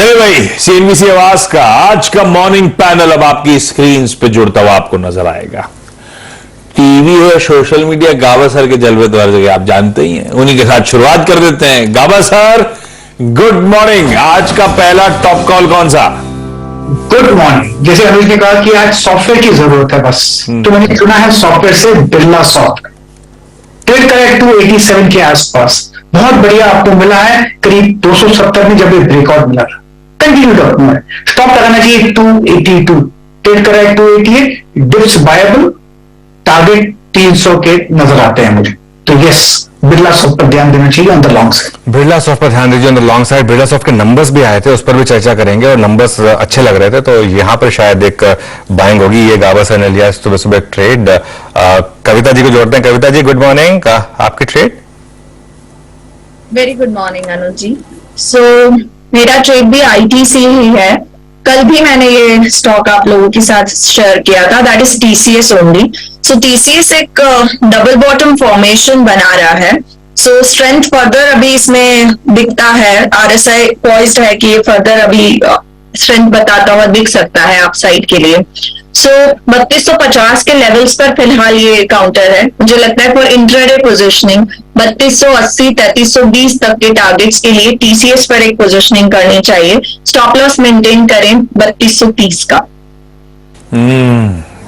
चलिए भाई, सीएनबीसी आवाज का आज का मॉर्निंग पैनल अब आपकी स्क्रीन पे जुड़ता हुआ आपको नजर आएगा। टीवी है, सोशल मीडिया, गाबा सर के जलवे तो हर जगह आप जानते ही हैं। उन्हीं के साथ शुरुआत कर देते हैं। गाबा सर, गुड मॉर्निंग। आज का पहला टॉप कॉल कौन सा? Good morning. जैसे अनुज ने कहा कि आज सॉफ्टवेयर की जरूरत है बस, तो मैंने चुना है सॉफ्टवेयर से बिरला सॉफ्ट। ट्रेड करेक्ट 287 के आसपास बहुत बढ़िया आपको मिला है। करीब 270 में जब ये ब्रेकआउट मिला था, कंटिन्यू अप में स्टॉप लगाना चाहिए 282। Trade correct 288, dips Bible, target 300 के नजर आते हैं मुझे। तो यस, बिरला सॉफ्ट पर ध्यान देना चाहिए on the long side. Birla soft पर ध्यान दीजिए on the long side. Birla soft के नंबर्स भी आए थे, उस पर भी चर्चा करेंगे और नंबर्स अच्छे लग रहे थे, तो यहां पर शायद एक बाइंग होगी। ये गाबा सर ने लिया सुबह सुबह ट्रेड। कविता जी को जोड़ते हैं। Kavita ji, good morning. आपकी ट्रेड? वेरी गुड मॉर्निंग अनुज जी। सो मेरा ट्रेड भी आईटी से ही है। कल भी मैंने ये स्टॉक आप लोगों के साथ शेयर किया था, that is TCS only. So TCS एक डबल बॉटम फॉर्मेशन बना रहा है। सो स्ट्रेंथ फर्दर अभी इसमें दिखता है। आरएसआई पॉइज्ड है कि ये फर्दर अभी स्ट्रेंथ बताता हुआ दिख सकता है आप साइड के लिए। सो 3250 के लेवल्स पर फिलहाल ये काउंटर है। मुझे लगता है फॉर इंट्राडे पोजिशनिंग 3280 3320 तक के टारगेट्स के लिए टीसीएस पर एक पोजिशनिंग करनी चाहिए। स्टॉप लॉस मेंटेन करें 3230 का।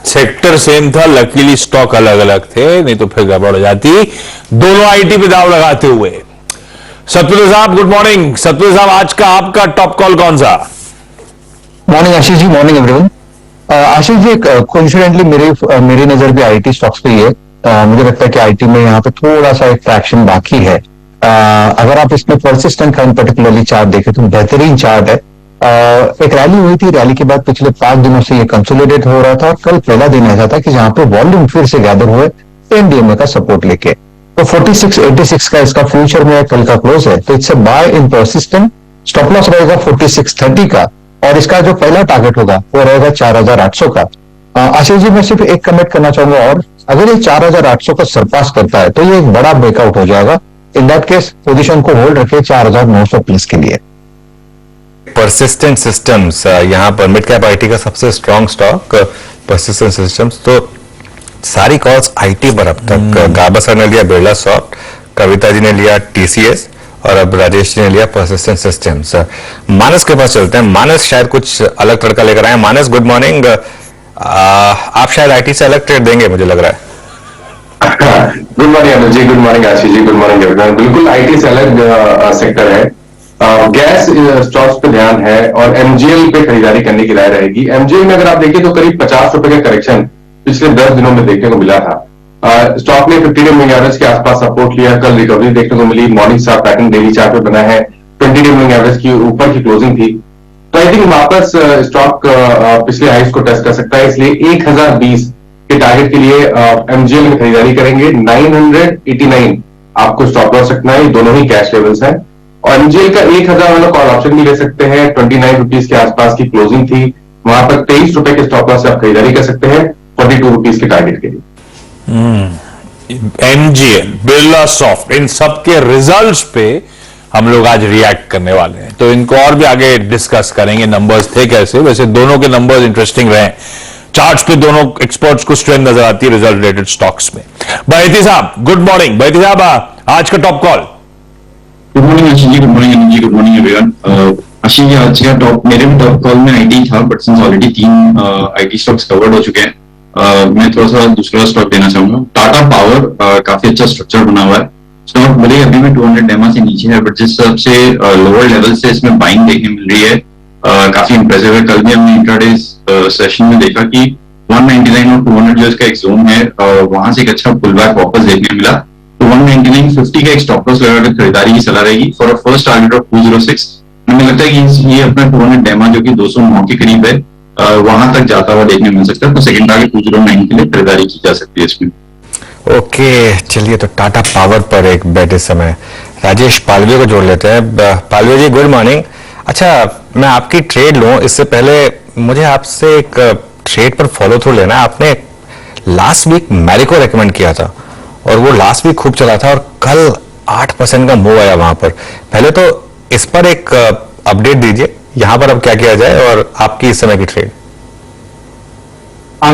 सेक्टर सेम था, लकीली स्टॉक अलग अलग थे, नहीं तो फिर गड़बड़ हो जाती। दोनों आईटी पे दाव लगाते हुए सतपुर साहब, गुड मॉर्निंग। सतपुर साहब, आज का आपका टॉप कॉल कौन सा? Morning Ashish ji, morning everyone. Ashish ji, coincidentally मेरी नजर भी आईटी स्टॉक्स पे ही है। मुझे लगता है कि आईटी में यहाँ पे थोड़ा सा एक ट्रैक्शन बाकी है। अगर आप इसमें परसिस्टेंट का पर्टिकुलरली चार्ट देखें तो बेहतरीन चार्ट है। एक रैली हुई थी, रैली के बाद पिछले 5 दिनों से ये कंसोलिडेट हो रहा था और कल पहला दिन ऐसा था कि जहां पे वॉल्यूम फिर से गैदर हुए एनडीएमए का सपोर्ट लेके। तो 4686 का इसका फ्यूचर में कल का क्लोज है, तो it's a buy in persistent. Stop loss रहेगा 4630 का और इसका जो पहला टारगेट होगा वो रहेगा 4800 का। आशीष जी, मैं सिर्फ एक कमेंट करना चाहूंगा, और अगर ये 4800 का सरपास करता है तो ये एक बड़ा ब्रेकआउट हो जाएगा। इन दैट केस पोजीशन को होल्ड रखे 4900 प्लस के लिए। परसिस्टेंट सिस्टम्स, यहां पर मिड कैप आईटी का सबसे स्ट्रॉन्ग स्टॉक परसिस्टेंट सिस्टम्स। तो सारी कॉल्स आईटी पर अब तक। गाबा सर ने लिया बिरला सॉफ्ट, कविता जी ने लिया टीसीएस और अब राजेश जी ने लिया परसिस्टेंट सिस्टम्स। मानस के पास चलते हैं। मानस शायद कुछ अलग तड़का लेकर आए। मानस, गुड मॉर्निंग। आप शायद आईटी से अलग ट्रेड देंगे, मुझे लग रहा है। गुड मॉर्निंग अनुज जी, good morning Ashish ji, good morning everyone. बिल्कुल आईटी से अलग सेक्टर है। गैस स्टॉक्स पे ध्यान है और एमजीएल पे खरीदारी करने की राय रहेगी। एमजीएल में अगर आप देखिए तो करीब 50 रुपए का करेक्शन पिछले 10 दिनों में देखने को मिला था। स्टॉक ने 50 डे मूविंग एवरेज के आसपास सपोर्ट लिया, कल रिकवरी देखने को मिली। Morning star pattern daily chart पे बना है, 20 डे मूविंग एवरेज की ऊपर की क्लोजिंग थी। तो आई थिंक वापस स्टॉक पिछले हाइस को टेस्ट कर सकता है, इसलिए 1020 के टारगेट के लिए एमजीएल में खरीदारी करेंगे। 989 आपको स्टॉप लॉस रखना है, ये दोनों ही कैश लेवल्स हैं। और एमजीएल का 1000 वाला कॉल ऑप्शन भी ले सकते हैं। 29 रुपीज के आसपास की क्लोजिंग थी, वहां पर 23 रुपए के स्टॉप लॉस से आप खरीदारी कर सकते हैं 42 रुपीज के टारगेट के लिए। एमजीएल, बिरला सॉफ्ट, इन सबके रिजल्ट्स पे हम लोग आज रिएक्ट करने वाले हैं, तो इनको और भी आगे डिस्कस करेंगे। नंबर्स थे कैसे, वैसे दोनों के नंबर्स इंटरेस्टिंग रहे। चार्ट्स पे दोनों एक्सपर्ट्स को स्ट्रेंथ नजर आती है रिजल्ट रिलेटेड स्टॉक्स में। बैती साहब, गुड मॉर्निंग। बैती साहब, आज का top call. Good morning Ashish ji, good morning अनुज जी, good morning everyone. Ashish ji, आज का टॉप, मेरे भी टॉप कॉल में आईटी था, but since already 3 IT stocks covered हो चुके हैं, मैं थोड़ा सा दूसरा स्टॉक देना चाहूंगा। टाटा पावर, काफी अच्छा स्ट्रक्चर बना हुआ है। स्टॉक भले अभी भी 200 डेमा से नीचे है, बट जिस हिसाब से लोअर लेवल से इसमें बाइंग देखने मिल रही है, काफी इंप्रेसिव है। कल भी हमने इंट्राडे सेशन में देखा कि 199 और 200 जो इसका एक जोन है, वहां से एक अच्छा पुल बैक वापस देखने मिला। तो 199.50 का एक स्टॉप लॉस लगाकर खरीदारी की सलाह रहेगी for a first target of 206। मुझे लगता है कि ये अपना 200 डेमा जो कि 209 के करीब है, वहां तक जाता हुआ देखने मिल सकता है। तो सेकंड टारगेट 209 के लिए खरीदारी की जा सकती है इसमें। ओके, चलिए तो टाटा पावर पर एक बेट इस समय। राजेश पालवे को जोड़ लेते हैं। पालवे जी, गुड मॉर्निंग। अच्छा, मैं आपकी ट्रेड लूं इससे पहले मुझे आपसे एक ट्रेड पर फॉलो थ्रू लेना है। आपने लास्ट वीक मैरिको रेकमेंड किया था और वो लास्ट वीक खूब चला था और कल 8% का मूव आया वहां पर। पहले तो इस पर एक अपडेट दीजिए यहां पर अब क्या किया जाए और आपकी इस समय की ट्रेड।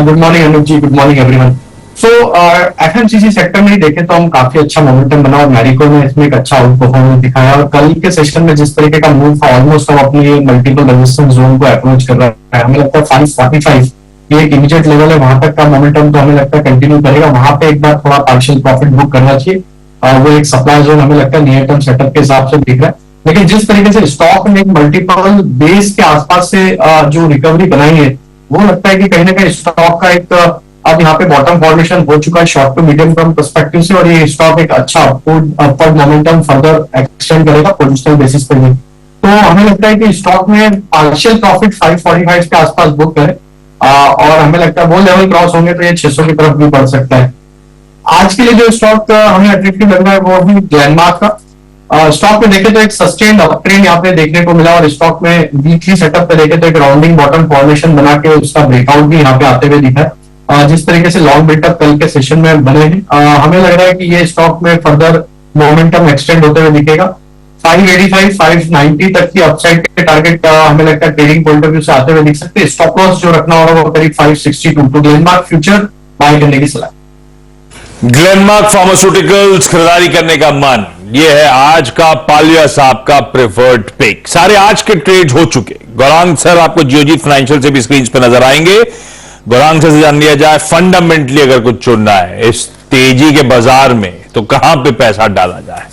गुड मॉर्निंग अनुज जी, गुड मॉर्निंग एवरीवन। सो एफएमसीजी सेक्टर में ही देखें तो हम काफी अच्छा मोमेंटम बना और मैरिको ने इसमें एक अच्छा आउट परफॉर्मेंस दिखाया और कल के सेशन में जिस तरीके का मूव था ऑलमोस्ट हम अपनी मल्टीपल रेजिस्टेंस जोन को अप्रोच कर रहा है। हमें लगता है 545 ये एक इमीडिएट लेवल है, वहां तक का मोमेंटम तो हमें लगता है कंटिन्यू करेगा। वहां पे एक बार थोड़ा पार्शियल प्रॉफिट बुक करना चाहिए। वो एक सप्लाई जोन हमें लगता है नियर टर्म सेटअप के हिसाब से दिख रहा है। लेकिन जिस तरीके से स्टॉक ने एक मल्टीपल बेस के आसपास से जो रिकवरी बनाई है, वो लगता है कि कहीं ना कहीं स्टॉक का एक अब यहाँ पे बॉटम फॉर्मेशन हो चुका है short to medium term perspective से, और ये स्टॉक एक अच्छा अपवर्ड मोमेंटम फर्दर एक्सटेंड करेगा पोजिशनल बेसिस पे भी। तो हमें लगता है कि स्टॉक में पार्शियल प्रॉफिट 545 के आसपास बुक करें और हमें लगता है वो लेवल क्रॉस होंगे तो ये 600 की तरफ भी बढ़ सकता है। आज के लिए जो स्टॉक हमें अट्रैक्टिव लग रहा है वो है ग्लेनमार्क का। स्टॉक में देखे तो एक सस्टेन्ड अपट्रेंड यहाँ पे देखने को मिला और स्टॉक में वीकली सेटअप पे देखे तो एक राउंडिंग बॉटम फॉर्मेशन बना के उसका ब्रेकआउट भी यहाँ पे आते हुए दिखा है। जिस तरीके से लॉन्ग बिल्टअप कल के सेशन में बने हैं, हमें लग रहा है कि ये स्टॉक में फर्दर मोमेंटम एक्सटेंड होते हुए दिखेगा। 585 590 तक की अपसाइड के टारगेट हमें लगता है ट्रेडिंग पॉइंट ऑफ व्यू से आते हुए दिख सकते हैं। स्टॉप लॉस जो रखना होगा वो करीब 562। तो ग्लेनमार्क फ्यूचर बाय करने की सलाह। ग्लेनमार्क फार्मास्यूटिकल्स खरीदारी करने का मन, यह है आज का पालिया साहब का प्रेफर्ड पिक। सारे आज के ट्रेड हो चुके। गौरांग सर आपको जियोजीत फाइनेंशियल से भी स्क्रीन पे नजर आएंगे। गौरांग सर से जान लिया जाए फंडामेंटली अगर कुछ चुनना है इस तेजी के बाजार में तो कहां पे पैसा डाला जाए।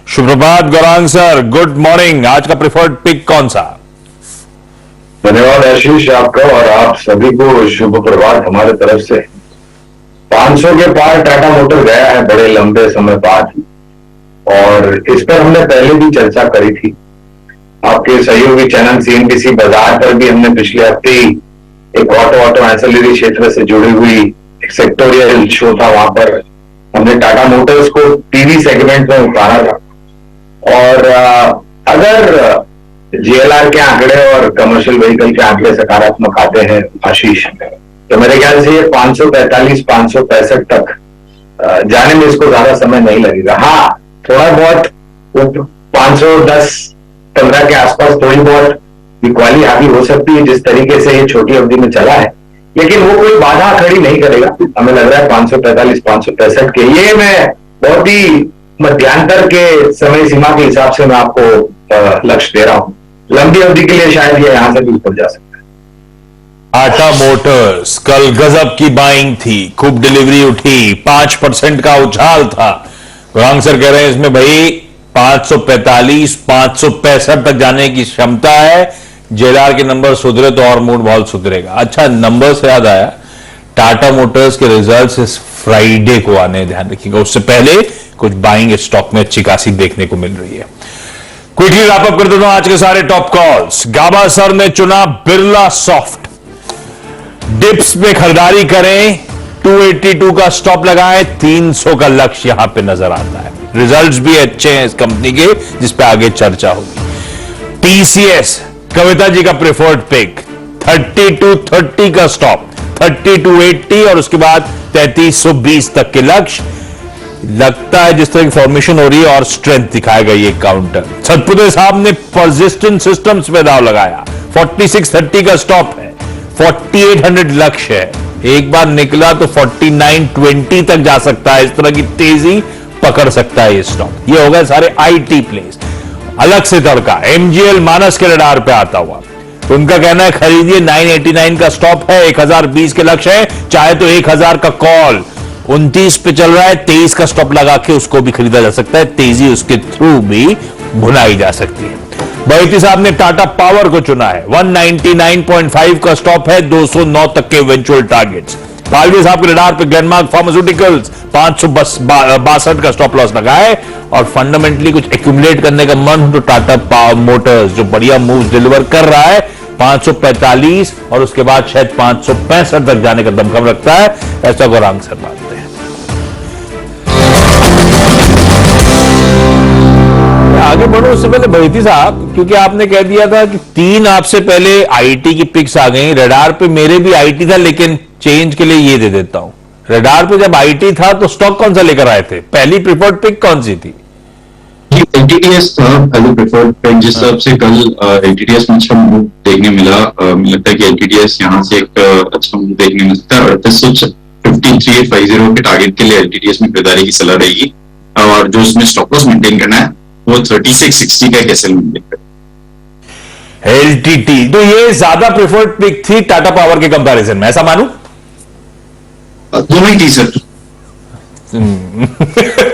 शुभ प्रभात गौरांग सर, गुड मॉर्निंग। आज का प्रेफर्ड पिक कौन सा? धन्यवाद आशीष आपका और आप सभी को शुभ प्रभात हमारे तरफ से। 500 के पार टाटा मोटर गया है बड़े लंबे समय बाद और इस पर हमने पहले भी चर्चा करी थी। आपके सहयोगी चैनल सीएनबीसी बाजार पर भी हमने पिछले हफ्ते ही एक ऑटो एंसिलरी क्षेत्र से जुड़ी हुई एक सेक्टोरियल शो था, वहां पर हमने टाटा मोटर्स को टीवी सेगमेंट में उतारा था। और अगर जीएलआर के आंकड़े और कमर्शियल व्हीकल के आंकड़े सकारात्मक आते हैं आशीष, तो मेरे ख्याल से ये 545 565 तक जाने में इसको ज्यादा समय नहीं लगेगा। हाँ, थोड़ा बहुत 510-15 के आसपास थोड़ी बहुत इक्वाली हावी हो सकती है जिस तरीके से ये छोटी अवधि में चला है, लेकिन वो कोई बाधा खड़ी नहीं करेगा। हमें लग रहा है 545 565 के ये मैं बहुत ही मध्यांतर के समय सीमा के हिसाब से मैं आपको लक्ष्य दे रहा हूं। लंबी अवधि के लिए शायद ये यहां से भी ऊपर जा सकता है। टाटा मोटर्स कल गजब की बाइंग थी, खूब डिलीवरी उठी, 5% का उछाल था। गौरांग सर कह रहे हैं इसमें भाई 545 565 तक जाने की क्षमता है। जेलआर के नंबर सुधरे तो और मूड बहुत सुधरेगा। अच्छा, नंबर से याद आया, टाटा मोटर्स के रिजल्ट्स इस फ्राइडे को आने, ध्यान रखिएगा। उससे पहले कुछ बाइंग स्टॉक में अच्छी खासी देखने को मिल रही है। क्विकली रैप अप कर देता हूं आज के सारे टॉप कॉल्स। गाबा सर ने चुना बिरला सॉफ्ट। डिप्स में खरीदारी करें, 282 का स्टॉप लगाएं, 300 का लक्ष्य यहां पे नजर आता है। रिजल्ट्स भी अच्छे हैं इस कंपनी के जिस पे आगे चर्चा होगी। टीसीएस कविता जी का प्रेफर्ड पिक, 3230 का स्टॉप, 3280 और उसके बाद 3320 तक के लक्ष्य। लगता है जिस तरह की फॉर्मेशन हो रही है और स्ट्रेंथ दिखाएगा ये काउंटर। सतपुते साहब ने परसिस्टेंट सिस्टम्स पे दाव लगाया, 4630 का स्टॉप है, 4800 लक्ष्य है। एक बार निकला तो 4920 तक जा सकता है। इस तरह की तेजी पकड़ सकता है ये स्टॉक। ये हो गए सारे आईटी प्लेस। अलग से तड़का एमजीएल मानस के रडार पे आता हुआ, तो उनका कहना है खरीदिए, 989 का स्टॉप है, 1020 के लक्ष्य है, चाहे तो 1000 का कॉल। 29 पे चल रहा है, 23 का स्टॉप लगा के उसको भी खरीदा जा सकता है। तेजी उसके थ्रू भी भुनाई जा सकती है। बैती साहब ने टाटा पावर को चुना है, 199.5 का स्टॉप है, 209 तक के इवेंचुअल टारगेट्स। पालवी साहब के रडार पे ग्लेनमार्क फार्मास्यूटिकल्स 562 का स्टॉप लॉस लगा है। और फंडामेंटली कुछ एक्यूमुलेट करने का मन हो तो टाटा मोटर्स जो बढ़िया मूव्स डिलीवर कर रहा है, 545 और उसके बाद शायद 565 तक जाने का दमखम रखता है, ऐसा गौरांग सर मानते हैं। आगे बढ़ो उससे पहले बैती साहब, क्योंकि आपने कह दिया था कि 3 आपसे पहले आईटी की पिक्स आ गई। रडार पे मेरे भी आईटी था, लेकिन चेंज के लिए ये दे देता हूं। रडार पे जब आईटी था तो स्टॉक कौन सा लेकर आए थे? पहली प्रिफर्ड पिक कौन सी थी? जी एलटीटीएस था एज प्रेफर्ड पिक, जिस हिसाब से कल एलटीटीएस में अच्छा मूव देखने मिला, मुझे लगता है कि एलटीटीएस यहाँ से एक अच्छा मूव देखने मिल सकता है। 53,850 के टारगेट के लिए एलटीटीएस में खरीदारी की सलाह रहेगी, और जो उसमें स्टॉप लॉस मेंटेन करना है वो 3660 का कैसे मेंटेन करें। एलटीटी तो ये ज्यादा प्रेफर्ड पिक थी टाटा पावर के कंपैरिजन में, ऐसा मानूं? दोनों ही थी सर।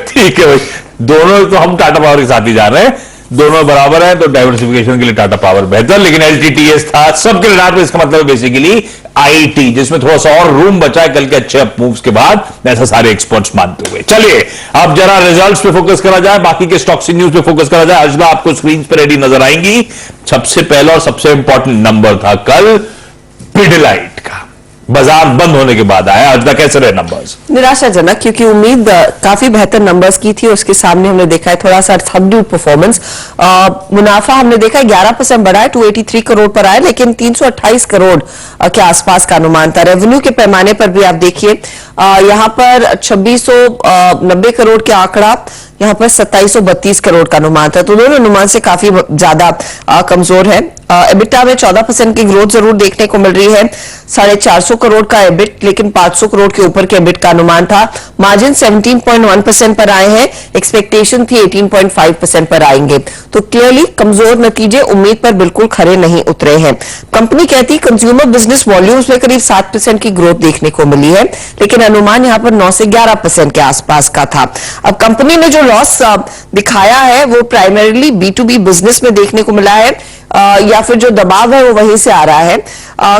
ठीक है भाई, दोनों तो हम टाटा पावर के साथ ही जा रहे हैं, दोनों बराबर है, तो डाइवर्सिफिकेशन के लिए टाटा पावर बेहतर, लेकिन एलटीटीएस था सबके रडार पे। इसका मतलब बेसिकली आईटी, जिसमें थोड़ा सा और रूम बचा है कल के अच्छे अप मूव्स के बाद, ऐसा सारे एक्सपर्ट्स मानते हुए। चलिए अब जरा रिजल्ट्स पे फोकस करा जाए, बाकी के स्टॉक्स न्यूज पे फोकस करा जाए। अजला आपको स्क्रीन पे रेडी नजर आएंगी। सबसे पहला और सबसे इंपॉर्टेंट नंबर था कल पिडिलाइट का, बाजार बंद होने के बाद आया। अजला कैसे रहे नंबर्स? निराशाजनक, क्योंकि उम्मीद काफी बेहतर नंबर्स की थी, उसके सामने हमने देखा है थोड़ा सा सबड्यूड परफॉर्मेंस। मुनाफा हमने देखा है 11% बढ़ा है, 283 करोड़ पर आया, लेकिन 328 करोड़ के आसपास का अनुमान था। रेवेन्यू के पैमाने पर भी आप देखिए, यहां पर 2690 करोड़ के आंकड़ा, यहां पर 2732 करोड़ का अनुमान था, तो दोनों अनुमान से काफी ज्यादा कमजोर है। एबिटा में 14% की ग्रोथ जरूर देखने को मिल रही है, 450 करोड़ का एबिट, लेकिन 500 करोड़ के ऊपर के एबिट का अनुमान था। मार्जिन 17.1% पर आए हैं, एक्सपेक्टेशन थी 18.5% पर आएंगे, तो क्लियरली कमजोर नतीजे उम्मीद पर बिल्कुल खरे नहीं उतरे हैं। कंपनी कहती कंज्यूमर बिजनेस वॉल्यूम्स में करीब 7% की ग्रोथ देखने को मिली है, लेकिन अनुमान यहां पर 9 से 11% के आसपास का था। अब कंपनी ने जो लॉस दिखाया है वो प्राइमरीली B2B बिजनेस में देखने को मिला है, या फिर जो दबाव है वो वहीं से आ रहा है।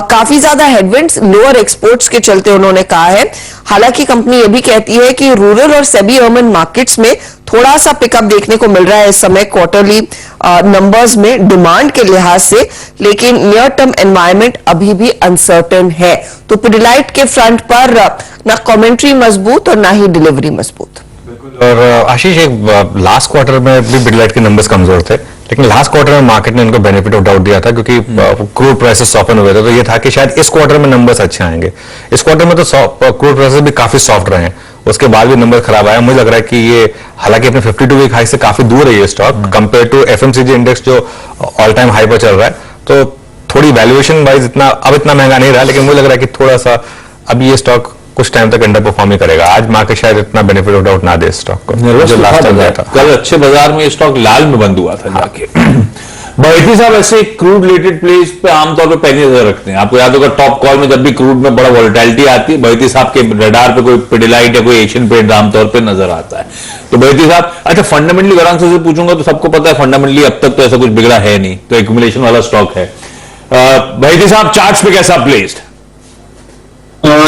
काफी ज्यादा हेडविंड्स लोअर एक्सपोर्ट्स के चलते उन्होंने कहा है। हालांकि कंपनी ये भी कहती है कि रूरल और सेमी अर्बन मार्केट्स में थोड़ा सा पिकअप देखने को मिल रहा है इस समय क्वार्टरली नंबर्स में डिमांड के लिहाज से, लेकिन नियर टर्म एनवायरमेंट अभी भी अनसर्टेन है। तो पिडिलाइट के फ्रंट पर ना कमेंट्री मजबूत और ना ही डिलीवरी मजबूत। और आशीष, एक लास्ट क्वार्टर में भी पिडिलाइट के नंबर्स कमजोर थे, लेकिन लास्ट क्वार्टर में मार्केट ने इनको बेनिफिट ऑफ डाउट दिया था, क्योंकि क्रूड प्राइसेस सॉफ्टन हुए थे, तो ये था कि शायद इस क्वार्टर में नंबर्स अच्छे आएंगे। इस क्वार्टर में तो क्रूड प्राइसेस भी काफी सॉफ्ट रहे हैं, उसके बाद भी नंबर खराब आया। मुझे लग रहा है कि ये हालांकि अपने 52 वीक हाई से काफी दूर है ये stock compare to FMCG index जो ऑल टाइम हाई पर चल रहा है, तो थोड़ी वैल्यूएशन वाइज इतना महंगा नहीं रहा, लेकिन मुझे लग रहा है कि थोड़ा सा अब ये स्टॉक कुछ टाइम तक अंडर परफॉर्म ही करेगा। आज मार्केट शायद इतना बेनिफिट ऑफ डाउट ना दे स्टॉक को, जो लास्ट टाइम गया था। कल अच्छे बाजार में स्टॉक लाल में बंद हुआ था जाके। बैठी साहब ऐसे क्रूड रिलेटेड प्लेस पे आमतौर पे पहली नजर रखते हैं। आपको याद होगा टॉप कॉल में जब भी क्रूड में बड़ा वॉलेटिलिटी आती है, बैठी साहब के रडार पे कोई पिडिलाइट या कोई एशियन पेंट आमतौर पे नजर आता है। तो बैठी साहब, अच्छा फंडामेंटली गरांग से पूछूंगा तो सबको पता है फंडामेंटली अब तक तो ऐसा कुछ बिगड़ा है नहीं, तो एक्यूमुलेशन वाला स्टॉक है। बैठी साहब चार्ट्स पे कैसा प्लेस्ड?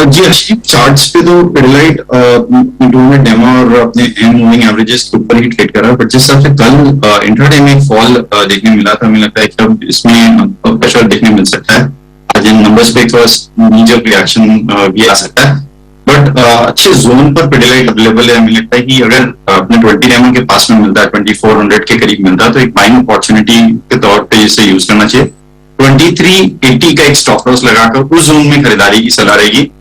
जी अच्छी चार्ट्स पे तो पिडिलाइट में डेमो और अपने एंड मूविंग एवरेजेस के ऊपर ही ट्रेड कर रहा है, बट जिस हिसाब से कल इंट्राडे में फॉल देखने मिला था, मुझे लगता है कि अब इसमें प्रेशर देखने मिल सकता है। आज इन नंबर्स पे थोड़ा नीजर रिएक्शन भी आ सकता है, बट अच्छे जोन पर पिडिलाइट अवेलेबल है। मुझे लगता है कि अगर अपने 20 डेमो के पास में मिलता है, 2400 के करीब मिलता है, तो एक बाइंग अपॉर्चुनिटी के तौर पर इसे यूज करना चाहिए। 2380 का एक स्टॉप लॉस लगाकर उस जोन में खरीदारी की सलाह रहेगी।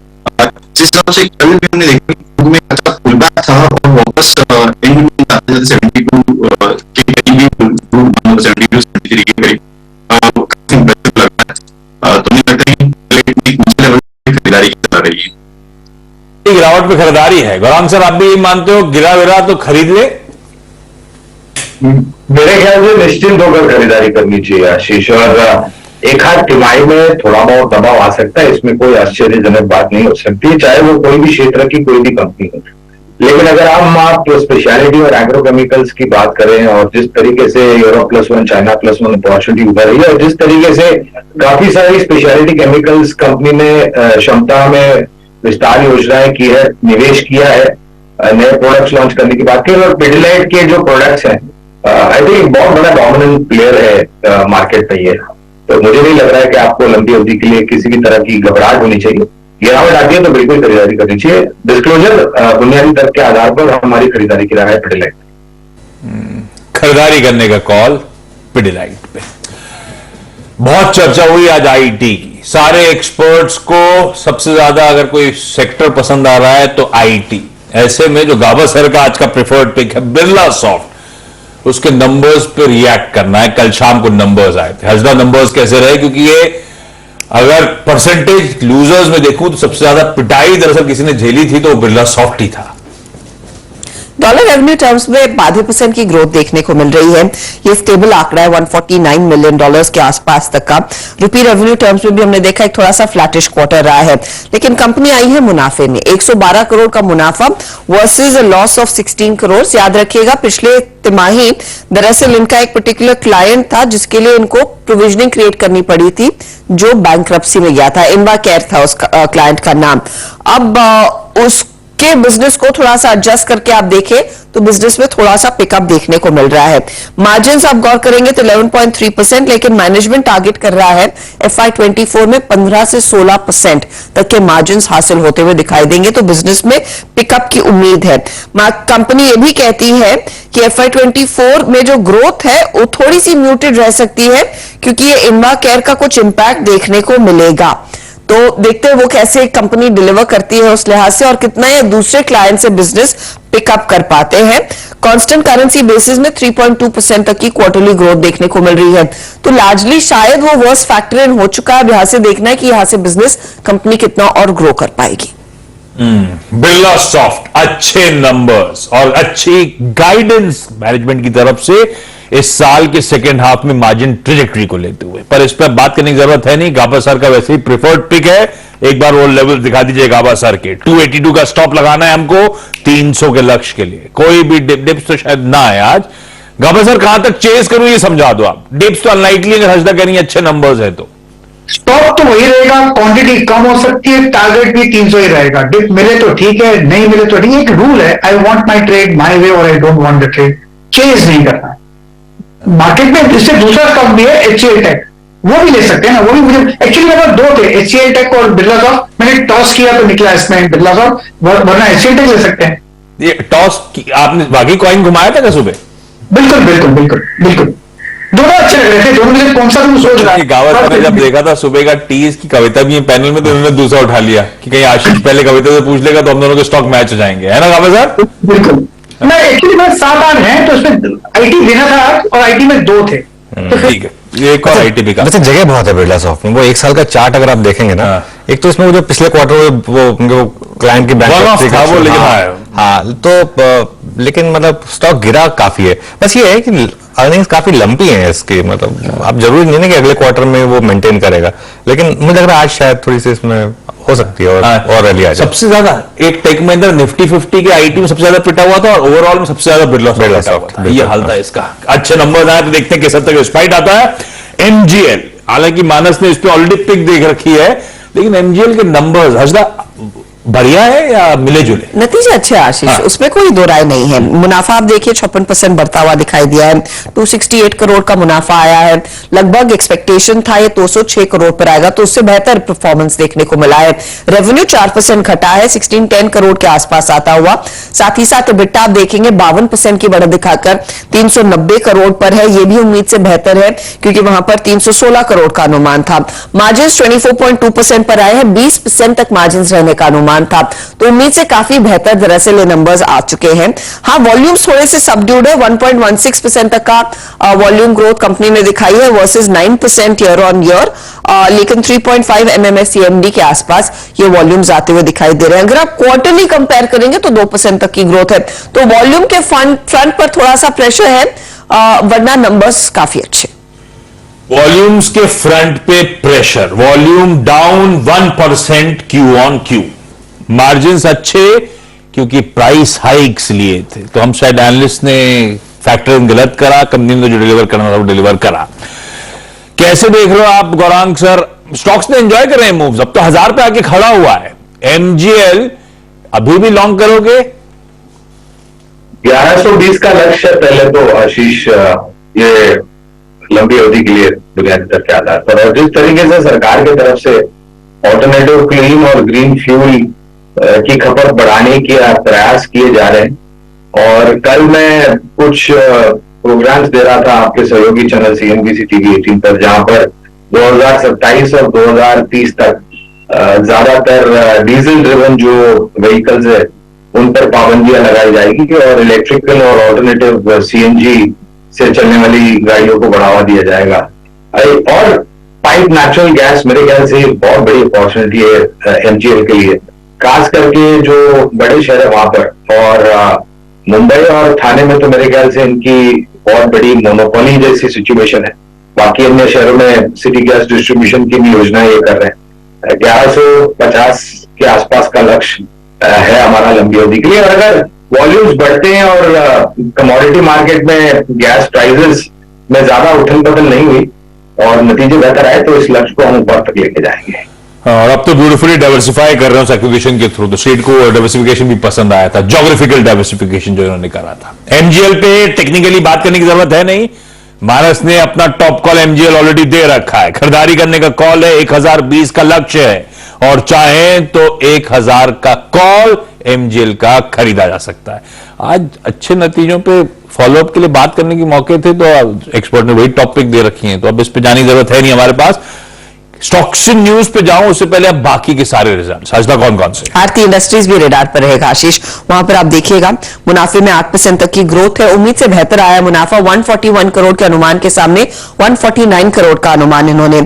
जिस हिसाब से कल भी हमने देखा में अच्छा पुलबैक था और वापस 72 के करीब 72-73 के करीब काफी इंप्रेसिव लग रहा है। तो मुझे लगता है कि नीचे लेवल पे खरीदारी की सलाह रहेगी। गिरावट पे खरीदारी है। गौरांग सर, आप भी मानते हो गिरा विरा तो खरीद ले? मेरे ख्याल से निश्चिंत होकर खरीदारी करनी चाहिए आशीष, और एक हाथ तिमाही में थोड़ा बहुत दबाव आ सकता है, इसमें कोई आश्चर्यजनक बात नहीं हो सकती, चाहे वो कोई भी क्षेत्र की कोई भी कंपनी हो। लेकिन अगर आप स्पेशलिटी और एग्रोकेमिकल्स की बात करें, और जिस तरीके से यूरोप +1 चाइना +1 अपॉर्चुनिटी उभर रही है, और जिस तरीके से काफी सारी स्पेशलिटी केमिकल्स कंपनी ने क्षमता में विस्तार योजनाएं की है, निवेश किया है, नए प्रोडक्ट्स लॉन्च करने की बात करें, और पिडिलाइट के जो प्रोडक्ट्स हैं, आई थिंक बहुत बड़ा डोमिनेंट प्लेयर है मार्केट में ये। तो मुझे नहीं लग रहा है कि आपको लंबी अवधि के लिए किसी भी तरह की घबराहट होनी चाहिए। गिरावट आती है तो बिल्कुल खरीदारी करनी चाहिए। डिस्क्लोजर बुनियादी तर्क के आधार पर हमारी खरीदारी की राय है पिडिलाइट। खरीदारी करने का कॉल पिडिलाइट पे। बहुत चर्चा हुई आज आईटी की। सारे एक्सपर्ट्स को सबसे ज्यादा अगर कोई सेक्टर पसंद आ रहा है तो आईटी। ऐसे में जो गावस्कर का आज का प्रेफर्ड पिक है बिरला सॉफ्ट, उसके नंबर्स पे रिएक्ट करना है। कल शाम को नंबर्स आए थे, हजदा नंबर्स कैसे रहे, क्योंकि ये अगर परसेंटेज लूजर्स में देखूं तो सबसे ज्यादा पिटाई दरअसल किसी ने झेली थी तो वो बिरला सॉफ्ट ही था। डॉलर रेवेन्यू टर्म्स में ½ % की ग्रोथ देखने को मिल रही है। ये स्टेबल आंकड़ा है, $149 मिलियन के आसपास तक का। रुपी रेवेन्यू टर्म्स में भी हमने देखा एक थोड़ा सा फ्लैटिश क्वार्टर रहा है, लेकिन कंपनी आई है मुनाफे में। 112 करोड़ का मुनाफा versus a loss of 16 crore. याद रखिएगा पिछले तिमाही दरअसल इनका एक पर्टिकुलर क्लाइंट था जिसके लिए इनको प्रोविजनिंग क्रिएट करनी पड़ी थी, जो बैंकरप्सी में गया था। इनवा केयर था उस क्लाइंट का नाम। अब उसके बिजनेस को थोड़ा सा एडजस्ट करके आप देखें तो बिजनेस में थोड़ा सा पिकअप देखने को मिल रहा है। मार्जिन आप गौर करेंगे तो 11.3%, लेकिन मैनेजमेंट टारगेट कर रहा है FY24 में 15 से 16% तक के मार्जिन हासिल होते हुए दिखाई देंगे, तो बिजनेस में पिकअप की उम्मीद है। कंपनी ये भी कहती है कि FY24 में जो ग्रोथ है वो थोड़ी सी म्यूटेड रह सकती है, क्योंकि ये इनवा केयर का कुछ इंपैक्ट देखने को मिलेगा। तो देखते हैं वो कैसे कंपनी डिलीवर करती है उस लिहाज से, और कितना ये दूसरे क्लाइंट से बिजनेस पिकअप कर पाते हैं। कांस्टेंट करेंसी बेसिस में 3.2% तक की क्वार्टरली ग्रोथ देखने को मिल रही है। तो लार्जली शायद वो वर्स्ट फैक्टर इन हो चुका है। अब यहां से देखना है कि यहां से बिजनेस कंपनी कितना और ग्रो कर पाएगी। बिरला सॉफ्ट अच्छे नंबर्स और अच्छी गाइडेंस मैनेजमेंट की तरफ से इस साल के सेकेंड हाफ में मार्जिन ट्रेजेक्टरी को लेते हुए, पर इस पर बात करने की जरूरत है नहीं। गाबा सर का वैसे ही प्रिफर्ड पिक है। एक बार वो लेवल दिखा दीजिए गाबा सर के। 282 का स्टॉप लगाना है हमको 300 के लक्ष्य के लिए। कोई भी डिप्स तो शायद ना आए आज। गाबा सर कहां तक चेस करूं ये समझा दो आप। डिप्स तो अनलाइकली, अगर हजदा कह रही है अच्छे नंबर्स है तो स्टॉक तो वही रहेगा, क्वांटिटी कम हो सकती है, टारगेट भी 300 ही रहेगा। डिप मिले तो ठीक है, नहीं मिले तो ठीक है। एक रूल है, I want my trade my way और I don't want the trade. Chase नहीं करना है मार्केट में। इससे दूसरा स्टॉक भी है HCL टेक, वो भी ले सकते हैं ना। वो भी मुझे एक्चुअली मेरे पास दो थे, HCL टेक और बिरला सॉफ्ट। मैंने टॉस किया तो निकला इसमें बिरला सॉफ्ट, वरना HCL टेक ले सकते हैं। ये टॉस आपने बाकी कॉइन घुमाया था क्या सुबह? बिल्कुल बिल्कुल बिल्कुल बिल्कुल, दोनों अच्छे लग रहे थे। दोनों में कौन सा तुम सोच रहा है? गावत ने जब देखा था सुबह का टीज की कविता भी है पैनल में, तो उन्होंने दूसरा उठा लिया कि कहीं आशीष पहले कविता से पूछ लेगा तो हम दोनों के स्टॉक मैच हो जाएंगे, है ना गावत सर? बिल्कुल। मैं एक्चुअली मैं 7-8 हैं, तो उसमें आईटी देना था और आईटी में 2 थे। तो ठीक है, एक और आईटी भी का वैसे जगह बहुत है बिरला सॉफ्ट में। वो एक साल का चार्ट अगर आप देखेंगे ना, एक तो इसमें वो जो पिछले क्वार्टर में वो क्लाइंट की बैंक था वो, लेकिन हाँ तो लेकिन मतलब स्टॉक गिरा काफी है। बस ये है कि अर्निंग्स काफी लंपी हैं इसकी, मतलब आप जरूरी नहीं है कि अगले क्वार्टर में वो मेंटेन करेगा, लेकिन मुझे लग रहा है आज शायद थोड़ी सी इसमें हो सकती है और रैली आ जाए। सबसे ज्यादा एक टेक महिंद्रा निफ्टी 50 के आईटी में सबसे ज्यादा पिटा हुआ था, और ओवरऑल में सबसे ज्यादा बिरला सॉफ्ट ये हाल था इसका। अच्छे नंबर आए तो देखते हैं किस हद तक स्पाइट आता है। MGL, हालांकि मानस ने इस पर ऑलरेडी पिक देख रखी है, लेकिन MGL के नंबर्स हजदा बढ़िया है या मिले जुले? नतीजे अच्छे आशीष, उसमें कोई दो राय नहीं है। मुनाफा आप देखिए 56% बढ़ता हुआ दिखाई दिया है। 268 करोड़ का मुनाफा आया है। लगभग एक्सपेक्टेशन था ये 206 करोड़ पर आएगा, तो उससे बेहतर परफॉर्मेंस देखने को मिला है। रेवेन्यू 4% घटा है, 1610 करोड़ के आसपास आता हुआ। साथ ही साथ EBITDA आप देखेंगे 52% की बढ़त दिखाकर 390 करोड़ पर है। ये भी उम्मीद से बेहतर है, क्योंकि वहां पर 316 करोड़ का अनुमान था। मार्जिन 24.2% पर आए हैं, 20% तक मार्जिन रहने का अनुमान था, तो उम्मीद से काफी बेहतर दरअसल ये नंबर्स आ चुके हैं। हाँ, वॉल्यूम्स थोड़े से सबड्यूड है। 1.16% तक का वॉल्यूम ग्रोथ कंपनी ने दिखाई है वर्सेस 9% ईयर ऑन ईयर, लेकिन 3.5 MMSCMD के आसपास ये वॉल्यूम्स आते हुए दिखाई दे रहे हैं। अगर आप क्वार्टरली कंपेयर करेंगे तो 2% तक की ग्रोथ है, तो वॉल्यूम के फ्रंट पर थोड़ा सा प्रेशर है, वरना नंबर्स काफी अच्छे। वॉल्यूम्स के फ्रंट पे pressure, volume down 1% Q on Q। Margins अच्छे क्योंकि प्राइस हाइक्स लिए थे, तो हम शायद एनालिस्ट ने फैक्टर गलत करा, कंपनी ने जो डिलीवर करना था वो डिलीवर करा। कैसे देख रहे हो आप गौरांग सर? स्टॉक्स ने एंजॉय कर रहे हैं मूव्स, अब तो 1000 पे आके खड़ा हुआ है। MGL अभी भी लॉन्ग करोगे? 1120 का लक्ष्य पहले तो आशीष ये लंबी अवधि के लिए बुनियादी दर के आधार पर, और जिस तरीके से सरकार की तरफ से ऑल्टरनेटिव क्लीन और ग्रीन फ्यूल की खपत बढ़ाने के प्रयास किए जा रहे हैं। और कल मैं कुछ प्रोग्राम्स दे रहा था आपके सहयोगी चैनल CNBC TV 18 पर, जहां पर 2027 और 2030 तक ज्यादातर डीजल ड्रिवन जो व्हीकल्स है उन पर पाबंदियां लगाई जाएगी, और इलेक्ट्रिकल और ऑल्टरनेटिव CNG से चलने वाली गाड़ियों को बढ़ावा दिया जाएगा। और पाइप नेचुरल गैस मेरे ख्याल से बहुत बड़ी अपॉर्चुनिटी है एमजीएल के लिए, खास करके जो बड़े शहर है वहां पर। और मुंबई और थाने में तो मेरे ख्याल से इनकी बहुत बड़ी मोनोपोली जैसी सिचुएशन है। बाकी अन्य शहरों में सिटी गैस डिस्ट्रीब्यूशन की भी योजनाएं ये कर रहे हैं। 1150 के आसपास का लक्ष्य है हमारा लंबी अवधि के लिए। और अगर वॉल्यूम्स बढ़ते हैं और कमोडिटी मार्केट में गैस प्राइसेस में ज्यादा उथल पुथल नहीं हुई और नतीजे बेहतर आए तो इस लक्ष्य को हम ऊपर तक लेके जाएंगे। और अब तो ब्यूटीफुली डाइवर्सिफाई कर रहे हैं एक्विजिशन के थ्रू, तो स्टेट को डाइवर्सिफिकेशन भी पसंद आया था, ज्योग्राफिकल डाइवर्सिफिकेशन जो इन्होंने करा था। एमजीएल पे टेक्निकली बात करने की जरूरत है नहीं, मानस ने अपना टॉप कॉल एमजीएल ऑलरेडी दे रखा है। खरीदारी करने का कॉल है, 1020 का लक्ष्य है और चाहे तो 1000 का कॉल एमजीएल का खरीदा जा सकता है। आज अच्छे नतीजों पे फॉलोअप के लिए बात करने के मौके थे, तो एक्सपर्ट ने वही टॉपिक दे रखी है, तो अब इस पे जाने की जरूरत है नहीं हमारे पास। स्टॉक्स न्यूज पे जाऊं उससे पहले अब बाकी के सारे रिजल्ट आज तक कौन कौन से। आरती इंडस्ट्रीज भी रेडार पर रहेगा आशीष, वहां पर आप देखिएगा मुनाफे में 8% तक की ग्रोथ है, उम्मीद से बेहतर आया मुनाफा। 141 करोड़ के अनुमान के सामने 149 करोड़ का अनुमान इन्होंने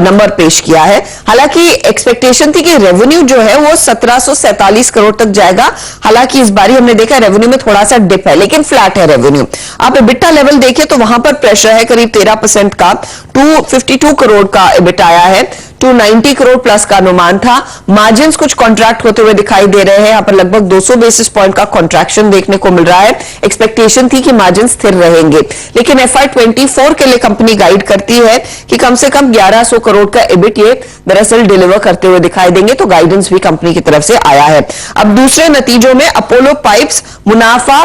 नंबर पेश किया है। हालांकि एक्सपेक्टेशन थी कि रेवेन्यू जो है वो 1747 करोड़ तक जाएगा। हालांकि इस बारी हमने देखा रेवेन्यू में थोड़ा सा डिप है, लेकिन फ्लैट है रेवेन्यू। आप एबिटा लेवल देखिए तो वहां पर प्रेशर है करीब 13% का, 252 करोड़ का एबिटा आया है, 290 करोड़ प्लस का अनुमान था। मार्जिन्स कुछ कॉन्ट्रैक्ट होते हुए दिखाई दे रहे हैं, यहां पर लगभग 200 बेसिस पॉइंट का कॉन्ट्रैक्शन देखने को मिल रहा है। एक्सपेक्टेशन थी कि मार्जिन स्थिर रहेंगे, लेकिन FY24 के लिए कंपनी गाइड करती है कि कम से कम 1100 करोड़ का एबिट ये दरअसल डिलीवर करते हुए दिखाई देंगे, तो गाइडेंस भी कंपनी की तरफ से आया है। अब दूसरे नतीजों में अपोलो पाइप्स मुनाफा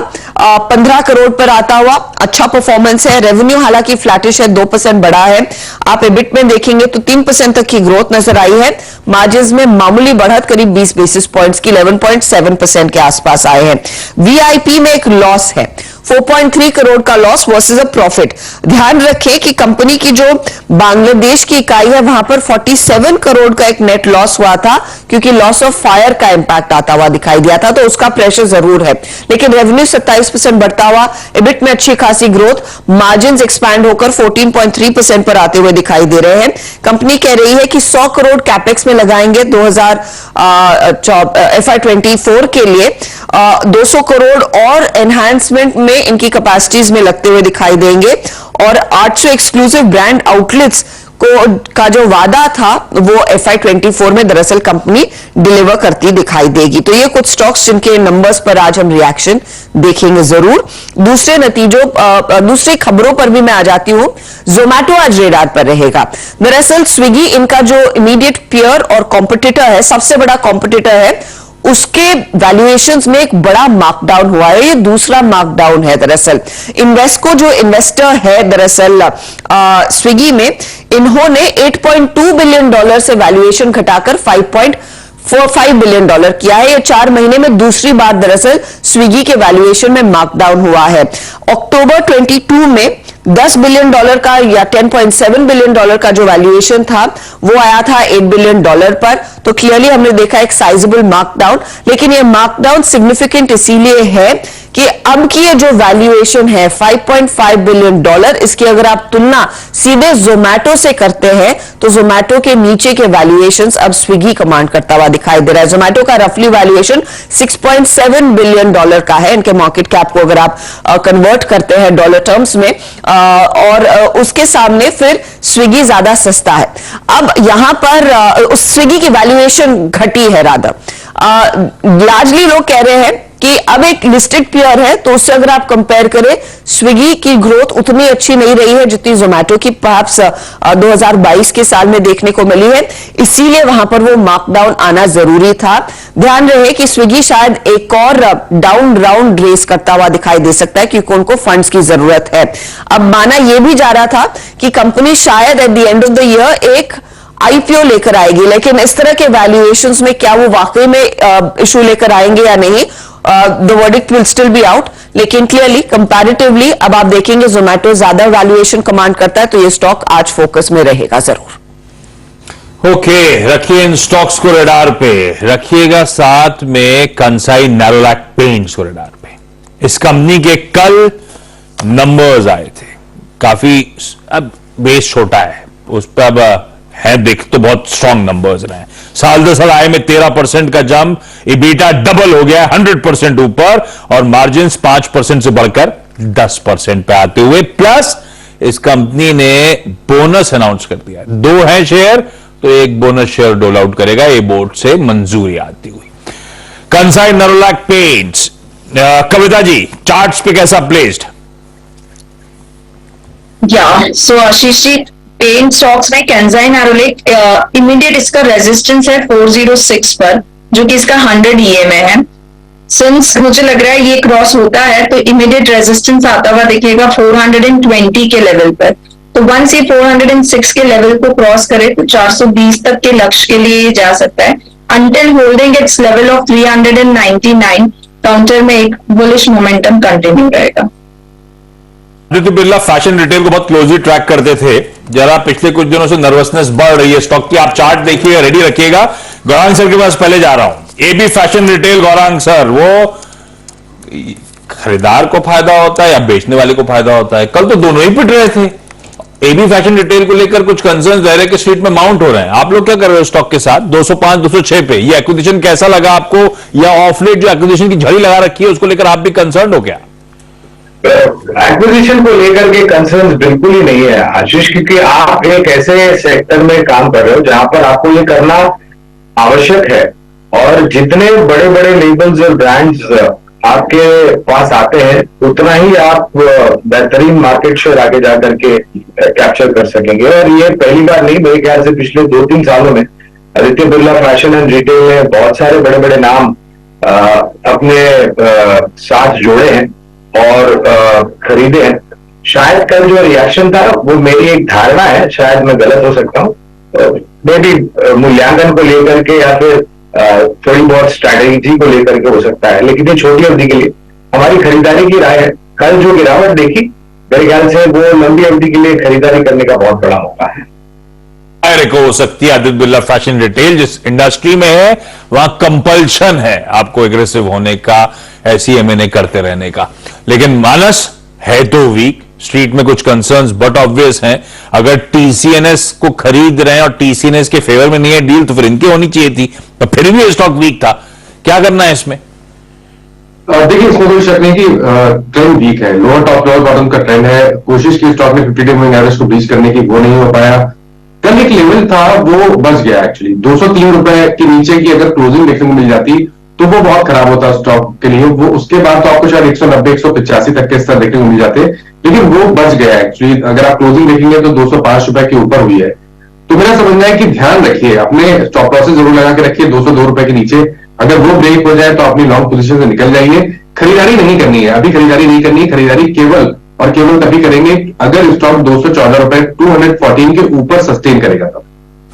15 करोड़ पर आता हुआ अच्छा परफॉर्मेंस है। रेवेन्यू हालांकि फ्लैटिश है, 2% बढ़ा है। आप एबिट में देखेंगे तो 3% तक की ग्रोथ नजर आई है। मार्जिन्स में मामूली बढ़त करीब 20 बेसिस पॉइंट्स की 11.7% के आसपास आए हैं। वीआईपी में एक लॉस है, 4.3 करोड़ का लॉस वर्सेस अ प्रॉफिट। ध्यान रखें कि कंपनी की जो बांग्लादेश की इकाई है वहां पर 47 करोड़ का एक नेट लॉस हुआ था, क्योंकि लॉस ऑफ फायर का इंपैक्ट आता हुआ दिखाई दिया था, तो उसका प्रेशर जरूर है। लेकिन रेवेन्यू 27% बढ़ता हुआ, एबिट में अच्छी खासी ग्रोथ, मार्जिन्स एक्सपैंड होकर 14.3% पर आते हुए दिखाई दे रहे हैं। कंपनी कह रही है कि 100 करोड़ कैपेक्स में लगाएंगे FY24 के लिए, 200 करोड़ और एनहांसमेंट में इनकी कैपेसिटीज में लगते हुए दिखाई देंगे, और 800 एक्सक्लूसिव ब्रांड आउटलेट्स का जो वादा था वो FY24 में दरअसल कंपनी डिलीवर करती दिखाई देगी। तो ये कुछ स्टॉक्स जिनके नंबर्स पर आज हम रिएक्शन देखेंगे जरूर। दूसरी खबरों पर भी मैं आ जाती हूं। जोमैटो आज रेडार पर रहेगा। दरअसल स्विगी इनका जो इमीडिएट पियर और कॉम्पिटिटर है, सबसे बड़ा कॉम्पिटिटर है, उसके वैल्यूएशंस में एक बड़ा मार्कडाउन हुआ है। ये दूसरा मार्कडाउन है दरअसल। इन्वेस्को जो इन्वेस्टर है दरअसल स्विगी में, इन्होंने $8.2 बिलियन से वैल्यूएशन घटाकर $5.45 बिलियन किया है। ये 4 महीने में दूसरी बार दरअसल स्विगी के वैल्यूएशन में मार्कडाउन हुआ है। अक्टूबर 22 में $10 बिलियन का या $10.7 बिलियन का जो वैल्यूएशन था वो आया था $8 बिलियन पर। तो क्लियरली हमने देखा एक साइजेबल मार्कडाउन, लेकिन ये मार्कडाउन सिग्निफिकेंट इसीलिए है कि अब की ये जो वैल्यूएशन है $5.5 बिलियन, इसकी अगर आप तुलना सीधे जोमैटो से करते हैं तो जोमैटो के नीचे के वैल्यूएशंस अब स्विगी कमांड करता हुआ दिखाई दे रहा है। जोमैटो का रफली वैल्यूएशन $6.7 बिलियन का है। इनके मार्केट कैप को अगर आप कन्वर्ट करते हैं डॉलर टर्म्स में, और उसके सामने फिर स्विगी ज्यादा सस्ता है। अब यहां पर उस स्विगी की वैल्यूएशन घटी है रादर। लार्जली लोग कह रहे हैं कि अब एक लिस्टेड पेयर है, तो उससे अगर आप कंपेयर करें स्विगी की ग्रोथ उतनी अच्छी नहीं रही है जितनी जोमैटो की परहैप्स 2022 के साल में देखने को मिली है, इसीलिए वहां पर वो मार्कडाउन आना जरूरी था। ध्यान रहे कि स्विगी शायद एक और डाउन राउंड रेस करता हुआ दिखाई दे सकता है, क्योंकि उनको फंड्स की जरूरत है। अब माना यह भी जा रहा था कि कंपनी शायद at the end of the year एक आईपीओ लेकर आएगी, लेकिन इस तरह के वैल्यूएशंस में क्या वो वाकई में इशू लेकर आएंगे या नहीं, the verdict will still be out. लेकिन क्लियरली कंपैरेटिवली अब आप देखेंगे जोमैटो ज्यादा वैल्यूएशन कमांड करता है, तो ये स्टॉक आज फोकस में रहेगा जरूर। ओके, रखिए इन स्टॉक्स को रडार पे, रखिएगा साथ में कंसाई नैरोलैक पेंट्स को रडार पे। इस कंपनी के कल नंबर्स आए थे काफी, अब बेस छोटा है उस पर, अब है देख तो बहुत स्ट्रांग नंबर्स रहे। साल 10 साल आय में 13% का जंप, इबीटा डबल हो गया 100% ऊपर, और मार्जिन 5% से बढ़कर 10% पे आते हुए, प्लस इस कंपनी ने बोनस अनाउंस कर दिया। 2 है शेयर तो 1 बोनस शेयर डोल आउट करेगा, ये बोर्ड से मंजूरी आती हुई। Kansai Nerolac paints, Kavita ji charts पे कैसा प्लेस्ड? सो आशीष जी, पेंट स्टॉक्स में कैंजाई नैरोलैक इमीडिएट इसका रेजिस्टेंस है 406 पर, जो कि इसका 100 EM में है। सिंस मुझे लग रहा है ये क्रॉस होता है तो इमीडिएट रेजिस्टेंस आता हुआ दिखेगा 420 के लेवल पर। तो वंस ये 406 के लेवल को क्रॉस करे तो 420 तक के लक्ष्य के लिए जा सकता है। Until holding it's level of 399, counter में एक बुलिश मोमेंटम कंटिन्यू रहेगा। आदित्य बिरला फैशन रिटेल को बहुत क्लोजली ट्रैक करते थे, जरा पिछले कुछ दिनों से नर्वसनेस बढ़ रही है स्टॉक की, आप चार्ट देखिएगा, रेडी रखिएगा। गौरांग सर के पास पहले जा रहा हूं। AB fashion retail, Gaurang sir, वो खरीदार को फायदा होता है या बेचने वाले को फायदा होता है? कल तो दोनों ही पिट रहे थे। एबी फैशन रिटेल को लेकर कुछ कंसर्न रह रहे कि स्ट्रीट में माउंट हो रहे हैं, आप लोग क्या कर रहे हो स्टॉक के साथ? 205 206 पे ये एक्विजिशन कैसा लगा आपको, या ऑफ लेट जो एक्विजिशन की झड़ी लगा रखी है उसको लेकर आप भी कंसर्न हो क्या? एक्विजिशन को लेकर के कंसर्न बिल्कुल ही नहीं है आशीष, क्योंकि आप एक ऐसे सेक्टर में काम कर रहे हो जहां पर आपको ये करना आवश्यक है, और जितने बड़े बड़े लेबल्स और ब्रांड्स आपके पास आते हैं उतना ही आप बेहतरीन मार्केट शेयर आगे जाकर के कैप्चर कर सकेंगे। और ये पहली बार नहीं, मेरे ख्याल से पिछले 2-3 सालों में Aditya Birla fashion and retail ने बहुत सारे बड़े बड़े नाम अपने साथ जोड़े हैं और खरीदे हैं। शायद कल जो रिएक्शन था वो मेरी एक धारणा है, शायद मैं गलत हो सकता हूँ, मे बी मूल्यांकन को लेकर के या फिर थोड़ी बहुत स्ट्रैटेजी को लेकर के हो सकता है, लेकिन ये छोटी अवधि के लिए हमारी खरीदारी की राय है। कल जो गिरावट देखी मेरे ख्याल से वो लंबी अवधि के लिए खरीदारी करने का बहुत बड़ा मौका है। हो सकती है आदित्य बिरला फैशन रिटेल जिस इंडस्ट्री में है वहां कंपल्शन है आपको एग्रेसिव होने का, ऐसी M&A करते रहने का, लेकिन मानस है तो वीक, स्ट्रीट में कुछ कंसर्न्स बट ऑब्वियस हैं। अगर TCNS को खरीद रहे हैं और TCNS के फेवर में नहीं है डील तो फिर इनकी होनी चाहिए थी, तो फिर भी स्टॉक वीक था। क्या करना है इसमें? देखिए, इसमें कोई शक नहीं कि ट्रेंड वीक है, लोअर टॉप लोअर बॉटम का ट्रेंड है। कोशिश की स्टॉक ने 50-day मूविंग एवरेज को ब्रीच करने की, वो नहीं हो पाया। कल एक लेवल था वो बच गया एक्चुअली, 203 रुपए के नीचे की अगर क्लोजिंग देखने को मिल जाती तो वो बहुत खराब होता स्टॉक के लिए। वो उसके बाद तो आपको शायद 190-185 तक के स्तर देखने को मिल जाते, लेकिन वो बच गया एक्चुअली। अगर आप क्लोजिंग देखेंगे तो 205 रुपए के ऊपर हुई है। तो मेरा समझना है कि ध्यान रखिए, अपने स्टॉप लॉसेस जरूर लगा के रखिए 202 रुपए के नीचे। अगर वो ब्रेक हो जाए तो अपनी लॉन्ग पोजीशन से निकल जाइए। खरीदारी नहीं करनी है, अभी खरीदारी नहीं करनी है। खरीदारी केवल और केवल तभी करेंगे अगर स्टॉक 214 रुपए 214 के ऊपर सस्टेन करेगा तब।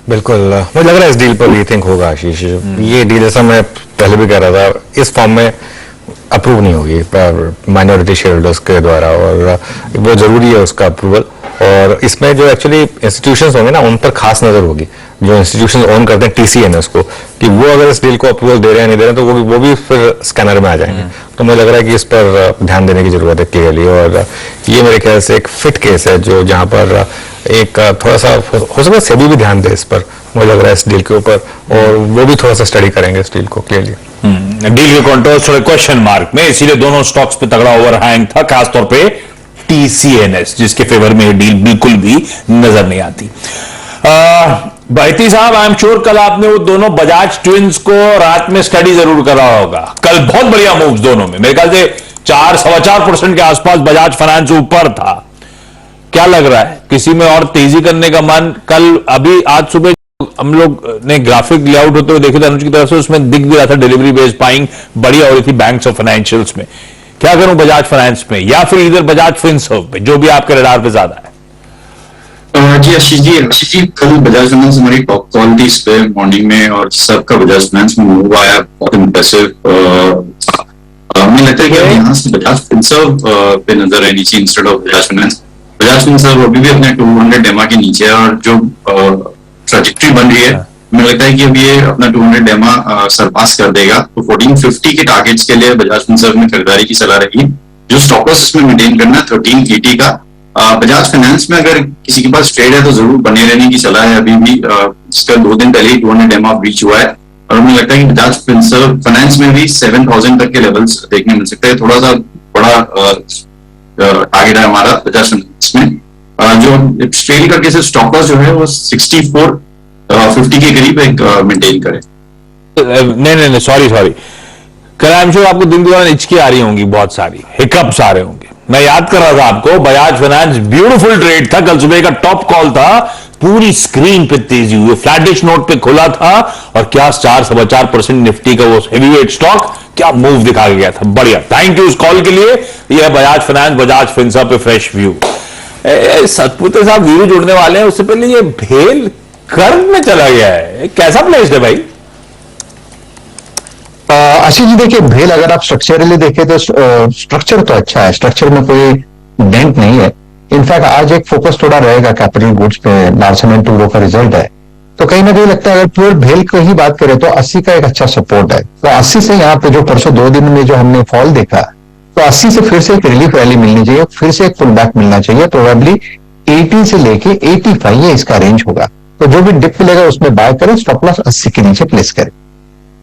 बिल्कुल, मुझे लग रहा है इस डील पर रीथिंक होगा आशीष। ये डील जैसा मैं पहले भी कह रहा था, इस फॉर्म में अप्रूव नहीं होगी माइनॉरिटी शेयर होल्डर्स के द्वारा, और वो जरूरी है उसका अप्रूवल। और इसमें जो एक्चुअली इंस्टीट्यूशंस होंगे ना, उन पर खास नजर होगी, जो इंस्टीट्यूशंस ओन करते हैं TCNS को, कि वो अगर इस डील को अप्रूवल दे रहे हैं नहीं दे रहे हैं तो वो भी फिर स्कैनर में आ जाएंगे। तो मुझे लग रहा है कि इस पर ध्यान देने की जरूरत है क्लियरली, और ये मेरे ख्याल से एक फिट केस है जो जहां पर एक थोड़ा सा हो सकता है सेबी भी ध्यान दे इस पर, मुझे लग रहा है इस डील के ऊपर, और वो भी थोड़ा सा स्टडी करेंगे इस डील को क्लियरली। डील के कॉन्ट्रोल्स थोड़े क्वेश्चन मार्क में, इसीलिए दोनों स्टॉक्स पे तगड़ा ओवरहैंग था, खासतौर पे TCNS जिसके फेवर में ये डील बिल्कुल भी नजर नहीं आती। भाईती साहब, आई एम श्योर कल आपने वो दोनों बजाज ट्विंस को रात में स्टडी जरूर करा होगा। कल बहुत बढ़िया मूव्स दोनों में, मेरे ख्याल से 4-4.25% के आसपास बजाज फाइनेंस ऊपर था। क्या लग रहा है किसी में और तेजी करने का मन? कल अभी आज सुबह हम लोग ने ग्राफिक लेआउट होते हुए देखे थे अनुज की तरफ से, उसमें दिख भी रहा था डिलीवरी बेस्ड बाइंग बढ़िया हो रही थी बैंक्स और फाइनेंशियल्स में। क्या करूं बजाज फाइनेंस में या फिर इधर बजाज फिनसर्व पे, जो भी आपके रडार पे ज्यादा है? जी आशीष जी, कल बजाज फाइनेंस हमारी टॉप कॉल थी इस पे मॉर्निंग में, और सबका बजाज फाइनेंस में मूव आया, बहुत इंप्रेसिव। मुझे लगता है कि यहाँ से बजाज फिनसर्व पे नजर रहनी चाहिए instead of Bajaj finance. Bajaj Finserv अभी भी अपने 200 डेमा के नीचे है, और जो ट्रैजेक्टरी बन रही है मुझे लगता है कि अब ये अपना 200 डेमा सरपास कर देगा। तो 1450 के टारगेट्स के लिए बजाज फिनसर्व में खरीदारी की सलाह रहेगी। जो स्टॉप लॉस इसमें मेंटेन करना है 1380 का। बजाज फाइनेंस में अगर किसी के पास ट्रेड है तो जरूर बने रहने की सलाह है। अभी भी इसका 2 दिन पहले 200 MA ब्रीच हुआ है और मुझे लगता है कि बजाज फाइनेंस में भी 7000 तक के लेवल्स देखने मिल सकते हैं। थोड़ा सा बड़ा टारगेट है हमारा बजाज फाइनेंस में। जो ट्रेल करके से स्टॉप लॉस जो है वो 6450 के करीब एक मेंटेन करे। नहीं सॉरी कल आई एम श्योर आपको दिन दौरान हिचकी आ रही होंगी, बहुत सारी हिकअप्स आ रहे होंगे। मैं याद कर रहा था आपको, बजाज फाइनेंस ब्यूटीफुल ट्रेड था, कल सुबह का टॉप कॉल था, पूरी स्क्रीन पे तेजी हुई, फ्लैटिश नोट पे खुला था और क्या 4-4.25% निफ्टी का वो हेवीवेट स्टॉक क्या मूव दिखा गया था। बढ़िया, थैंक यू उस कॉल के लिए। ये है बजाज फाइनेंस, बजाज फिंसा पे फ्रेश व्यू। सतपुत्र साहब व्यू जुड़ने वाले हैं, उससे पहले ये भेल कर्ज में चला गया है, कैसा प्लेस है भाई? आशीष जी देखिए, भेल अगर आप स्ट्रक्चरली देखें तो स्ट्रक्चर तो अच्छा है, स्ट्रक्चर में कोई डेंट नहीं है। इनफैक्ट आज एक फोकस थोड़ा रहेगा कैपिटल गुड्स पे, लार्सन एंड टूब्रो का रिजल्ट है, तो कहीं ना कहीं लगता है अगर प्योर भेल की ही बात करें तो 80 का एक अच्छा सपोर्ट है। तो 80 से यहाँ पे जो परसों 2 दिन में जो हमने फॉल देखा, तो 80 से फिर से एक रिलीफ रैली मिलनी चाहिए, फिर से एक पुल बैक मिलना चाहिए। प्रोबेबली 80 से लेके 85 ये इसका रेंज होगा। तो जो भी डिप मिलेगा उसमें बाय करें, स्टॉप लॉस 80 के नीचे प्लेस करें।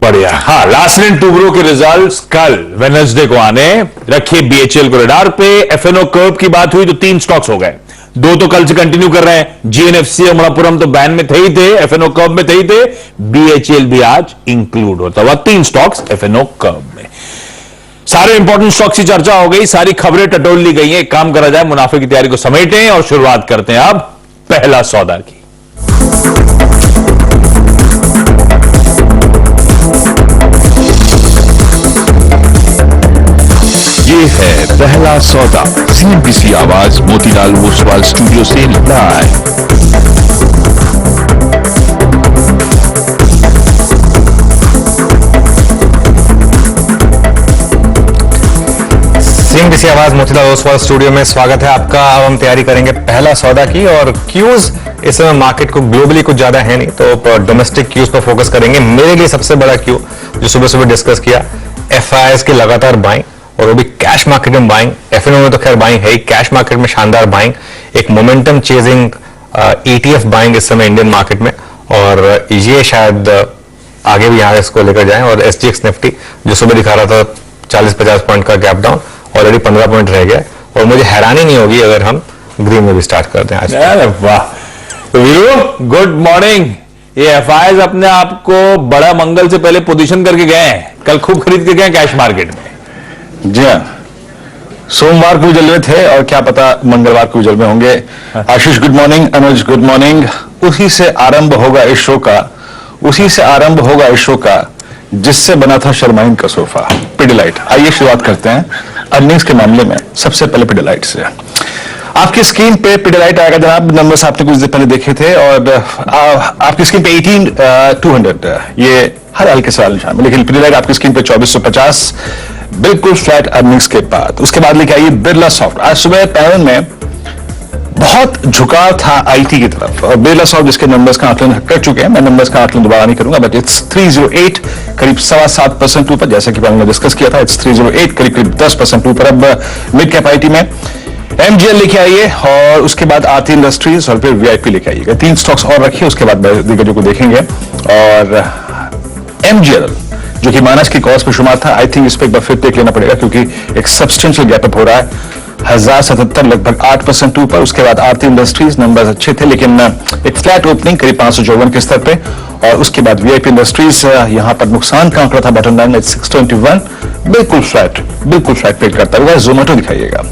बढ़िया। हाँ, लार्सन एंड टूब्रो के रिजल्ट्स कल वेडनेसडे को आने, रखिए बीएचईएल को रडार पे। एफएनओ कर्व की बात हुई तो 3 स्टॉक्स हो गए, 2 तो कल से कंटिन्यू कर रहे हैं। जीएनएफसी अमरापुरम तो बैन में थे ही थे, एफएनओ कर्व में थे ही थे, बीएचईएल भी आज इंक्लूड होता हुआ 3 स्टॉक्स एफएनओ कर्व में। सारे इंपॉर्टेंट स्टॉक्स की चर्चा हो गई, सारी खबरें टटोल ली गई हैं। एक काम करा जाए, मुनाफे की तैयारी को समेटें और शुरुआत करते हैं अब पहला सौदा की। ये है पहला सौदा, सीएनबीसी आवाज मोतीलाल ओसवाल स्टूडियो से लाइव। सीएनबीसी आवाज मोतीलाल ओसवाल स्टूडियो में स्वागत है आपका। अब हम तैयारी करेंगे पहला सौदा की, और क्यूज इस समय मार्केट को ग्लोबली कुछ ज्यादा है नहीं, तो डोमेस्टिक क्यूज पर फोकस करेंगे। मेरे लिए सबसे बड़ा क्यू जो सुबह सुबह डिस्कस किया, एफआईआईज की लगातार बाइंग, और वो भी कैश मार्केट में बाइंग। एफएनओ में तो खैर बाइंग है ही, कैश मार्केट में शानदार बाइंग, एक मोमेंटम चेजिंग ETF बाइंग इस समय इंडियन मार्केट में, और ये शायद आगे भी यहाँ इसको लेकर जाएं। और SGX निफ्टी जो सुबह दिखा रहा था 40-50 पॉइंट का गैप डाउन, ऑलरेडी 15 पॉइंट रह गया, और मुझे हैरानी नहीं होगी अगर हम ग्रीन में भी स्टार्ट कर दें आज। वाह, वीरू गुड मॉर्निंग। ये एफआईआईज अपने आप को बड़ा मंगल से पहले पोजीशन करके गए हैं, कल खूब खरीद के गए कैश मार्केट में। जी हाँ, सोमवार को जलवे थे और क्या पता मंगलवार को जलवे होंगे। आशीष गुड मॉर्निंग, अनुज गुड मॉर्निंग। उसी से आरंभ होगा इस शो का, उसी से आरंभ होगा इस शो का जिससे बना था शर्माइन का सोफा, पिडिलाइट। आइए शुरुआत करते हैं अर्निंग्स के मामले में सबसे पहले पिडिलाइट से। आपकी स्क्रीन पे पिडिलाइट आएगा जनाब, नंबर्स आपने कुछ दिन पहले देखे थे, और आपकी स्क्रीन पे 18,200 ये हर हाल के सवाल निशान में, लेकिन पिडिलाइट आपकी स्क्रीन पे 2450 बिल्कुल फ्लैट अर्निंग्स के बाद। उसके बाद लेके आइए बिरला सॉफ्ट। आज सुबह पैनल में बहुत झुकाव था आईटी की तरफ, और बिरला सॉफ्ट जिसके नंबर्स का आकलन कर चुके हैं, मैं नंबर्स का आकलन दोबारा नहीं करूंगा, बट इट्स 308 करीब 7.25% ऊपर, जैसा कि पैनल में डिस्कस किया था। इट्स 308 करीब 10% ऊपर अब मिड कैप आईटी में। एमजीएल लेके आइए, और उसके बाद आरती इंडस्ट्रीज, और फिर वीआईपी लेके आइएगा। 3 स्टॉक्स और रखिए, उसके बाद दिग्गजों को देखेंगे। और एमजीएल जो कि माइनस की कॉस्ट पर शुमार था, आई थिंक इस पर एक बार फिर टेक लेना पड़ेगा, क्योंकि एक सब्सटेंशियल गैप अप हो रहा है, 1077 लगभग 8% ऊपर। उसके बाद आरती इंडस्ट्रीज नंबर्स अच्छे थे, लेकिन एक फ्लैट ओपनिंग करीब 554 के स्तर पे, और उसके बाद वीआईपी इंडस्ट्रीज यहां पर नुकसान का आंकड़ा था, बॉटम लाइन में 621, बिल्कुल फ्लैट पेड करता हुआ। जोमेटो दिखाइएगा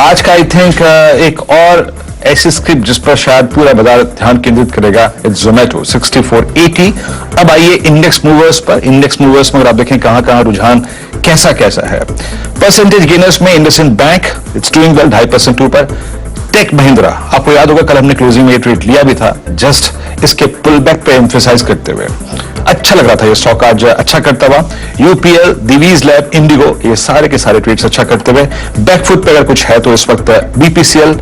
आज का, आई थिंक एक और ऐसी स्क्रिप्ट जिस पर शायद पूरा बाजार ध्यान केंद्रित करेगा, इट्स जोमेटो 6480। अब आइए इंडेक्स मूवर्स पर। इंडेक्स मूवर्स में अगर आप देखें कहां रुझान कैसा है। परसेंटेज गेनर्स में IndusInd bank it's doing well 2.5% ऊपर। टेक महिंद्रा, आपको याद होगा कल हमने क्लोजिंग में ट्रेड लिया भी था, जस्ट इसके पुल बैक पे एम्फेसाइज करते हुए अच्छा लग रहा था ये स्टॉक, आज अच्छा करता हुआ। यूपीएल, दिवीज लैब, इंडिगो, ये सारे के सारे ट्रेड्स अच्छा करते हुए। बैकफुट पे अगर कुछ है तो इस वक्त बीपीसीएल,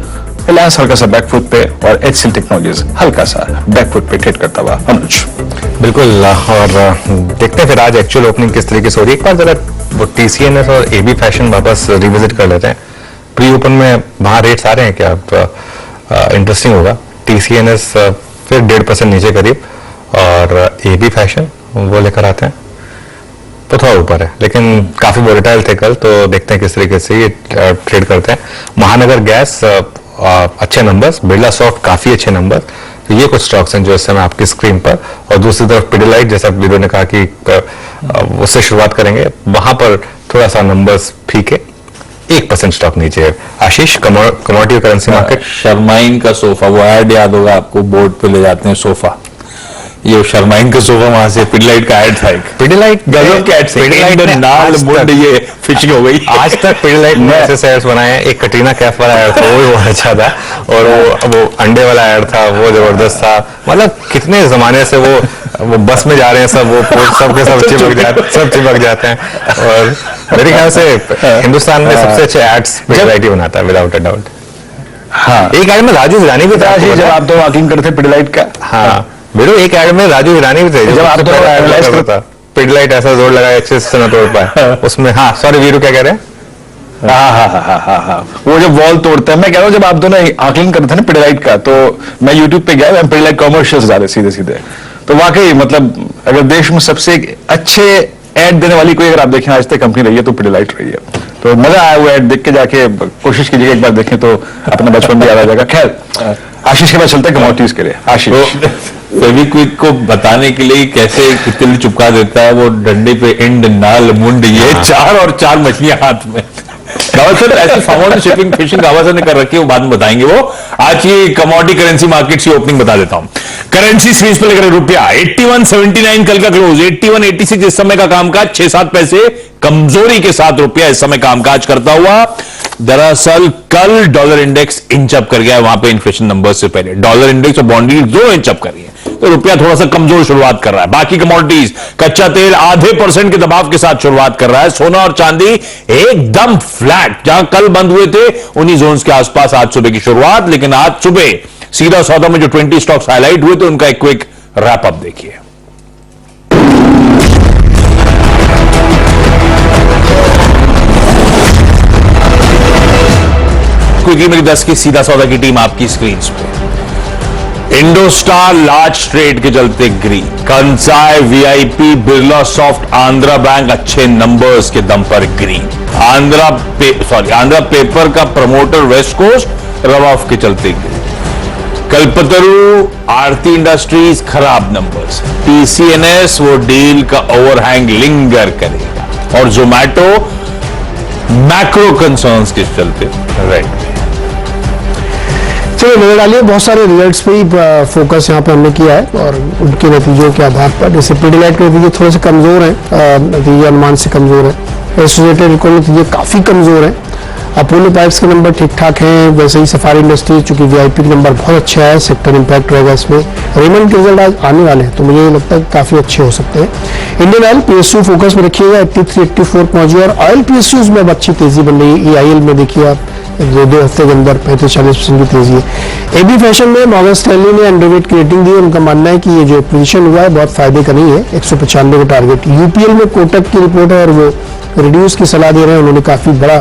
रिलायंस हल्का सा बैकफुट पे, और एचसीएल टेक्नोलॉजीज हल्का सा बैकफुट पे ट्रेड करता हुआ। अनुज बिल्कुल। और देखते हैं फिर आज एक्चुअल ओपनिंग किस तरीके से हो रही है। एक बार जरा वो TCNS और AB फैशन वापस रिविजिट कर लेते हैं। प्री ओपन में वहाँ रेट्स आ रहे हैं क्या? इंटरेस्टिंग होगा। TCNS फिर 1.5% नीचे करीब, और AB फैशन वो लेकर आते हैं तो थोड़ा ऊपर है, लेकिन काफी वोलेटाइल थे कल, तो देखते हैं किस तरीके से ये ट्रेड करते हैं। महानगर गैस अच्छे नंबर्स, बिरला सॉफ्ट काफी अच्छे नंबर, तो ये कुछ स्टॉक्स हैं जो इस समय आपकी स्क्रीन पर। और दूसरी तरफ पिडिलाइट, जैसा वीडियो ने कहा कि उससे शुरुआत करेंगे, वहां पर थोड़ा सा नंबर्स फीके, 1% स्टॉक नीचे है। आशीष, कमोडिटी करेंसी मार्केट। शर्माइन का सोफा, वो ऐड याद होगा आपको, बोर्ड पे ले जाते हैं सोफा, ये शर्माइन का सोफा वहां से पिडिलाइट का ऐड था एक। पिडिलाइट गजब के ऐड से, नाल मुंड, ये फिशिंग हो गई। आज तक पिडिलाइट ने ऐसे एड्स बनाए हैं। एक कटरीना कैफ वाला ऐड था, वो भी बहुत अच्छा था, और वो अंडे वाला ऐड था, वो जबरदस्त था। मतलब कितने जमाने से वो बस में जा रहे हैं सब, वो सबके सब चिपक जाते हैं। और मेरे ख्याल से हिंदुस्तान में सबसे अच्छे एड्स पिडिलाइट ही बनाता है, विदाउट अ डाउट। हाँ, एक ऐड में राजू हिरानी भी था जब आप तो वॉकिंग करते पिडिलाइट का। हाँ वीरू, एक ऐड में राजू हिरानी भी थे जब आप तो एनालाइज करता था। पिडिलाइट ऐसा जोर लगाया अच्छे से न तोड़ पाए उसमें। हाँ सॉरी वीरू, क्या कह रहे हैं? हाँ, वो जब वॉल तोड़ता है, मैं कह रहा हूँ जब आप दोनों आकलन करते थे ना पिडिलाइट का, तो मैं यूट्यूब पे गया, पिडिलाइट कॉमर्शियल्स डाले सीधे, तो वाकई मतलब अगर देश में सबसे अच्छे ऐड देने वाली कोई अगर आप देखें आज तक कंपनी रही है तो पिडिलाइट रही है। तो मजा आया वो ऐड देख के, जाके कोशिश कीजिएगा एक बार देखें तो अपना बचपन भी याद आ जाएगा। खैर, आशीष के बाद चलते हैं कमोडिटीज के लिए। आशीष, फेविक्विक को बताने के लिए कैसे तितली चिपका देता है, वो डंडे पे इंड नाल मुंड, ये चार और चार मछलियां हाथ में। गावस्कर ऐसे सामान्य शिपिंग फिशिंग गावस्कर ने कर रखी है, वो बाद में बताएंगे। वो आज की कमोडिटी करेंसी मार्केट की ओपनिंग बता देता हूं। करेंसी स्क्रीन पर लेकर रुपया 81.79 कल का क्लोज, 81.86 इस समय का कामकाज, 6-7 पैसे कमजोरी के साथ रुपया इस समय कामकाज करता हुआ। दरअसल कल डॉलर इंडेक्स इंच अप कर गया है, वहां पे इन्फ्लेशन नंबर से पहले डॉलर इंडेक्स और बॉन्ड यील्ड दोनों इंच अप कर रही है, तो रुपया थोड़ा सा कमजोर शुरुआत कर रहा है। बाकी कमोडिटीज, कच्चा तेल आधे % के दबाव के साथ शुरुआत कर रहा है। सोना और चांदी एकदम फ्लैट, जहां कल बंद हुए थे उन्हीं जोन्स के आसपास आज सुबह की शुरुआत। लेकिन आज सुबह सीधा सौदा में जो 20 स्टॉक्स हाईलाइट हुए थे उनका एक क्विक रैप अप देखिए। क्विकली मेरी 10 की सीधा सौदा की टीम आपकी स्क्रीन पे। इंडोस्टार लार्ज ट्रेड के चलते green, Kansai, VIP, Birla soft, Andhra bank अच्छे नंबर्स के दम पर ग्रीन। आंध्रा पेपर का promoter west coast rub off के चलते ग्रीन। कल्पतरू, आरती इंडस्ट्रीज खराब नंबर्स। TCNS वो डील का ओवरहैंग लिंगर करेगा। और जोमैटो मैक्रो कंसर्न्स के चलते रेड। चलिए नजर डालिए, बहुत सारे रिजल्ट्स पे ही फोकस यहाँ पे हमने किया है और उनके नतीजों के आधार पर। जैसे पिडिलाइट के नतीजे थोड़े से कमजोर हैं, नतीजे अनुमान से कमजोर है। एसोसिएटेड को नतीजे काफी कमजोर हैं। अपोलो पाइप्स के नंबर ठीक ठाक हैं, वैसे ही सफारी इंडस्ट्रीज चूंकि वीआईपी के नंबर बहुत अच्छा है, सेक्टर इंपैक्ट रहेगा इसमें। रेमंड के रिजल्ट आज आने वाले हैं, तो मुझे लगता है काफी अच्छे हो सकते हैं। इंडियन ऑयल PSU फोकस में रखिएगा, 83-84 पहुंची और ऑयल PSUs में अब अच्छी तेजी बन रही है। EIL में देखिए आप 2 हफ्ते के अंदर 35-40% की तेजी है। AB फैशन में मॉर्गन स्टैनली ने अंडरवेट की रेटिंग दी। उनका मानना है कि ये जो पोजीशन हुआ है बहुत फायदे का नहीं है, 195 का टारगेट। UPL में कोटक की रिपोर्ट है और वो रिड्यूस की सलाह दे रहे हैं, उन्होंने काफी बड़ा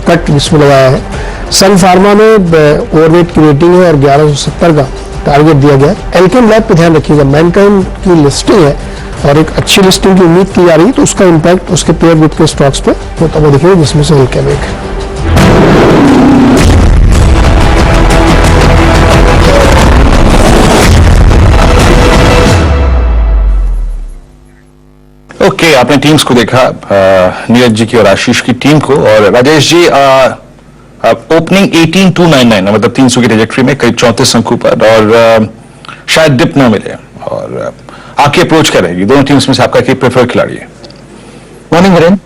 कट इसमें लगाया है। सन फार्मा में ओवरवेट की रेटिंग है और 1170 का टारगेट दिया गया है। एल्केम लैब पे ध्यान रखिएगा, मैनकाइंड की लिस्टिंग है और एक अच्छी लिस्टिंग की उम्मीद की जा रही है, तो उसका इंपैक्ट उसके पेयर ग्रुप के स्टॉक्स पे होता हुआ दिखेगा, जिसमें से एल्केम एक है। ओके, आपने टीम्स को देखा, नीरज जी की और आशीष की टीम को। और राजेश जी, ओपनिंग 18,299 मतलब 300 की ट्रेजेक्ट्री में करीब 34 अंकों पर, और शायद डिप ना मिले। और आपकी अप्रोच क्या रहेगी? दोनों टीम्स में से आपका प्रेफर खिलाड़ी है? मॉर्निंग वीरेन,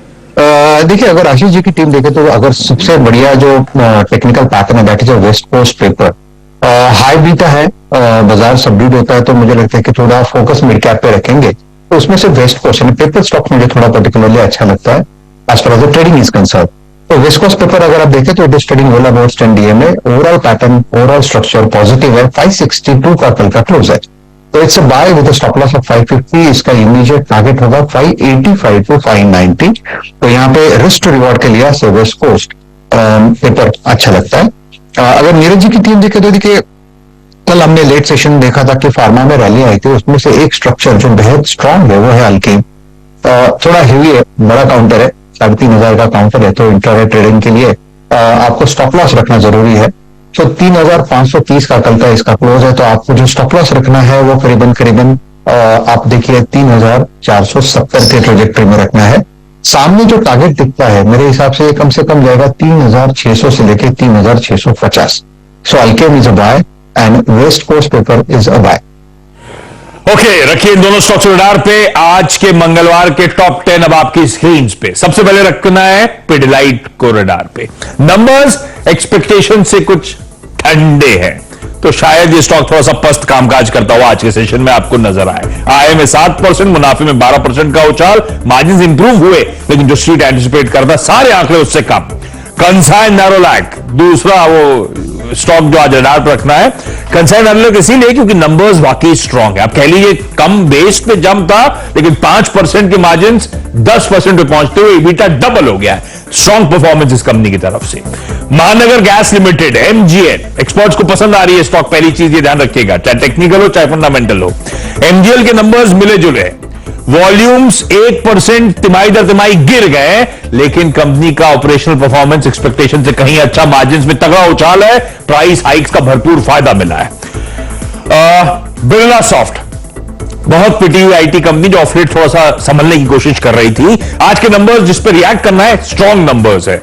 देखिए अगर आशीष जी की टीम देखे तो अगर सबसे बढ़िया जो टेक्निकल पैटर्न है that is west coast paper, high beta है, बाजार सबड्यूड होता है, तो मुझे लगता है कि थोड़ा फोकस मिड कैप पे रखेंगे। तो उसमें से वेस्ट कोस्ट यानी पेपर स्टॉक मुझे थोड़ा पर्टिकुलरली अच्छा लगता है as far as the trading is concern. तो वेस्ट कोस्ट पेपर अगर आप देखें तो it is trading well about 10 DMA। Overall pattern, overall structure positive है। 562 का कल का क्लोज है। तो it's a buy with stop loss of 550. इसका इमीडिएट टारगेट होगा 585 टू 590. तो यहाँ पे रिस्क टू रिवॉर्ड के लिहाज से वेस्ट कोस्ट पेपर अच्छा लगता है. अगर नीरज जी की टीम देखे तो देखिए कल हमने लेट सेशन देखा था कि फार्मा में रैली आई थी, उसमें से एक स्ट्रक्चर जो बेहद स्ट्रांग है वो है अल्केम. थोड़ा हेवी है, बड़ा काउंटर है, 3,500 का काउंटर है, तो इंट्राडे ट्रेडिंग के लिए आपको स्टॉप लॉस रखना जरूरी है. तो 3,530 का कल का इसका क्लोज है, तो आपको जो स्टॉप लॉस रखना है वो करीबन आप देखिए 3,470 के ट्रेजेक्टरी में रखना है. सामने जो टारगेट दिखता है मेरे हिसाब से कम जाएगा 3,600 से लेके 3,650. So Alkem is a buy and West coast Paper is a buy. Okay, रखिए इन दोनों स्टॉक्स रडार पे. आज के मंगलवार के टॉप 10 अब आपकी स्क्रीन पे. सबसे पहले रखना है पिडिलाइट को रडार पे. नंबर्स एक्सपेक्टेशन से कुछ ठंडे हैं, तो शायद ये स्टॉक थोड़ा सा पस्त कामकाज करता हुआ आज के सेशन में आपको नजर आए. आय में 7%, मुनाफे में 12% का उछाल, मार्जिन इंप्रूव हुए, लेकिन जो स्ट्रीट एंटिसिपेट करता सारे आंकड़े उससे कम. कंसाइन नैरोलैक दूसरा वो स्टॉक जो आज रडार पर रखना है. कंसाइन नैरोलैक इसीलिए क्योंकि नंबर्स वाकई स्ट्रांग है. आप कह लीजिए कम बेस पे जंप था, लेकिन 5% के मार्जिन 10% पे पहुंचते हुए EBITDA डबल हो गया है. स्ट्रांग परफॉर्मेंस इस कंपनी की तरफ से. महानगर गैस लिमिटेड MGL एक्सपर्ट्स को पसंद आ रही है स्टॉक. पहली चीज ये ध्यान रखिएगा, चाहे टेक्निकल हो चाहे फंडामेंटल हो, MGL के नंबर्स मिले जुले. वॉल्यूम्स 1% तिमाही दर तिमाही गिर गए, लेकिन कंपनी का ऑपरेशनल परफॉर्मेंस एक्सपेक्टेशन से कहीं अच्छा, मार्जिन में तगड़ा उछाल है, प्राइस हाइक्स का भरपूर फायदा मिला है. बिरला सॉफ्ट बहुत पिटी हुई आईटी कंपनी जो ऑफ लेट थोड़ा सा संभलने की कोशिश कर रही थी. आज के नंबर्स जिस पर रिएक्ट करना है, स्ट्रॉन्ग नंबर्स है.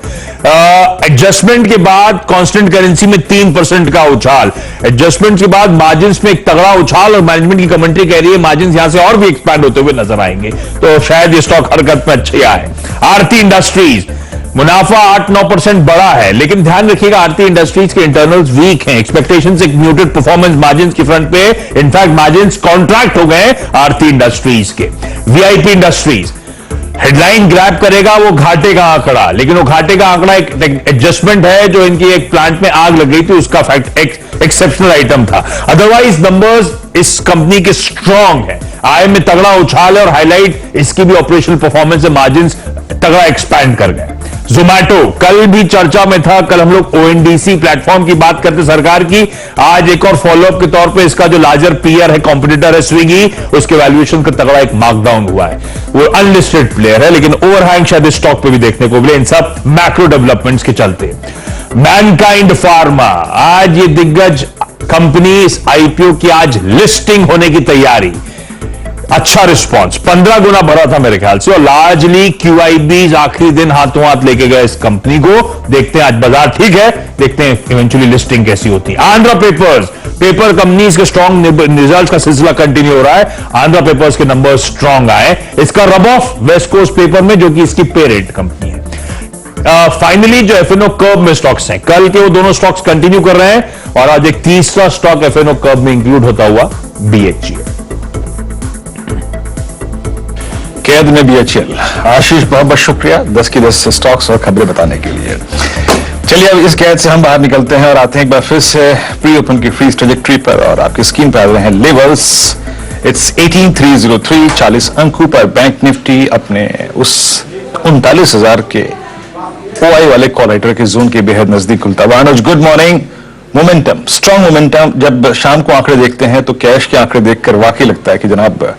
एडजस्टमेंट के बाद कांस्टेंट करेंसी में 3% का उछाल, एडजस्टमेंट के बाद मार्जिन में एक तगड़ा उछाल, और मैनेजमेंट की कमेंट्री कह रही है मार्जिन यहां से और भी एक्सपैंड होते हुए नजर आएंगे, तो शायद ये स्टॉक हरकत में अच्छी आए. आरती इंडस्ट्रीज मुनाफा 8-9% बढ़ा है, लेकिन ध्यान रखिएगा आरती इंडस्ट्रीज के इंटरनल्स वीक हैं. एक्सपेक्टेशन से म्यूटेड परफॉर्मेंस मार्जिन की फ्रंट पे, इनफैक्ट मार्जिन कॉन्ट्रैक्ट हो गए आरती इंडस्ट्रीज के. वीआईपी इंडस्ट्रीज हेडलाइन ग्रैब करेगा वो घाटे का आंकड़ा, लेकिन वो घाटे का आंकड़ा एक एडजस्टमेंट है जो इनकी एक प्लांट में आग लग गई थी, उसका फैक्ट एक्सेप्शनल आइटम था. अदरवाइज नंबर्स इस कंपनी के स्ट्रांग है. आय में तगड़ा उछाल है, और हाईलाइट इसकी भी ऑपरेशनल परफॉर्मेंस से मार्जिन तगड़ा एक्सपैंड कर गए. जोमैटो कल भी चर्चा में था. कल हम लोग ONDC प्लेटफॉर्म की बात करते सरकार की. आज एक और फॉलोअप के तौर पे इसका जो लार्जर पीयर है, कॉम्पिटिटर है स्विगी, उसके वैल्यूएशन का तगड़ा एक मार्कडाउन हुआ है. वो अनलिस्टेड प्लेयर है, लेकिन ओवरहैंग शायद इस स्टॉक पे भी देखने को मिले, इन सब मैक्रो डेवलपमेंट्स के चलते. मैनकाइंड फार्मा आज ये दिग्गज कंपनी इस IPO की आज लिस्टिंग होने की तैयारी. अच्छा रिस्पांस 15 गुना बढ़ा था मेरे ख्याल से, और लार्जली QIBs आखिरी दिन हाथों हाथ लेके गए इस कंपनी को. देखते हैं आज बाजार ठीक है, देखते हैं इवेंचुअली लिस्टिंग कैसी होती है. आंध्रा पेपर्स पेपर कंपनीज के स्ट्रॉन्ग रिजल्ट्स का सिलसिला कंटिन्यू हो रहा है. आंध्रा पेपर्स के नंबर स्ट्रॉन्ग आए. इसका rub off west coast paper में, जो कि इसकी पेरेंट कंपनी है. फाइनली जो F&O कर्व में स्टॉक्स हैं, कल के वो दोनों स्टॉक्स कंटिन्यू कर रहे हैं, और आज एक तीसरा स्टॉक F&O कर्व में इंक्लूड होता हुआ BHEL. कैद में BHEL. आशीष बहुत बहुत शुक्रिया 10 की 10 स्टॉक्स और खबरें बताने के लिए. चलिए अब इस कैद से हम बाहर निकलते हैं और आते हैं एक बार फिर से प्री ओपन की फ्रीज ट्रैजेक्टरी पर, और आपकी स्क्रीन पर आ रहे हैं लेवल्स. इट्स 18,303, 40 अंकों पर बैंक निफ्टी अपने उस 39,000 के OI वाले कॉलराइटर के जोन के बेहद नजदीक खुलता हुआ. Anuj good morning. Momentum, strong momentum. जब शाम को आंकड़े देखते हैं तो कैश के आंकड़े देखकर वाकई लगता है कि जनाब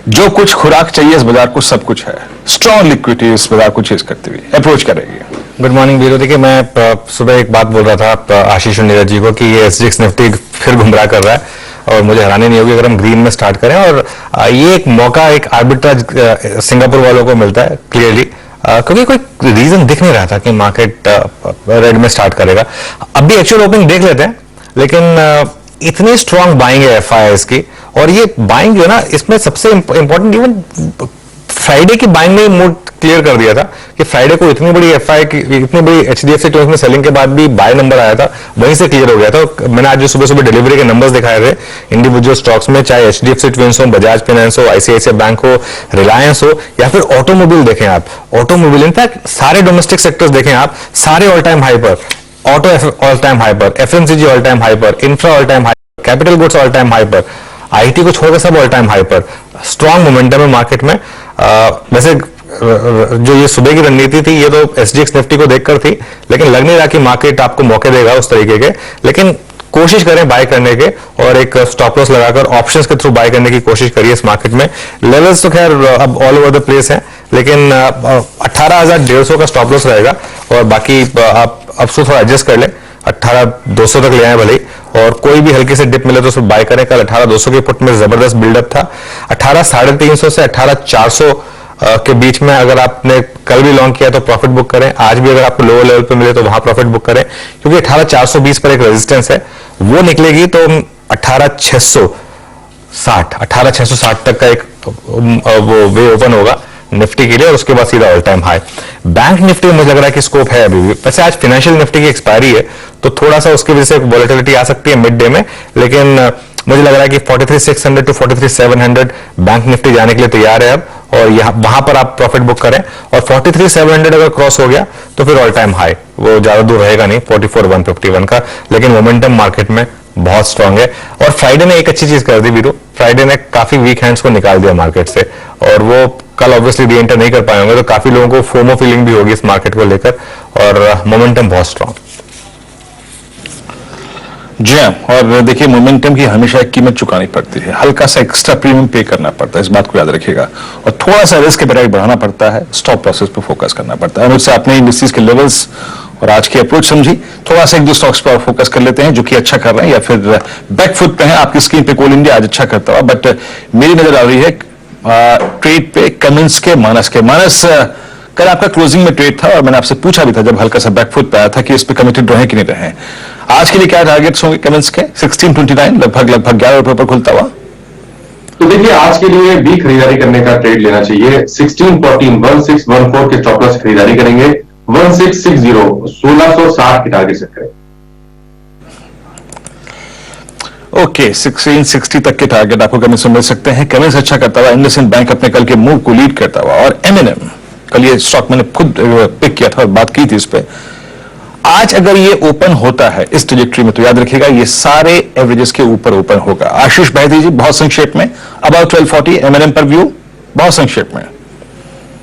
जो कुछ खुराक चाहिए इस बाजार को सब कुछ है. स्ट्रॉन्ग लिक्विडिटी इस बाजार को चेज करते हुए अप्रोच करेगी. गुड मॉर्निंग वीरो. देखिए मैं सुबह एक बात बोल रहा था आशीष और नीरज जी को कि ये SGX निफ्टी फिर गुमराह कर रहा है, और मुझे हैरानी नहीं होगी अगर हम ग्रीन में स्टार्ट करें. और ये एक मौका, एक आर्बिट्राज सिंगापुर वालों को मिलता है क्लियरली, क्योंकि कोई रीजन दिख नहीं रहा था कि मार्केट रेड में स्टार्ट करेगा. अभी एक्चुअल ओपनिंग देख लेते हैं, लेकिन इतनी स्ट्रांग बाइंग है FIs की, और ये बाइंग जो है ना, इसमें सबसे इंपॉर्टेंट इवन फ्राइडे की बाइंग ने मूड क्लियर कर दिया था कि फ्राइडे को इतनी बड़ी FI की, इतनी बड़ी HDFC टर्म्स में सेलिंग के बाद भी बाय नंबर आया था, वहीं से क्लियर हो गया था. मैंने आज जो सुबह सुबह डिलीवरी के नंबर्स दिखाए थे इंडिविजुअल स्टॉक्स में, चाहे HDFC ट्विंस हो, बजाज फाइनेंस हो, ICICI बैंक हो, रिलायंस हो, या फिर ऑटोमोबाइल देखें आप. ऑटोमोबाइल इनफैक्ट सारे डोमेस्टिक सेक्टर्स देखें आप, सारे ऑल टाइम हाई पर. ऑटो ऑल टाइम हाई पर, FMCG ऑल टाइम हाई पर, infra all time high, capital goods all time high पर. आईटी को छोड़कर सब ऑल टाइम हाई पर, स्ट्रॉन्ग मोमेंटम है मार्केट में। वैसे जो ये सुबह की रणनीति थी ये तो एसजीएक्स निफ्टी को देखकर थी, लेकिन लग नहीं रहा कि मार्केट आपको मौके देगा उस तरीके के। लेकिन कोशिश करें बाय करने के, और एक स्टॉप लॉस लगाकर ऑप्शंस के थ्रू बाय करने की कोशिश करिए इस मार्केट में। लेवल्स तो खैर अब ऑल ओवर द प्लेस है, लेकिन 18,150 का स्टॉप लॉस रहेगा, और बाकी आप अब से थोड़ा एडजस्ट कर लें, 18,200 तक ले आए भले ही, और कोई भी हल्की से डिप मिले तो उसमें बाय करें। कल 18,200 के पुट में जबरदस्त बिल्डअप था। 18,350 से 18,400 के बीच में अगर आपने कल भी लॉन्ग किया तो प्रॉफिट बुक करें। आज भी अगर आपको लोअर लेवल पे मिले तो वहां प्रॉफिट बुक करें, क्योंकि 18,420 पर एक रेजिस्टेंस है, वो निकलेगी तो 18,660 तक का एक वो वे ओपन होगा निफ्टी के लिए, और उसके बाद सीधा all time high. Bank Nifty में मुझे लग रहा है कि स्कोप है अभी भी। वैसे आज फाइनेंशियल निफ्टी की एक्सपायरी है तो थोड़ा सा उसकी वजह से वॉलेटिलिटी आ सकती है मिड डे में, लेकिन मुझे लग रहा है कि 43,600 टू 43,700 बैंक निफ्टी जाने के लिए तैयार है अब, और यहाँ वहां पर आप प्रॉफिट बुक करें। और 43,700 अगर क्रॉस हो गया तो फिर ऑल टाइम हाई वो ज्यादा दूर रहेगा नहीं 44,151 का, लेकिन मोमेंटम मार्केट में बहुत स्ट्रांग है। और फ्राइडे ने एक अच्छी चीज कर दी वीरू, फ्राइडे ने काफी वीक हैंड्स को निकाल दिया मार्केट से, और वो कल ऑब्वियसली री एंटर नहीं कर पाए होंगे, तो काफी लोगों को फोमो फीलिंग भी होगी इस मार्केट को लेकर, और मोमेंटम बहुत स्ट्रांग। जी हाँ, और देखिए मोमेंटम की हमेशा एक कीमत चुकानी पड़ती है, हल्का सा एक्स्ट्रा प्रीमियम पे करना पड़ता है, इस बात को याद रखिएगा, और थोड़ा सा रिस्क एपेटाइट बढ़ाना पड़ता है, स्टॉप लॉसेस पे फोकस करना पड़ता है। मुझसे आपने इंडस्ट्रीज के लेवल्स और आज की अप्रोच समझी, थोड़ा सा एक दो स्टॉक्स पर फोकस कर लेते हैं जो कि अच्छा कर रहे हैं या फिर बैकफुट पे हैं। आपकी स्क्रीन पे कोल इंडिया आज अच्छा करता हुआ, बट मेरी नजर आ रही है ट्रेड पे कमिंस के मानस के। मानस कल आपका क्लोजिंग में ट्रेड था और मैंने आपसे पूछा भी था जब हल्का सा बैकफुट पे आया था कि इस पे कमिटेड रहे कि नहीं रहे। आज के लिए क्या टारगेट्स होंगे कमिंस के? 1629 लगभग 11 रुपए पर खुलता हुआ। तो देखिए आज के लिए भी खरीदारी करने का ट्रेड लेना चाहिए। 1614 के स्टॉप लॉस खरीदारी करेंगे। 1660 की टारगेट सेट करें। ओके, 1660 तक के टारगेट आपको कमिंस में मिल सकते हैं। कमिंस अच्छा करता हुआ, इंडसइंड बैंक अपने कल के मूव को लीड करता हुआ, और M&M कल ये स्टॉक मैंने खुद पिक किया था और बात की थी इस पे। आज अगर ये ओपन होता है इस ट्रैजेक्टरी में तो याद रखिएगा ये सारे एवरेजेस के ऊपर ओपन होगा। आशीष भाई जी बहुत संक्षेप में अबाउट 1240 M&M पर व्यू बहुत संक्षेप में।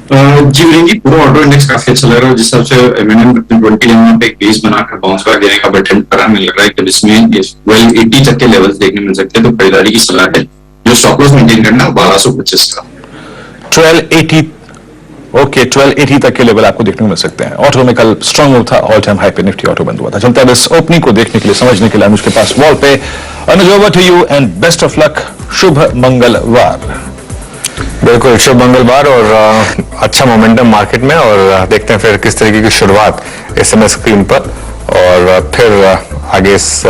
जी वीरेंद्र जी, पूरा ऑटो इंडेक्स काफी अच्छा लग रहा है। जिस हिसाब से M&M 20 लेवल पे एक बेस बनाकर बाउंस बैक देने का अटेम्प्ट करा, मुझे लग रहा है कि इसमें 1280 तक के लेवल्स देखने मिल सकते हैं, तो खरीदारी की सलाह है। जो स्टॉप लॉस मेंटेन करना 1225 का 1280 ओके 1280 तक के लेवल आपको देखने को मिल सकते हैं। ऑटो में कल स्ट्रांग मूव था, ऑल टाइम हाई पे निफ्टी ऑटो बंद हुआ था। चलता है इस ओपनिंग को देखने के लिए, समझने के लिए अनुज के पास वॉल पे। Anuj, over to you and best of luck. शुभ मंगलवार। बिल्कुल शुभ मंगलवार, और अच्छा मोमेंटम मार्केट में, और देखते हैं फिर किस तरीके की शुरुआत इस समय स्क्रीन पर, और फिर आगे इस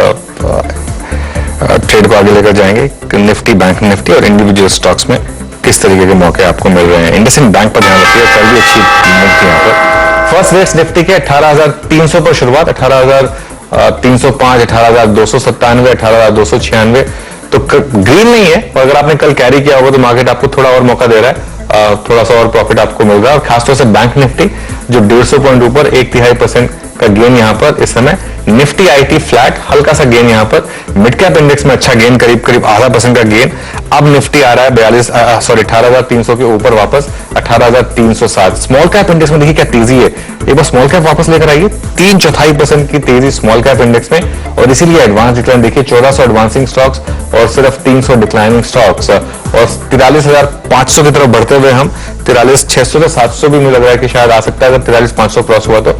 ट्रेड को आगे लेकर जाएंगे। निफ्टी, बैंक निफ्टी और इंडिविजुअल स्टॉक्स में किस तरीके के मौके आपको मिल रहे हैं। इंडसइंड बैंक पर ध्यान रखिए, कल भी अच्छी मूव थी यहाँ पर। फर्स्ट रेट्स निफ्टी के 18,300 पर शुरुआत, 18,305, 18,297, 18,296, तो ग्रीन नहीं है, और अगर आपने कल कैरी किया होगा तो मार्केट आपको थोड़ा और मौका दे रहा है, थोड़ा सा और प्रॉफिट आपको मिल रहा है। और खासतौर से बैंक निफ्टी जो 150 पॉइंट ऊपर 1/3% का गेन यहाँ पर इस समय। निफ्टी आईटी फ्लैट, हल्का सा गेन यहाँ पर। मिड कैप इंडेक्स में अच्छा गेन, करीब 0.5% का गेन। अब निफ्टी आ रहा है 18,300 के ऊपर वापस, 18,307। स्मॉल कैप इंडेक्स में देखिए क्या तेजी है, एक बार स्मॉल कैप वापस लेकर आइए, 3/4% की तेजी स्मॉल कैप इंडेक्स में, और इसीलिए एडवांस डिक्लाइन देखिए 1400 एडवांसिंग स्टॉक्स और सिर्फ 300 डिक्लाइनिंग स्टॉक्स, और 43,500 की तरफ बढ़ते हुए हम 43,600 से 700 भी मुझे लग रहा है कि शायद आ सकता है अगर 43,500 क्रॉस हुआ तो,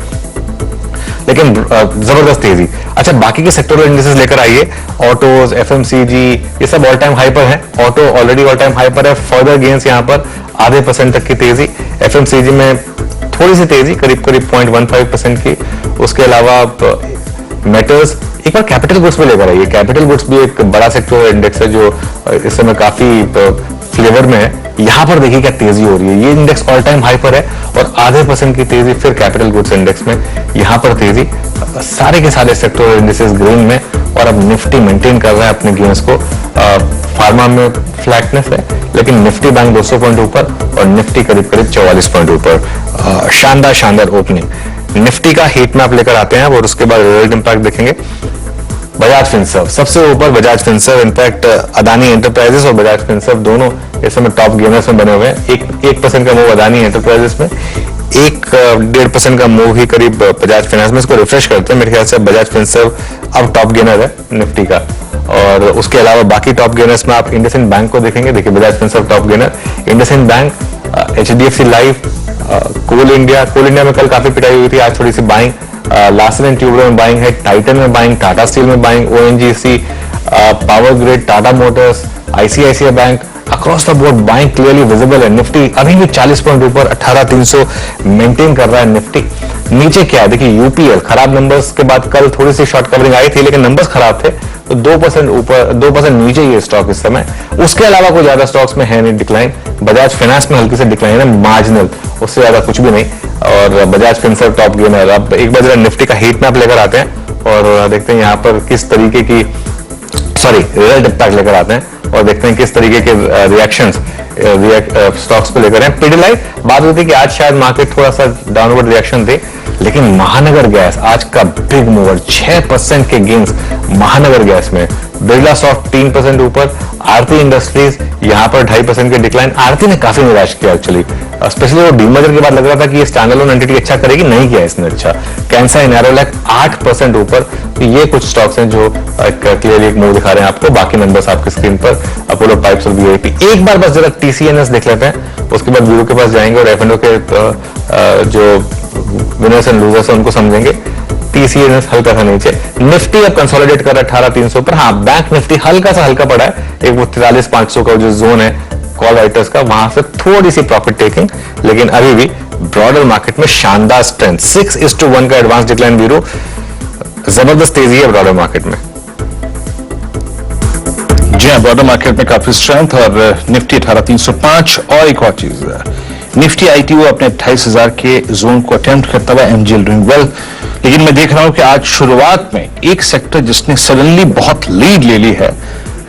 लेकिन जबरदस्त तेजी। अच्छा, बाकी के सेक्टोरल इंडिसेस लेकर आइए, ऑटोज, एफएमसीजी, ये सब ऑल टाइम हाई पर है। Auto already all time high पर है, फर्दर गेन्स यहाँ पर 0.5% तक की तेजी। एफएमसीजी में थोड़ी सी तेजी, करीब 0.15% की। उसके अलावा मेटल्स, एक बार कैपिटल गुड्स में लेकर आइए। कैपिटल गुड्स भी एक बड़ा सेक्टोरल इंडेक्स है जो इस समय काफी फ्लेवर में है। यहां पर देखिए क्या तेजी हो रही है, ये इंडेक्स ऑल टाइम हाई पर है और 0.5% की तेजी फिर कैपिटल गुड्स इंडेक्स में, यहां पर तेजी। सारे के सारे सेक्टोरल इंडेक्सेस ग्रीन में, और अब निफ्टी मेंटेन कर रहा है अपने गेन्स को। फार्मा में फ्लैटनेस है, लेकिन निफ्टी बैंक 200 पॉइंट ऊपर और निफ्टी करीब 44 पॉइंट ऊपर। शानदार ओपनिंग। निफ्टी का हीट मैप लेकर आते हैं और उसके बाद रिजल्ट इंपैक्ट देखेंगे। बजाज फिनसर्व सबसे ऊपर, Bajaj Finserv in fact Adani enterprises और बजाज फिनसर्व दोनों इस समय टॉप गेनर्स में बने हुए हैं। 1% का मूव अदानी एंटरप्राइजेस में, 1.5% का मूव ही करीब बजाज फाइनेंस में। इसको रिफ्रेश करते हैं, मेरे ख्याल से बजाज फिनसर्व अब टॉप गेनर है निफ्टी का। और उसके अलावा बाकी टॉप गेनर्स में आप इंडसइंड बैंक को देखेंगे, देखिए Bajaj Finserv top gainer, IndusInd bank, HDFC life, Coal India में कल काफी पिटाई हुई थी, आज थोड़ी सी बाइंग, लार्सन एंड ट्यूब्रो में बाइंग है, टाइटन में बाइंग, टाटा स्टील में buying, ONGC, power grid, Tata motors, ICICI bank, across the board buying clearly visible है। निफ्टी अभी भी 40 पॉइंट ऊपर 18,300 मेंटेन कर रहा है निफ्टी। नीचे क्या है देखिए, यूपीएल खराब नंबर्स के बाद कल थोड़ी सी शॉर्ट कवरिंग आई थी, लेकिन नंबर्स खराब थे तो 2% ऊपर 2% नीचे ये स्टॉक इस समय। उसके अलावा कोई ज्यादा स्टॉक्स में है नहीं डिक्लाइन। बजाज फाइनेंस में हल्की से डिक्लाइन है, मार्जिनल, उससे ज्यादा कुछ भी नहीं। और बजाज फिनसर्व टॉप गेनर। अब एक बार जरा निफ्टी का हीट मैप लेकर आते हैं और देखते हैं यहाँ पर किस तरीके की रिजल्ट इम्पैक्ट लेकर आते हैं और देखते हैं किस तरीके के रिएक्शंस स्टॉक्स को लेकर हैं। पिडिलाइट बात होती है कि आज शायद मार्केट थोड़ा सा डाउनवर्ड रिएक्शन दे, लेकिन महानगर गैस आज का बिग मूवर, 6% के गेन्स महानगर गैस में। बिरला सॉफ्ट 3% ऊपर, आरती इंडस्ट्रीज यहाँ पर 2.5% के डिक्लाइन। आरती ने काफी निराश किया एक्चुअली, स्पेशली वो डीमर्जर के बाद लग रहा था कि ये स्टैंडअलोन एंटिटी अच्छा करेगी, नहीं किया इसने अच्छा। कैंसा इनैरोलैक 8% ऊपर। तो ये कुछ स्टॉक्स हैं जो क्लियरली एक मूव दिखा रहे हैं आपको। बाकी नंबर्स आपकी स्क्रीन पर, अपोलो पाइप्स और वीआईपी। एक बार बस जरा TCNS देख लेते हैं, उसके बाद ब्यूरो के पास जाएंगे और F&O के जो विनर्स एंड लूजर्स हैं उनको समझेंगे। TCNS हल्का सा नीचे, निफ्टी अब कंसोलिडेट कर रहा है 18,300 पर। हाँ, बैंक निफ्टी हल्का सा हल्का पड़ा है, एक वो 43,500 का जो जोन है कॉल राइटर्स का, वहां से थोड़ी सी प्रॉफिट टेकिंग, लेकिन अभी भी ब्रॉडर मार्केट में शानदार स्ट्रेंथ। 6:1 का एडवांस डिक्लाइन ब्यूरो, जबरदस्त तेजी है ब्रॉडर मार्केट में। जी हाँ, ब्रॉडर मार्केट में काफी स्ट्रेंथ और निफ्टी 18,305। और एक और चीज, निफ्टी ITO अपने 28,000 के जोन को अटेम्प्ट करता हुआ, MGL डूइंग वेल। लेकिन मैं देख रहा हूं कि आज शुरुआत में एक सेक्टर जिसने सडनली बहुत लीड ले ली है,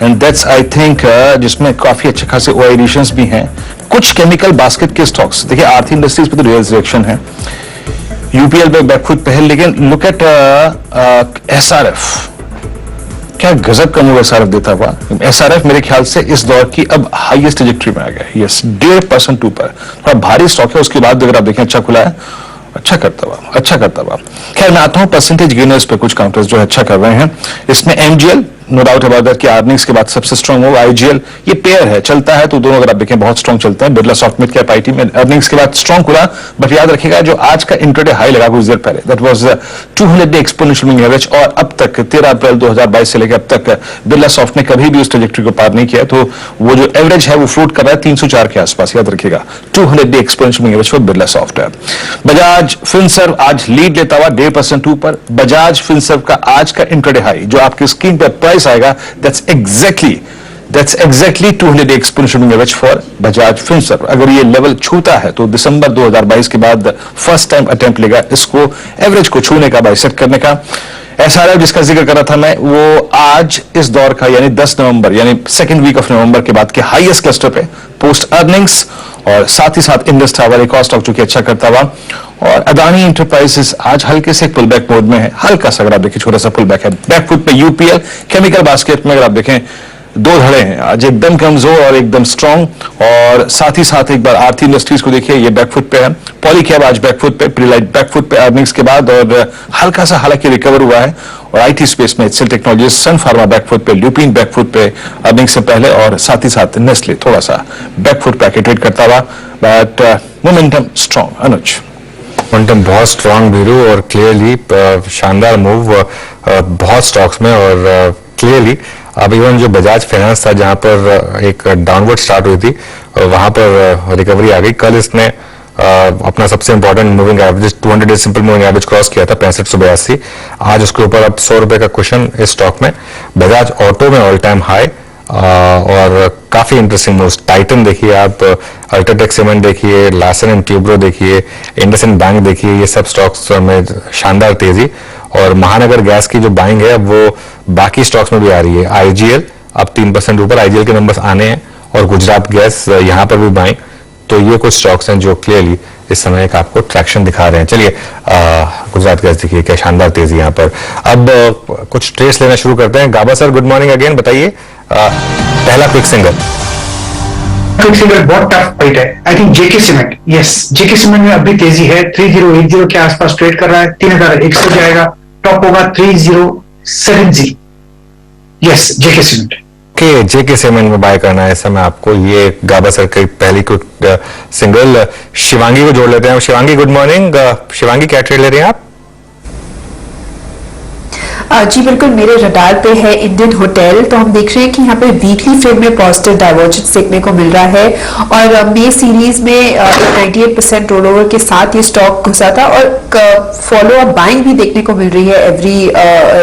एंड दैट्स आई थिंक जिसमें काफी अच्छे खासे OI एडिशंस भी हैं। कुछ केमिकल बास्केट के स्टॉक्स, देखिए आरती इंडस्ट्रीज पे तो रियल रिएक्शन है, UPL पे बैकफुट पे है, लेकिन लुक एट SRF, क्या गजब का मूव SRF देता हुआ। SRF मेरे ख्याल से इस दौर की अब हाईएस्ट ट्रैजेक्टरी में आ गया है। यस, 1.5% ऊपर, थोड़ा भारी स्टॉक है। उसके बाद अगर आप देखें अच्छा खुला है, अच्छा करता हुआ। खैर मैं आता हूं परसेंटेज गेनर्स पे, कुछ काउंटर्स जो अच्छा कर रहे हैं। इसमें MGL no doubt about that कि अर्निंग्स के बाद सबसे स्ट्रांग हो। IGL ये पेयर है, चलता है तो दोनों अगर आप देखें बहुत स्ट्रांग चलते हैं। Birla soft mid cap IT में अर्निंग्स के बाद स्ट्रांग खुला, बट याद रखिएगा जो आज का इंट्राडे हाई लगा कुछ देर पहले, that was 200-day exponential moving average, और अब तक 13 अप्रैल 2022 से लेकर अब तक बिरला सॉफ्ट ने कभी भी उस ट्रैजेक्टरी को पार नहीं किया। तो वो जो एवरेज है वो फ्लोट कर रहा है 304 के आसपास, याद रखिएगा। 200-day exponential moving average for Birla soft है। बजाज फिनसर्व आज लीड लेता हुआ 1.5% ऊपर। बजाज फिनसर्व का आज का इंट्राडे हाई जो आपकी स्क्रीन पर प्राइस आएगा, that's exactly 200-day exponential moving average for Bajaj Finserv। अगर ये लेवल छूता है तो दिसंबर 2022 के बाद फर्स्ट टाइम अटेम्प्ट लेगा इसको एवरेज को छूने का, बाइसेट करने का। SRF जिसका जिक्र कर रहा था मैं, वो आज इस दौर का यानी 10 नवंबर यानी सेकेंड वीक ऑफ नवंबर के बाद के हाईएस्ट क्लस्टर पे पोस्ट अर्निंग्स, और साथ ही साथ इंडस टावर एक और स्टॉक जो कि अच्छा करता हुआ। और अदानी इंटरप्राइजेस आज हल्के से पुल बैक मोड में है, हल्का सा अगर आप देखें छोटा सा पुल बैक है। बैकफुट पे UPL, केमिकल बास्केट में अगर आप देखें दो धड़े हैं आज, एकदम कमजोर और एकदम स्ट्रॉन्ग। और साथ ही साथ एक बार आरती इंडस्ट्रीज को देखिए, ये बैकफुट पे है। पॉलीकैब आज बैकफुट पे, प्रीलाइट बैकफुट पे अर्निंग्स के बाद, और हल्का सा हालांकि रिकवर हुआ है। और IT स्पेस में HCL टेक्नोलॉजीज, सन फार्मा बैकफुट पे, ल्यूपिन बैकफुट पे अर्निंग से पहले, और साथ ही साथ नेस्ले थोड़ा सा बैकफुट पे ट्रेड करता हुआ, but momentum strong. Anuj, momentum बहुत स्ट्रॉन्ग वीरू और क्लियरली शानदार मूव बहुत स्टॉक्स में। और क्लियरली अब इवन जो बजाज फाइनेंस था जहां पर एक डाउनवर्ड स्टार्ट हुई थी, वहां पर रिकवरी आ गई। कल इसने अपना सबसे important moving average 200-day simple moving average cross किया था 6582। आज उसके ऊपर अब 100 रुपए का क्वेश्चन इस स्टॉक में। बजाज ऑटो में ऑल टाइम हाई, और काफी इंटरेस्टिंग मूव्स। टाइटन देखिए आप, अल्ट्राटेक सीमेंट देखिए, लार्सन एंड ट्यूब्रो देखिए, इंडसइंड बैंक देखिए, ये सब स्टॉक्स में शानदार तेजी। और महानगर गैस की जो बाइंग है वो बाकी स्टॉक्स में भी आ रही है। IGL अब 3% ऊपर, IGL के नंबर्स आने हैं। और गुजरात गैस यहाँ पर भी बाइंग तो ये कुछ स्टॉक्स हैं जो क्लियरली इस समय एक आपको ट्रैक्शन दिखा रहे हैं। चलिए गुजरात गैस देखिए क्या शानदार तेजी यहाँ पर। अब कुछ ट्रेड्स लेना शुरू करते हैं। गाबा सर गुड मॉर्निंग अगेन, बताइए पहला क्विक सिंगल। क्विक सिंगल बहुत टफ फाइट है। I think JK cement, yes JK cement में अभी तेजी है, 3080 के आसपास ट्रेड कर रहा है, 3100 जाएगा, टॉप होगा 3070। यस जेके सीमेंट। ओके, जेके सीमेंट में बाय करना है इस समय आपको। ये गाबा सर की पहली क्विक सिंगल। शिवांगी को जोड़ लेते हैं। Shivangi good morning. शिवांगी क्या ट्रेड ले रहे हैं आप? जी बिल्कुल, मेरे रडार पे है इंडियन होटल। तो हम देख रहे हैं कि यहाँ पे वीकली फ्रेम में पॉजिटिव डाइवर्जेंस देखने को मिल रहा है और मे सीरीज में 98% रोल ओवर के साथ ये स्टॉक घुसा था और फॉलो अप बाइंग भी देखने को मिल रही है एवरी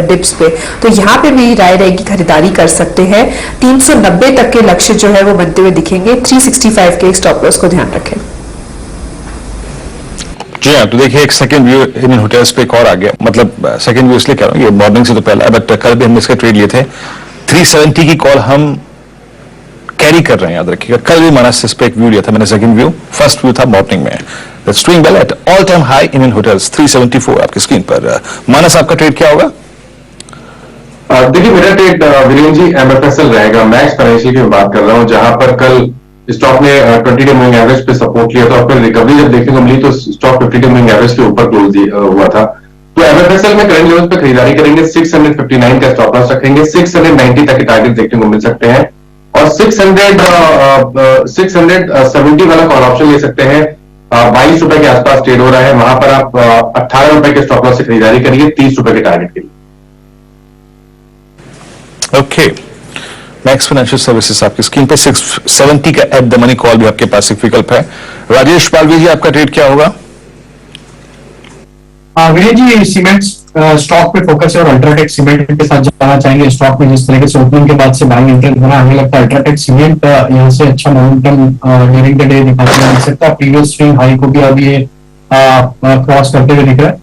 डिप्स पे। तो यहाँ पे मेरी राय रहेगी खरीदारी कर सकते हैं। 390 तक के लक्ष्य जो है वो बनते हुए दिखेंगे। 365 के स्टॉप लॉस को ध्यान रखें। जी हाँ, तो देखिए एक सेकंड व्यू इंडियन होटल्स पे एक और आ गया। मतलब सेकंड व्यू इसलिए कह रहा हूँ, ये मॉर्निंग से तो पहला है, बट कल भी हमने इसका ट्रेड लिए थे। 370 की कॉल हम कैरी कर रहे हैं, याद रखिएगा। कल भी मानस इस पे एक व्यू लिया था मैंने, सेकंड व्यू। फर्स्ट व्यू था मॉर्निंग में। That's doing well at all time high Indian hotels 374 आपकी स्क्रीन पर। मानस आपका ट्रेड क्या होगा? देखिए मेरा ट्रेड वीरेंद्र जी एमएफएसएल रहेगा। मैक्स फाइनेंशियल की बात कर रहा हूं, जहां पर कल स्टॉक ने 20 डे मूविंग एवरेज पे सपोर्ट लिया था और फिर रिकवरी जब देखने को मिली तो स्टॉक 50 डे मूविंग एवरेज के ऊपर क्लोज हुआ था। तो एमएफएसएल में करंट लेवल पे खरीदारी करेंगे। 659 का स्टॉप लॉस रखेंगे। 690 तक के टारगेट देखने को मिल सकते हैं और 670 वाला कॉल ऑप्शन ले सकते हैं। 22 रुपए के आसपास ट्रेड हो रहा है, वहां पर आप 18 रुपए के स्टॉप लॉस से खरीदारी करिए 30 रुपए के टारगेट के लिए। ओके, मैक्स फाइनेंशियल सर्विसेज आपकी स्क्रीन पे 670 का एट द मनी कॉल भी आपके पास एक विकल्प है। राजेश पालवी जी आपका ट्रेड क्या होगा? विनय जी सीमेंट स्टॉक पे फोकस है और अल्ट्राटेक सीमेंट के साथ जाना चाहेंगे। स्टॉक में जिस तरीके से ओपनिंग के बाद से बाइंग इंटरेस्ट बना, हमें लगता है अल्ट्राटेक सीमेंट यहाँ से अच्छा मोमेंटम ड्यूरिंग द डे दिखाने मिल सकता है। प्रीवियस स्विंग हाई को भी अभी ये क्रॉस करते हुए दिख रहा है।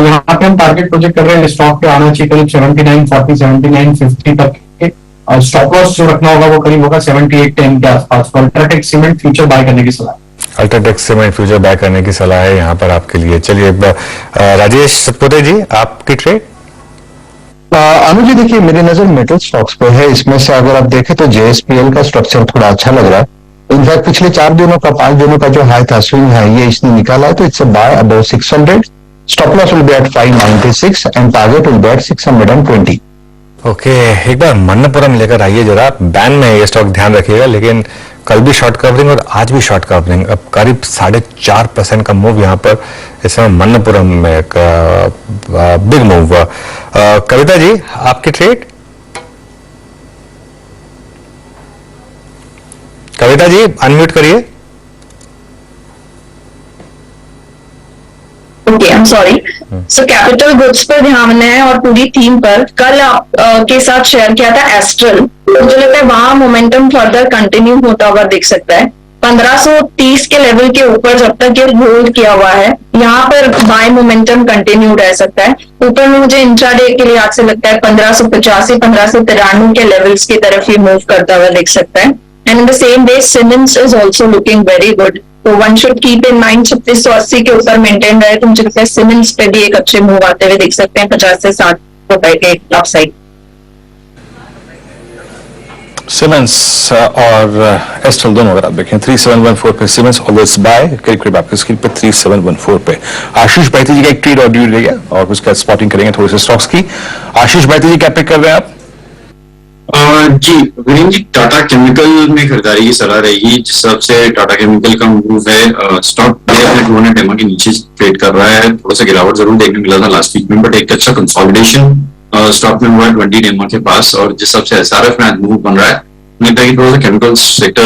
यहाँ पे हम टारगेट प्रोजेक्ट कर रहे हैं स्टॉक पे आना चाहिए करीब 7940 7950 तक के। स्टॉप लॉस जो रखना होगा वो करीब होगा 7810 के आसपास। अल्ट्राटेक सीमेंट फ्यूचर बाय करने की सलाह। अल्ट्राटेक सीमेंट फ्यूचर बाय करने की सलाह है यहाँ पर आपके लिए। चलिए राजेश सतपुते जी आपकी ट्रेड। अनुज जी देखिए मेरी नजर मेटल स्टॉक्स पे है। इसमें से अगर आप देखें तो जेएसपीएल का स्ट्रक्चर थोड़ा अच्छा लग रहा है। इनफैक्ट पिछले 4 दिनों का 5 दिनों का जो हाई था स्विंग है ये इसने निकाला है, तो it's buy above 600। Stop loss will be at 596 and target will be at 620। Okay, एक बार मन्नपुरम लेकर आइए जरा। बैन में ये स्टॉक ध्यान रखिएगा, लेकिन कल भी शॉर्ट कवरिंग और आज भी शॉर्ट कवरिंग। अब करीब 4.5% का मूव यहाँ पर इस समय मन्नपुरम में एक बिग मूव। कविता जी आपकी ट्रेड। कविता जी अनम्यूट करिए। Okay, I am sorry. So capital goods पर ध्यान है और पूरी थीम पर कल आप के साथ शेयर किया था एस्ट्रल। मुझे लगता है वहां मोमेंटम फर्दर कंटिन्यू होता हुआ दिख सकता है। 1530 के लेवल के ऊपर जब तक ये होल्ड किया हुआ है, यहाँ पर बाय मोमेंटम कंटिन्यू रह सकता है। ऊपर में मुझे इंट्राडे के लिए आज से लगता है 1585 1593 के लेवल्स की तरफ ये मूव करता हुआ दिख सकता है। And in the same way Siemens is also looking very good. तो one should keep in mind 3680 के ऊपर मेंटेन रहे तो मुझे लगता है सिमेंस पे भी एक अच्छे मूव आते हुए दिख सकते हैं 50 से 60 रुपए के टॉप साइड। सिमेंस और एस्ट्रल दोनों अगर आप देखें 3714 पे सिमेंस ऑलवेज बाय, करीब करीब आपकी स्क्रीन पे 3714 पे। आशीष बैती जी का एक ट्रेड ऑडियो रहेगा और उसका स्पॉटिंग करेंगे थोड़े से स्टॉक्स की। आशीष बैती जी क्या पिक कर रहे हैं आप? जी वीरेंद्र जी, टाटा केमिकल में खरीदारी की सलाह रहेगी। जिस हिसाब से टाटा केमिकल का मूव है, स्टॉक अपने 200 EMA के नीचे ट्रेड कर रहा है। थोड़ा सा गिरावट जरूर देखने मिला था लास्ट वीक में, बट एक अच्छा कंसोलिडेशन स्टॉक में हुआ है 20 EMA के पास। और जिस हिसाब से एसआरएफ में मूव बन रहा है, लगता है कि थोड़ा सा केमिकल सेक्टर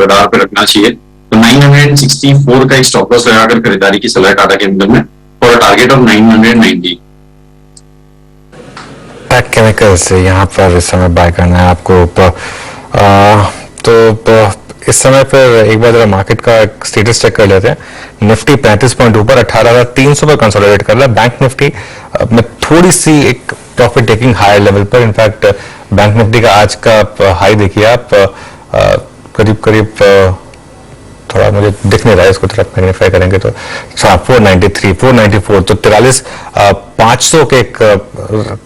रडार पे रखना चाहिए। तो 964 का एक स्टॉप लॉस लगाकर खरीदारी की सलाह टाटा केमिकल में और टारगेट ऑफ 990। टाटा केमिकल्स यहाँ पर इस समय बाय करना है आपको। तो इस समय पर एक बार जरा मार्केट का स्टेटस चेक कर लेते हैं। निफ्टी 35 पॉइंट ऊपर 18,300 पर कंसोलिडेट कर रहा है। बैंक निफ्टी में थोड़ी सी एक प्रॉफिट टेकिंग हायर लेवल पर। इनफैक्ट बैंक निफ्टी का आज का हाई देखिए आप, करीब करीब थोड़ा मुझे दिख नहीं रहा है, इसको थोड़ा मैग्नीफाई करेंगे तो 493, 494, तो 43 500 के एक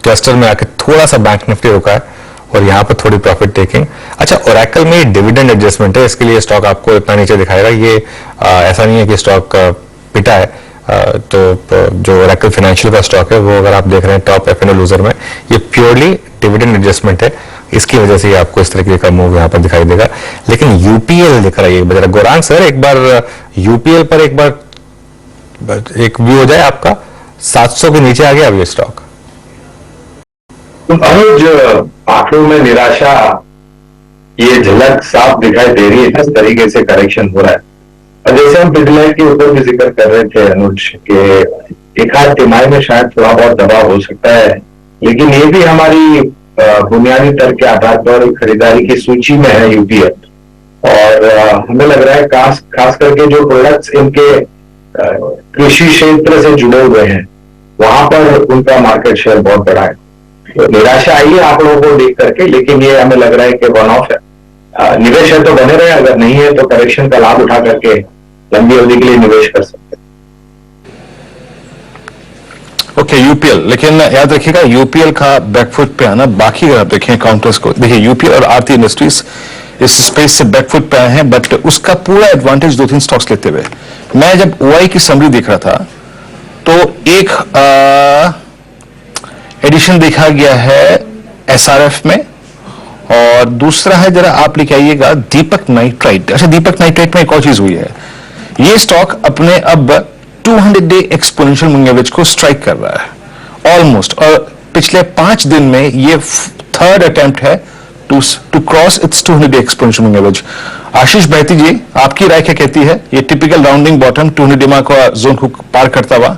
क्लस्टर में आके थोड़ा सा बैंक निफ्टी रुका है और यहाँ पर थोड़ी प्रॉफिट टेकिंग। अच्छा, ओरेकल में डिविडेंड एडजस्टमेंट है, इसके लिए स्टॉक आपको इतना नीचे दिखाएगा। ये ऐसा नहीं है कि स्टॉक पिटा है, तो जो ओरेकल फाइनेंशियल का स्टॉक है वो अगर आप देख रहे हैं टॉप एफ&ओ लूजर में, ये प्योरली डिविडेंड एडजस्टमेंट है, इसकी वजह से आपको इस तरीके का मूव यहाँ पर दिखाई देगा। लेकिन यूपीएल दिख रहा है एक बार, गौरांग सर एक बार यूपीएल पर एक बार एक व्यू हो जाए आपका। 700 के नीचे आ गया अब ये स्टॉक। अनुज, आंकड़ों में निराशा ये झलक साफ दिखाई दे रही है, किस तरीके से करेक्शन हो रहा है। और जैसे हम पिछले के ऊपर भी जिक्र कर रहे थे अनुज के एक आध तिमाही में शायद थोड़ा बहुत दबाव हो सकता है, लेकिन ये भी हमारी बुनियादी तर्क के आधार पर खरीदारी की सूची में है यूपीएल। और हमें लग रहा है खास करके जो प्रोडक्ट्स इनके कृषि क्षेत्र से जुड़े हुए हैं वहां पर उनका मार्केट शेयर बहुत बड़ा है। तो निराशा आई है आंकड़ों को देख करके, लेकिन ये हमें लग रहा है कि वन ऑफ है। निवेश है तो बने रहे, अगर नहीं है तो करेक्शन का लाभ उठा करके लंबी अवधि के लिए निवेश कर सकते हैं। ओके, यूपीएल, लेकिन याद रखिएगा यूपीएल का बैकफुट पे आना, बाकी अगर आप देखें काउंटर्स को, देखिए यूपीएल और आरती इंडस्ट्रीज इस स्पेस से बैकफुट पे आए हैं, बट उसका पूरा एडवांटेज 2-3 स्टॉक्स लेते हुए। मैं जब ओआई की समरी देख रहा था तो एक एडिशन देखा गया है एसआरएफ में, और दूसरा है, जरा आप लेके आइएगा, दीपक नाइट्राइट। अच्छा, दीपक नाइट्राइट में एक और चीज हुई है, ये स्टॉक अपने अब 200 डे एक्सपोनेंशियल मूविंग एवरेज को स्ट्राइक कर रहा है ऑलमोस्ट, और पिछले 5 दिन में ये थर्ड अटेम्प्ट है to cross its 200 day exponential moving average. Ashish Bahety ji, आपकी राय क्या कहती है? ये टिपिकल राउंडिंग बॉटम 200 डे का जोन को पार करता हुआ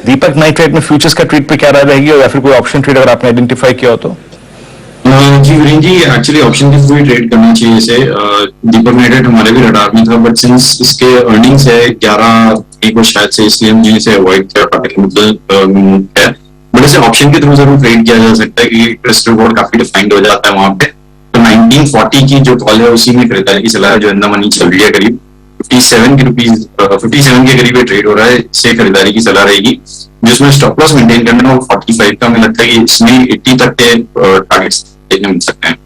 दीपक नाइट्राइट में फ्यूचर्स का ट्रेड पे क्या राय रहेगी, और या फिर कोई ऑप्शन ट्रेड अगर आपने आइडेंटिफाई किया हो तो? जी वीरेंद्र जी, एक्चुअली ऑप्शन के थ्रू ट्रेड करना चाहिए इसे। दीपक नाइट्राइट हमारे भी रडार में था, बट सिंस इसके अर्निंग्स है 11 को शायद से, इसलिए हम इसे अवॉइड है। बट इसे ऑप्शन के थ्रू जरूर ट्रेड किया जा सकता है क्योंकि रिस्क रिवॉर्ड काफी डिफाइंड हो जाता है वहां पे। तो 1940 की जो कॉल है उसी में खरीदारी की सलाह है, जो अंदर मनी चल रही है करीब 57 के करीब ट्रेड हो रहा है, इससे खरीदारी की सलाह रहेगी। जिसमें स्टॉप लॉस मेंटेन करना है वो 45 का, मुझे लगता है कि इसमें 80 तक के टारगेट्स देखने मिल सकते हैं।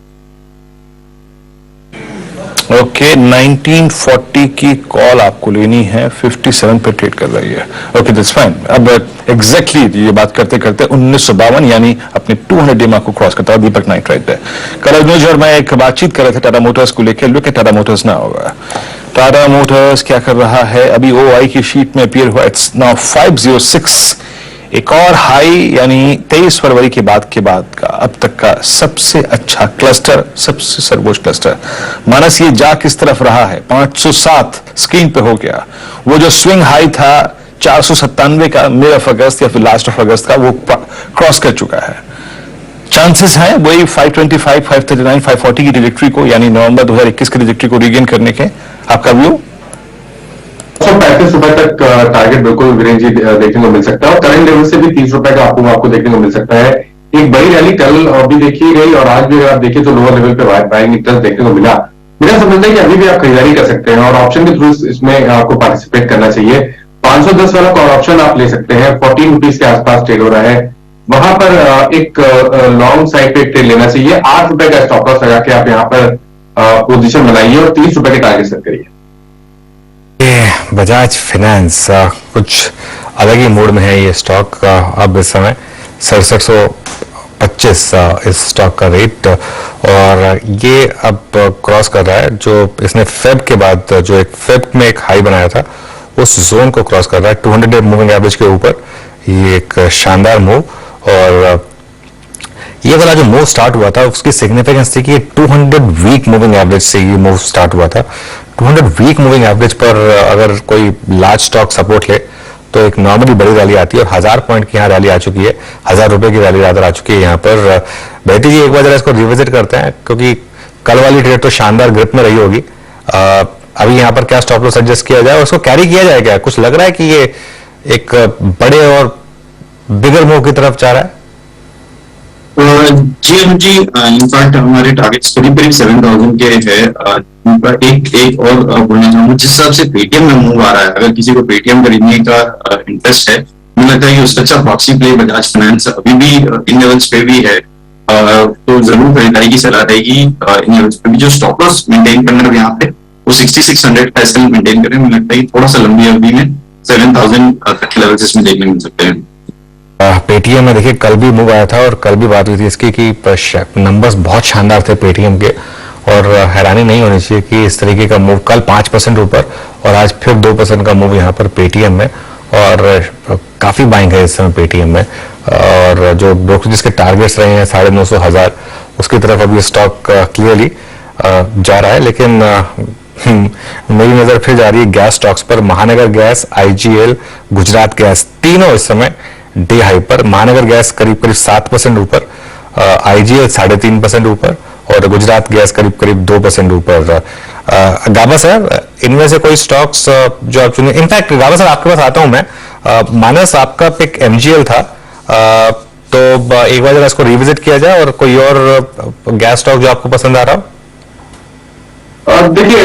ओके, 1940 की कॉल आपको लेनी है, 57 पे ट्रेड कर रही है। Okay, that's fine. अब एग्जैक्टली ये बात करते करते 1952 यानी अपने 200 डे मार्क को क्रॉस करता है दीपक नाइट्राइट है। कल अनुज और मैं एक बातचीत कर रहे थे टाटा मोटर्स को लेकर, लुक एट टाटा मोटर्स ना होगा। टाटा मोटर्स क्या कर रहा है, अभी ओआई की शीट में अपीयर हुआ, इट्स नाउ 506, एक और हाई, यानी 23 फरवरी के बाद का अब तक का सबसे अच्छा क्लस्टर, सबसे सर्वोच्च क्लस्टर। मानस ये जा किस तरफ रहा है, 507 स्क्रीन पे हो गया। वो जो स्विंग हाई था 497 का मिड ऑफ अगस्त या फिर लास्ट ऑफ अगस्त का, वो क्रॉस कर चुका है। चांसेस हैं वही 525, 539, 540 की डिजिट्री को, यानी नवंबर 2021 की डिजिट्री को रीगेन करने के। आपका व्यू? 135 रुपए तक टारगेट बिल्कुल वीरेंद्र जी देखने को मिल सकता है, और करंट लेवल से भी 30 रुपए का आपको देखने को मिल सकता है। एक बड़ी रैली कल भी देखी गई और आज भी अगर आप देखिए तो लोअर लेवल पे बाइंग इंटरेस्ट देखने को मिला। मेरा समझना है कि अभी भी आप खरीदारी कर सकते हैं और ऑप्शन के थ्रू इसमें आपको पार्टिसिपेट करना चाहिए। 510 वाला कॉल ऑप्शन आप ले सकते हैं, 14 रुपीज के आसपास ट्रेड हो रहा है, वहां पर एक लॉन्ग साइड पे ट्रेड लेना चाहिए। 8 रुपए का स्टॉप लॉस लगा के आप यहाँ पर पोजीशन बनाइए और 30 रुपए के टारगेट सेट करिए। बजाज फाइनेंस कुछ अलग ही मूड में है ये स्टॉक अब इस समय 6725 इस स्टॉक का रेट, और ये अब क्रॉस कर रहा है जो इसने फेब के बाद जो एक फेब में एक हाई बनाया था उस जोन को क्रॉस कर रहा है 200 डे मूविंग एवरेज के ऊपर। ये एक शानदार मूव, और ये वाला जो मूव स्टार्ट हुआ था उसकी सिग्निफिकेंस थी कि 200 वीक मूविंग एवरेज से ये मूव स्टार्ट हुआ था। 200 वीक मूविंग एवरेज पर अगर कोई लार्ज स्टॉक सपोर्ट ले तो एक नॉर्मली बड़ी रैली आती है, और 1000 पॉइंट की यहाँ रैली आ चुकी है, 1000 रुपए की रैली ज्यादा आ चुकी है यहाँ पर। बेटी जी एक बार जरा इसको रिविजिट करते हैं क्योंकि कल वाली ट्रेड तो शानदार ग्रिप में रही होगी। अभी यहाँ पर क्या स्टॉप लॉस एडजस्ट किया जाए, उसको कैरी किया जाए क्या? कुछ लग रहा है कि ये एक बड़े और बिगर मूव की तरफ जा रहा है? जी अनुज जी, इनफैक्ट हमारे टारगेट्स करीब करीब 7,000 के है। एक और बोलना चाहूंगा, जिस हिसाब से पेटीएम में मूव आ रहा है, अगर किसी को पेटीएम खरीदने का इंटरेस्ट है, मुझे लगता है कि उसका अच्छा प्रॉक्सी प्ले बजाज फाइनेंस अभी भी इन लेवल्स पे भी है, तो जरूर खरीदारी की सलाह रहेगी। इन लेवल्स पे भी जो स्टॉप लॉस मेंटेन करना है यहाँ पे, वो 6600 का एसएल मेंटेन करें। मुझे लगता है कि थोड़ा सा लंबी अवधि में 7,000 तक के लेवल्स इसमें देखने मिल सकते हैं। पेटीएम में देखिए कल भी मूव आया था और कल भी बात हुई थी इसकी कि नंबर्स बहुत शानदार थे पेटीएम के, और हैरानी नहीं होनी चाहिए कि इस तरीके का मूव कल 5% ऊपर और आज फिर 2% का मूव यहाँ पर पेटीएम में, और काफी बाइंग है इस समय पेटीएम में, और जो ब्रोकरेज के टारगेट्स रहे हैं 950,000 उसकी तरफ अब ये स्टॉक क्लियरली जा रहा है। लेकिन मेरी नजर फिर जा रही है गैस स्टॉक्स पर। महानगर गैस, आईजीएल, गुजरात गैस तीनों इस समय डे हाई पर। महानगर गैस करीब करीब 7% ऊपर, आईजीएल 3.5% ऊपर और गुजरात गैस करीब करीब 2% ऊपर। गाबा सर, इनमें से कोई स्टॉक्स जो आप चुने, इनफैक्ट गाबा सर आपके पास आता हूं मैं, मानस आपका पिक एमजीएल था, तो एक बार जरा इसको रिविजिट किया जाए और कोई और गैस स्टॉक जो आपको पसंद आ रहा हो। देखिए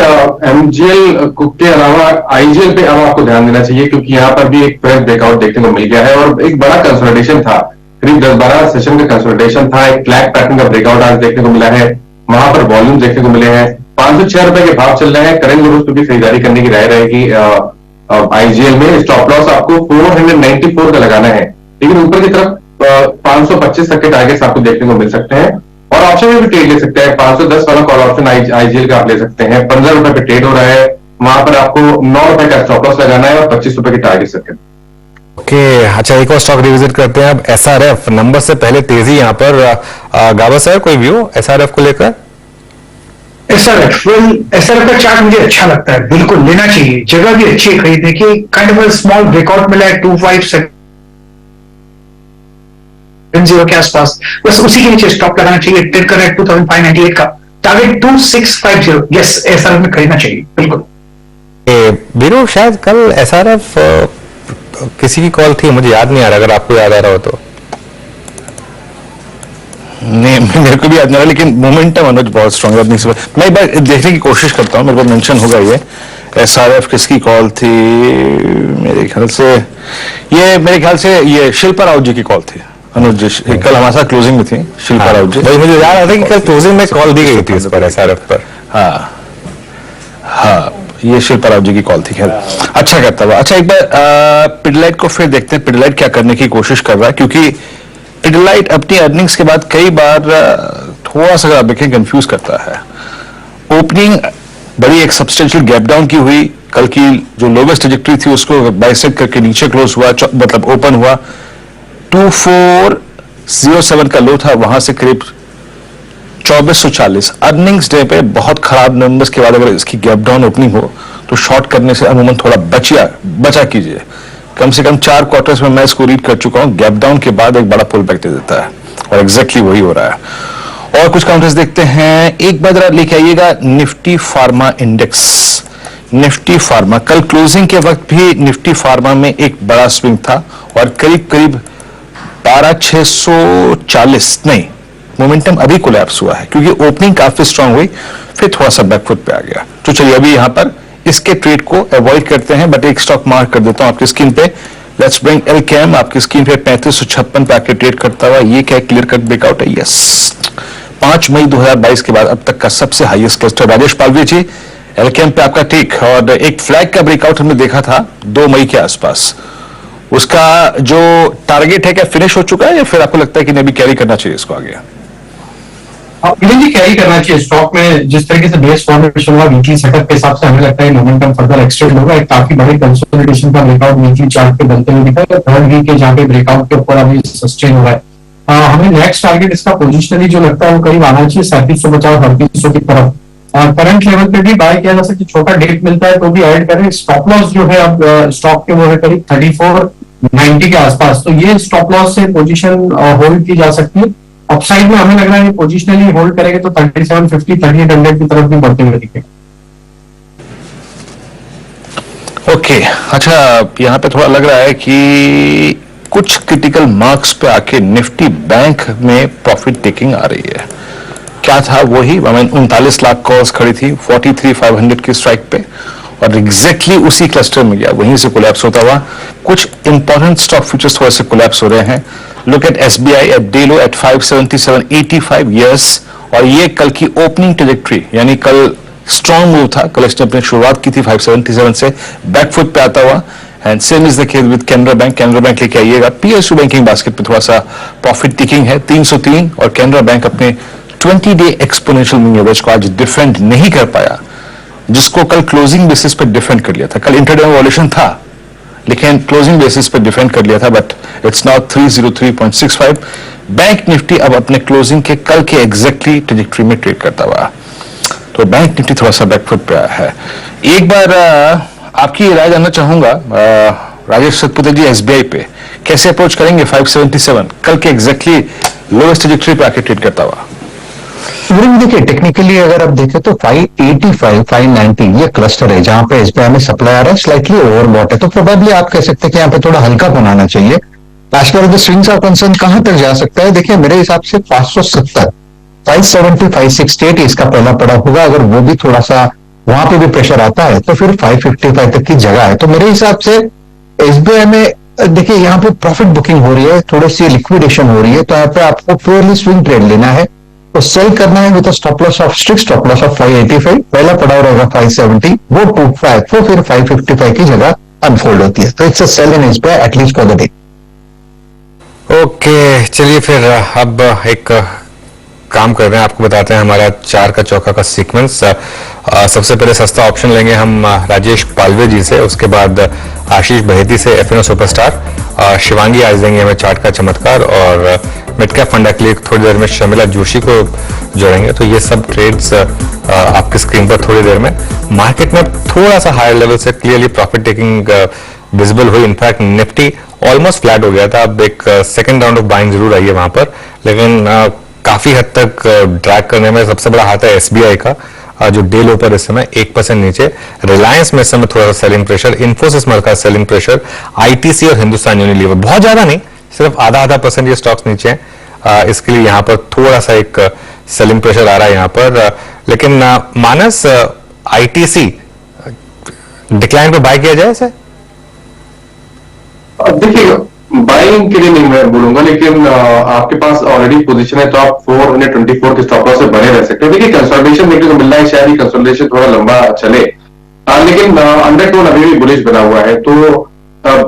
एमजीएल के अलावा आईजीएल पे अब आपको ध्यान देना चाहिए, क्योंकि यहाँ पर भी एक फ्रेश ब्रेकआउट देखने को मिल गया है और एक बड़ा कंसोलिडेशन था, करीब 10-12 सेशन का कंसोलिडेशन था। एक फ्लैग पैटर्न का ब्रेकआउट आज देखने को मिला है, वहां पर वॉल्यूम देखने को मिले हैं। 506 रुपए के भाव चल रहे हैं, करेंट लेवल्स पे भी खरीदारी करने की राय रहेगी। आईजीएल में स्टॉप लॉस आपको 494 का लगाना है, लेकिन ऊपर की तरफ 525 तक के टारगेट्स आपको देखने को मिल सकते हैं, और ऑप्शन में भी ट्रेड ले सकते हैं। 510 वाला कॉल ऑप्शन आईजीएल का आप ले सकते हैं, 15 रुपए पे ट्रेड हो रहा है, वहां पर आपको 9 रुपए का स्टॉप लॉस लगाना है और 25 रुपए की टारगेट सेट। ओके, अच्छा एक और स्टॉक रिविजिट करते हैं अब, एसआरएफ। नंबर से पहले तेजी यहाँ पर, गाबा सर कोई व्यू एसआरएफ को लेकर? एसआरएफ का चार्ट मुझे अच्छा लगता है, बिल्कुल लेना चाहिए, जगह भी अच्छी है खरीदने की। काइंड ऑफ स्मॉल ब्रेकआउट मिला है 257 के आसपास, बस उसी के नीचे स्टॉप लगाना चाहिए। ट्रेड कर रहा है 2598 का, टारगेट 2650। यस, एसआरएफ में खरीदना चाहिए बिल्कुल। वीरू, शायद कल एसआरएफ किसी की कॉल थी, मुझे याद नहीं आ रहा, अगर आपको याद आ रहा हो तो। नहीं, मेरे को भी याद नहीं आ रहा, लेकिन मोमेंटम अनुज बहुत स्ट्रांग है। मैं एक बार देखने की कोशिश करता हूँ, मेरे को मेंशन होगा ये एसआरएफ किसकी कॉल थी। मेरे ख्याल से ये शिल्पा राउत जी की कॉल थी अनुज जी, कल हमारे साथ क्लोजिंग में थी शिल्पा राउत जी। भाई मुझे याद आता है कि कल क्लोजिंग में कॉल दी गई थी इस पर, एसआरएफ पर। हाँ, ये शिल्पा राउत जी की कॉल थी। खैर अच्छा करता हुआ। अच्छा, एक बार पिडिलाइट को फिर देखते हैं, पिडिलाइट क्या करने की कोशिश कर रहा है, क्योंकि पिडिलाइट अपनी अर्निंग्स के बाद कई बार थोड़ा सा आप देखें कंफ्यूज करता है। ओपनिंग बड़ी एक सब्सटेंशियल गैप डाउन की हुई, कल की जो लोवेस्ट ट्रैजेक्टरी थी उसको बाइसेक्ट करके नीचे क्लोज हुआ, मतलब ओपन हुआ 2407 का लो था, वहां से करीब 2440। अर्निंग्स डे पे बहुत खराब नंबर्स के बाद अगर इसकी गैप डाउन ओपनिंग हो तो शॉर्ट करने से अमूमन थोड़ा बचा कीजिए। कम से कम 4 क्वार्टर्स में मैं इसको रीड कर चुका हूं, गैप डाउन के बाद एक बड़ा पुल बैक दे देता है, और एग्जैक्टली वही हो रहा है। और कुछ काउंटर्स देखते हैं, एक बार जरा लेके आइएगा Nifty pharma index. Nifty pharma कल क्लोजिंग के वक्त भी निफ्टी फार्मा में एक बड़ा स्विंग था और करीब करीब 12640, नहीं मोमेंटम अभी कोलैप्स हुआ है क्योंकि ओपनिंग काफी स्ट्रांग हुई, फिर थोड़ा सा बैकफुट पे आ गया। तो चलिए अभी यहां पर इसके ट्रेड को अवॉइड करते हैं, बट एक स्टॉक मार्क कर देता हूं आपकी स्क्रीन पे। लेट्स ब्रिंग एलकेम आपकी स्क्रीन पे 3556 पे आके ट्रेड करता हुआ। ये क्या क्लियर कट ब्रेकआउट है? यस, 5 मई 2022 के बाद अब तक का सबसे हाईएस्ट क्लस्टर। राजेश पालवी जी, एलकेम पे आपका टेक, और एक फ्लैग का ब्रेकआउट हमने देखा था 2 मई के आसपास, उसका जो टारगेट है क्या फिनिश हो चुका है या फिर आपको लगता है कि नहीं अभी कैरी करना चाहिए इसको आगे? इवन जी कैरी करना चाहिए। स्टॉक में जिस तरीके से बेस फॉर्मेशन हुआ वीकली सेटअप के हिसाब से हमें लगता है मोमेंटम फर्दर एक्सटेंड होगा। एक काफी बड़े कंसोलिडेशन का ब्रेकआउट वीकली चार्ट पे बनते हुए दिखा है। थर्ड वीक के जहाँ पे ब्रेकआउट के ऊपर अभी सस्टेन हो रहा है। हमें नेक्स्ट टारगेट इसका पोजिशनली जो लगता है वो करीब आना चाहिए 3750-3800 की तरफ। करंट लेवल पे भी बाय किया जा सकता है, छोटा डेट मिलता है तो भी ऐड करें। स्टॉप लॉस जो है अब स्टॉक के वो है करीब 3490 के आसपास, तो ये स्टॉप लॉस से पोजीशन होल्ड की जा सकती है। अपसाइड में हमें लग रहा है पोजिशनली होल्ड करेंगे तो 3750 3800 की तरफ भी बढ़ते हुए दिखेगा। ओके, अच्छा यहाँ पे थोड़ा लग रहा है कि कुछ क्रिटिकल मार्क्स पे आके निफ्टी बैंक में प्रॉफिट टेकिंग आ रही है। क्या था वही, 39 लाख कॉल्स खड़ी थी 43,500 की स्ट्राइक पे और एग्जैक्टली उसी क्लस्टर में गया, वहीं से कोलैप्स होता हुआ। कुछ इंपॉर्टेंट स्टॉक फ्यूचर्स थोड़े से कोलैप्स हो रहे हैं। Look at SBI at day low at 577.85 years, और ये कल की ओपनिंग ट्रेजेक्ट्री, यानी कल स्ट्रॉन्ग मूव था, कल इसने अपनी शुरुआत की थी 577 से, बैकफुट पे आता हुआ। And same is the case with Canara bank. Canara bank लेके आइएगा, पीएसयू बैंकिंग बास्केट पे थोड़ा सा प्रॉफिट टिकिंग है 303, और कैनरा बैंक अपने 20 डे एक्सपोनेंशियल मूविंग एवरेज को आज डिफेंड नहीं कर पाया, जिसको कल क्लोजिंग बेसिस पे डिफेंड कर लिया था। कल इंटरडे में वॉल्यूशन था लेकिन क्लोजिंग बेसिस पे डिफेंड कर लिया था, but it's now 303.65। Bank Nifty अब अपने क्लोजिंग के कल के एग्जैक्टली ट्रेजेक्टरी में ट्रेड करता हुआ, तो बैंक निफ्टी थोड़ा सा बैकफुट पे आया है। एक बार आपकी राय जानना चाहूंगा राजेश सतपुते जी, एसबीआई पे कैसे अप्रोच करेंगे 577 कल के एग्जैक्टली लोएस्ट ट्रेजेक्टरी पे आके ट्रेड करता हुआ? देखिए टेक्निकली अगर आप देखें तो 585, 590 ये क्लस्टर है जहां पे एसबीआई में सप्लाई आ रहा है, स्लाइटली ओवरबॉट है, तो प्रोबेबली आप कह सकते हैं कि यहाँ पे थोड़ा हल्का बनाना चाहिए। As per the swings are concern कहां तक जा सकता है, देखिए मेरे हिसाब से 570, 570, 568 इसका पहला पड़ा होगा। अगर वो भी थोड़ा सा वहां पे भी प्रेशर आता है तो फिर 555 तक की जगह है। तो मेरे हिसाब से एसबीआई में देखिए यहाँ पे प्रॉफिट बुकिंग हो रही है, थोड़ी सी लिक्विडेशन हो रही है, तो यहाँ पे आपको प्योरली स्विंग ट्रेड लेना है, तो सेल करना है with stop loss of strict stop loss of 585, पहला पड़ा रहेगा 570, वो 25, वो फिर 555 की जगह अनफोल्ड होती है। तो it's a sell in SBI at least for the day. Okay, चलिए फिर अब एक काम कर रहे हैं, आपको बताते हैं हमारा 4 का चौका का सीक्वेंस। सबसे पहले सस्ता ऑप्शन लेंगे हम राजेश पालवे जी से, उसके बाद आशीष बहेती से एफएनओ सुपरस्टार, शिवांगी आज देंगे हमें चार्ट का चमत्कार, और मिड कैप फंडा के लिए थोड़ी देर में शर्मिला जोशी को जोड़ेंगे। तो ये सब ट्रेड्स आपकी स्क्रीन पर थोड़ी देर में। मार्केट में थोड़ा सा हायर लेवल से क्लियरली प्रॉफिट टेकिंग विजिबल हुई। इनफैक्ट निफ्टी ऑलमोस्ट फ्लैट हो गया था, अब एक सेकेंड राउंड ऑफ बाइंग जरूर आई है वहां पर, लेकिन काफी हद तक ड्रैग करने में सबसे बड़ा हाथ है एसबीआई का, जो डे लो पर इस समय 1% नीचे। रिलायंस में इस समय थोड़ा सा सेलिंग प्रेशर, इन्फोसिस में हल्का सेलिंग प्रेशर, आईटीसी और हिंदुस्तान यूनिलीवर बहुत ज्यादा नहीं, सिर्फ आधा % ये स्टॉक्स नीचे हैं। इसके लिए यहां पर थोड़ा सा एक सेलिंग प्रेशर आ रहा है यहां पर। लेकिन मानस, आईटीसी डिक्लाइन पे बाय किया जाए इसे? देखिए बाइंग के लिए नहीं मैं बोलूंगा, लेकिन आपके पास ऑलरेडी पोजीशन है तो आप 424 के स्टॉप लॉस से बने रह सकते हैं। देखिए कंसोलिडेशन देखने को मिल रहा है, शायद कंसोलिडेशन थोड़ा लंबा चले, लेकिन अंडरटोन अभी भी बुलिश बना हुआ है, तो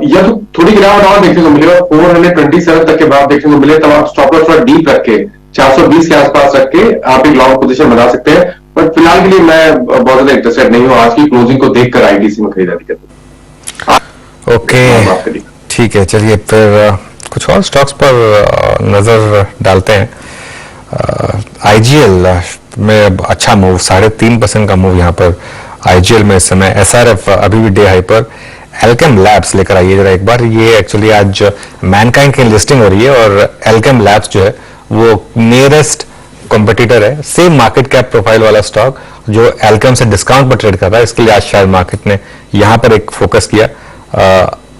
या तो थोड़ी गिरावट और देखने को मिलेगा 427 तक के बाद देखने को मिले, तब आप स्टॉप लॉस थोड़ा डीप रख के 420 के आसपास रख के आप एक लॉन्ग पोजीशन बना सकते हैं। बट फिलहाल के लिए मैं बहुत ज्यादा इंटरेस्टेड नहीं हूँ, आज की क्लोजिंग को देखकर आईटीसी में खरीदारी करते। ओके ठीक है, चलिए फिर कुछ और स्टॉक्स पर नजर डालते हैं। आईजीएल में अच्छा मूव, 3.5% का मूव यहाँ पर आईजीएल में इस समय। एसआरएफ अभी भी डे हाई पर। एल्केम लैब्स लेकर आइए जरा एक बार, ये एक्चुअली आज मैनकाइंड की लिस्टिंग हो रही है और एल्केम लैब्स जो है वो नियरेस्ट कॉम्पिटिटर है, सेम मार्केट कैप प्रोफाइल वाला स्टॉक जो एल्केम से डिस्काउंट पर ट्रेड कर रहा है, इसके लिए आज शायद मार्केट ने यहाँ पर एक फोकस किया।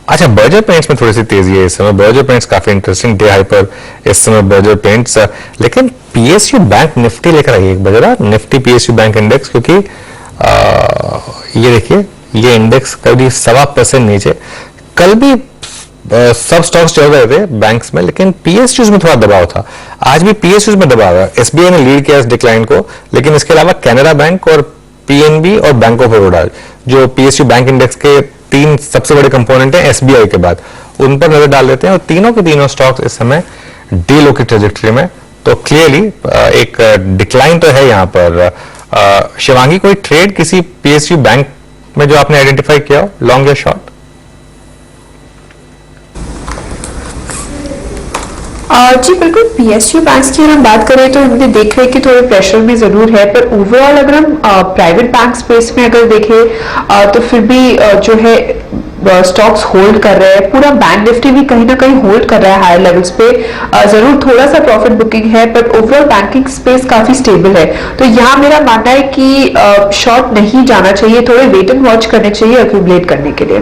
अच्छा, बर्जर पेंट्स में थोड़ी सी तेजी है इस समय, बर्जर पेंट्स काफी इंटरेस्टिंग, डे हाई पर इस समय बर्जर पेंट्स। लेकिन पीएसयू बैंक निफ्टी लेकर आई एक बजरा, निफ्टी पीएसयू बैंक इंडेक्स, क्योंकि ये देखिए ये इंडेक्स कभी 1.25% नीचे। कल भी सब स्टॉक्स चल रहे थे बैंक्स में, लेकिन पीएसयूज में थोड़ा दबाव था, आज भी पीएसयूज में दबाव है। एसबीआई ने लीड किया इस डिक्लाइन को, लेकिन इसके अलावा कैनरा बैंक और पीएनबी और बैंक ऑफ बड़ौदा जो पीएसयू बैंक इंडेक्स के 3 सबसे बड़े कंपोनेंट हैं एसबीआई के बाद, उन पर नजर डाल देते हैं। और तीनों के तीनों स्टॉक्स इस समय डे लो की ट्रेजेक्टरी में, तो क्लियरली एक डिक्लाइन तो है यहाँ पर। शिवांगी, कोई ट्रेड किसी पीएसयू बैंक में जो आपने आइडेंटिफाई किया हो, लॉन्ग या शॉर्ट? जी बिल्कुल, पीएसयू बैंक्स की अगर हम बात करें तो हमने देख रहे हैं कि थोड़े प्रेशर में जरूर है, पर ओवरऑल अगर हम प्राइवेट बैंक स्पेस में अगर देखें तो फिर भी जो है स्टॉक्स होल्ड कर रहे हैं। पूरा बैंक निफ्टी भी कहीं ना कहीं होल्ड कर रहा है हायर लेवल्स पे। जरूर थोड़ा सा प्रॉफिट बुकिंग है, पर ओवरऑल बैंकिंग स्पेस काफी स्टेबल है। तो यहाँ मेरा मानना है कि शॉर्ट नहीं जाना चाहिए, थोड़े वेट एंड वॉच करने चाहिए एक्यूमुलेट करने के लिए।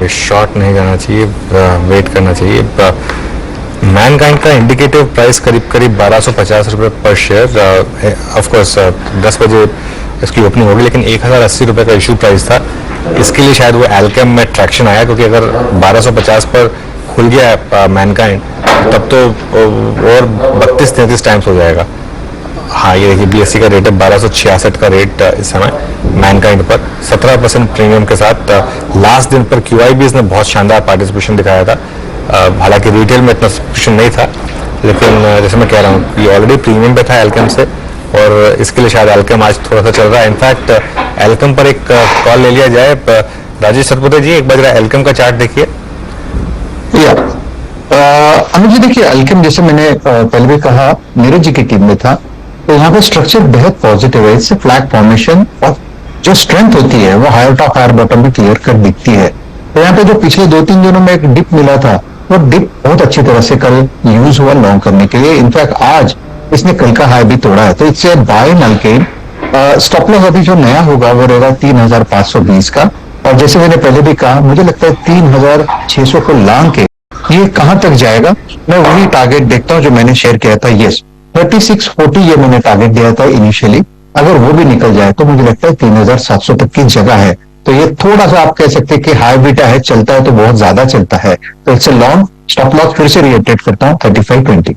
शॉर्ट नहीं जाना चाहिए, वेट करना चाहिए। मैनकाइंड का इंडिकेटिव प्राइस करीब 1250 रुपए पर शेयर। ऑफ कोर्स 10 बजे इसकी ओपनिंग होगी, लेकिन 1080 रुपए का इशू प्राइस था। इसके लिए शायद वो एल्केम में ट्रैक्शन आया, क्योंकि अगर 1250 पर खुल गया मैनकाइंड तब तो और 32-33 टाइम्स हो जाएगा। हाँ, ये देखिए BSE का रेट है 1266 का रेट इस समय मैनकाइंड पर 17% प्रीमियम के साथ। लास्ट दिन पर QIBs ने बहुत शानदार पार्टिसिपेशन दिखाया था। हालांकि रिटेल में इतना सब्सक्रिप्शन नहीं था, लेकिन जैसे मैं कह रहा हूँ ये ऑलरेडी प्रीमियम पे था एल्केम से, और इसके लिए शायद एल्केम आज थोड़ा सा चल रहा है। इनफैक्ट एल्केम पर एक कॉल ले लिया जाए। राजेश सतपुते जी, एक बार जरा एल्केम का चार्ट देखिए। अनुज जी देखिए, एल्केम जैसे मैंने पहले भी कहा, नीरज जी की टीम में था, तो यहाँ पे स्ट्रक्चर बेहद पॉजिटिव है। इससे फ्लैग फॉर्मेशन और जो स्ट्रेंथ होती है वो हायर टॉप हायर बॉटम भी क्लियर कट दिखती है। तो यहाँ पे जो पिछले 2-3 दिनों में एक डिप मिला था, वो डिप बहुत अच्छी तरह से कल यूज हुआ लॉन्ग करने के लिए। इनफैक्ट आज इसने कल का हाई भी तोड़ा है, तो इससे बाय इन एल्केम। स्टॉप लॉस अभी जो नया होगा वो रहेगा 3520 का, और जैसे मैंने पहले भी कहा, मुझे लगता है 3600 को लांग के ये कहां तक जाएगा, मैं वही टारगेट देखता हूं जो मैंने शेयर किया था। यस, 3640 ये मैंने टारगेट दिया था इनिशियली। अगर वो भी निकल जाए तो मुझे लगता है 3700 तक की जगह है। तो ये थोड़ा सा आप कह सकते हैं कि हाई बीटा है, चलता है तो बहुत ज्यादा चलता है, तो it's a long. Stop loss फिर से रिएटेट करता हूं 3520।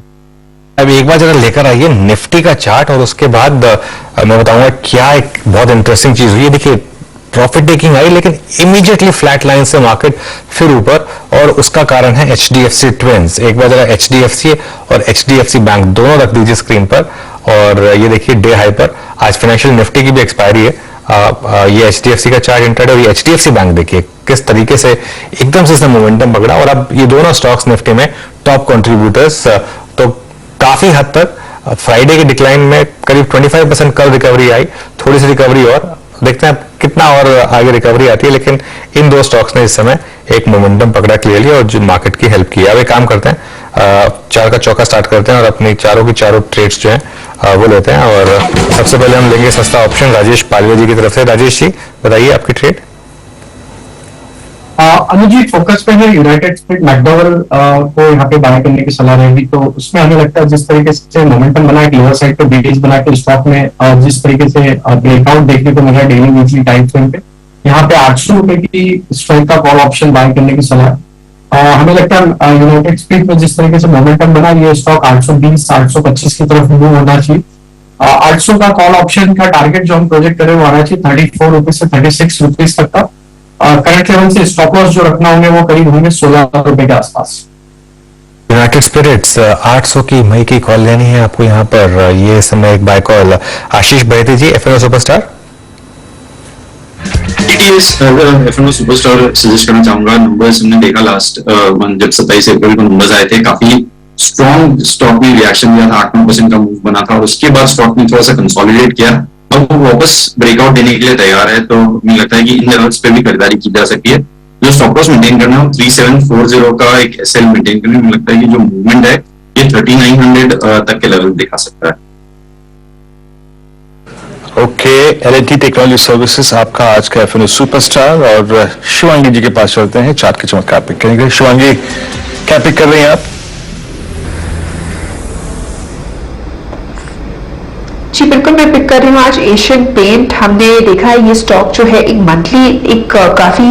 अब एक बार जरा लेकर आइए निफ्टी का चार्ट, और उसके बाद मैं बताऊंगा क्या एक बहुत इंटरेस्टिंग चीज हुई है। देखिए, प्रॉफिट टेकिंग आई, लेकिन इमीडिएटली फ्लैट लाइन से मार्केट फिर ऊपर, और उसका कारण है HDFC ट्विंस। एक बार जरा HDFC और HDFC बैंक दोनों रख दीजिए स्क्रीन पर, और ये देखिए डे हाई पर आज फाइनेंशियल निफ्टी की भी एक्सपायरी है। ये HDFC का चार्ट इंट्राडे, और ये HDFC बैंक देखिए किस तरीके से एकदम से इसने मोमेंटम पकड़ा, और अब ये दोनों स्टॉक्स निफ्टी में टॉप कंट्रीब्यूटर्स। तो काफी हद तक फ्राइडे के डिक्लाइन में करीब 25% कल रिकवरी आई, थोड़ी सी रिकवरी और देखते हैं कितना और आगे रिकवरी आती है। लेकिन इन दो स्टॉक्स ने इस समय एक मोमेंटम पकड़ा क्लियरली, और जो मार्केट की हेल्प की है। अब एक काम करते हैं, चार का चौका स्टार्ट करते हैं और अपनी चारों की चारों ट्रेड्स जो हैं वो लेते हैं। और सबसे पहले हम लेंगे सस्ता ऑप्शन राजेश पालवे जी की तरफ से। राजेश जी, बताइए आपकी ट्रेड। अनुज जी, फोकस पे है यूनाइटेड स्पिरिट मैकडॉवेल को यहाँ पे बाय करने की सलाह रहेगी। तो उसमें हमें लगता है जिस तरीके से मोमेंटम बना है, लोअर साइड पे बीटीज बना के स्टॉक में जिस तरीके से ब्रेकआउट देखने को मिल रहा है डेली वीकली टाइम फ्रेम पे, यहाँ पे 800 रुपए की स्ट्राइक का कॉल ऑप्शन बाय करने की सलाह। हमें लगता है यूनाइटेड स्पिरिट में जिस तरीके से मोमेंटम बना, ये स्टॉक 820-825 की तरफ मूव होना चाहिए। 800 का कॉल ऑप्शन का टारगेट जो हम प्रोजेक्ट करें वो आना चाहिए 34 रुपीज से 36 रुपीज तक का। करंट लेवल से स्टॉप लॉस जो रखना होंगे वो करीब होंगे 16 रुपए के आसपास। यूनाइटेड स्पिरिट्स 800 की मई की कॉल लेनी है आपको यहाँ पर। ये समय एक बाय कॉल। आशीष बहेती जी, FNO superstar. FNO superstar suggest करना चाहूंगा। नंबर्स हमने देखा लास्ट मंथ जब 27 अप्रैल को नंबर्स आए थे, काफी स्ट्रॉन्ग स्टॉक में रिएक्शन दिया था, 8-9% का मूव बना था, और उसके बाद स्टॉक ने थोड़ा सा कंसोलिडेट किया और वो वापस ब्रेकआउट देने के लिए तैयार है। तो मुझे लगता है कि इन लेवल्स पे भी खरीदारी की जा सकती है। जो स्टॉप लॉस मेंटेन करना है 3740 का एक SL मेंटेन करना है। मुझे लगता है कि जो मूवमेंट है ये 3900 तक के लेवल दिखा सकता है। ओके, L&T टेक्नोलॉजी सर्विसेज आपका आज का FNO सुपरस्टार। और शिवांगी जी के पास चलते हैं, चार्ट के चमत्कार पिक करेंगे। शिवांगी, क्या पिक कर रही हैं आप? जी बिल्कुल, मैं पिक कर रही हूँ आज एशियन पेंट। हमने देखा है ये स्टॉक जो है एक मंथली एक काफी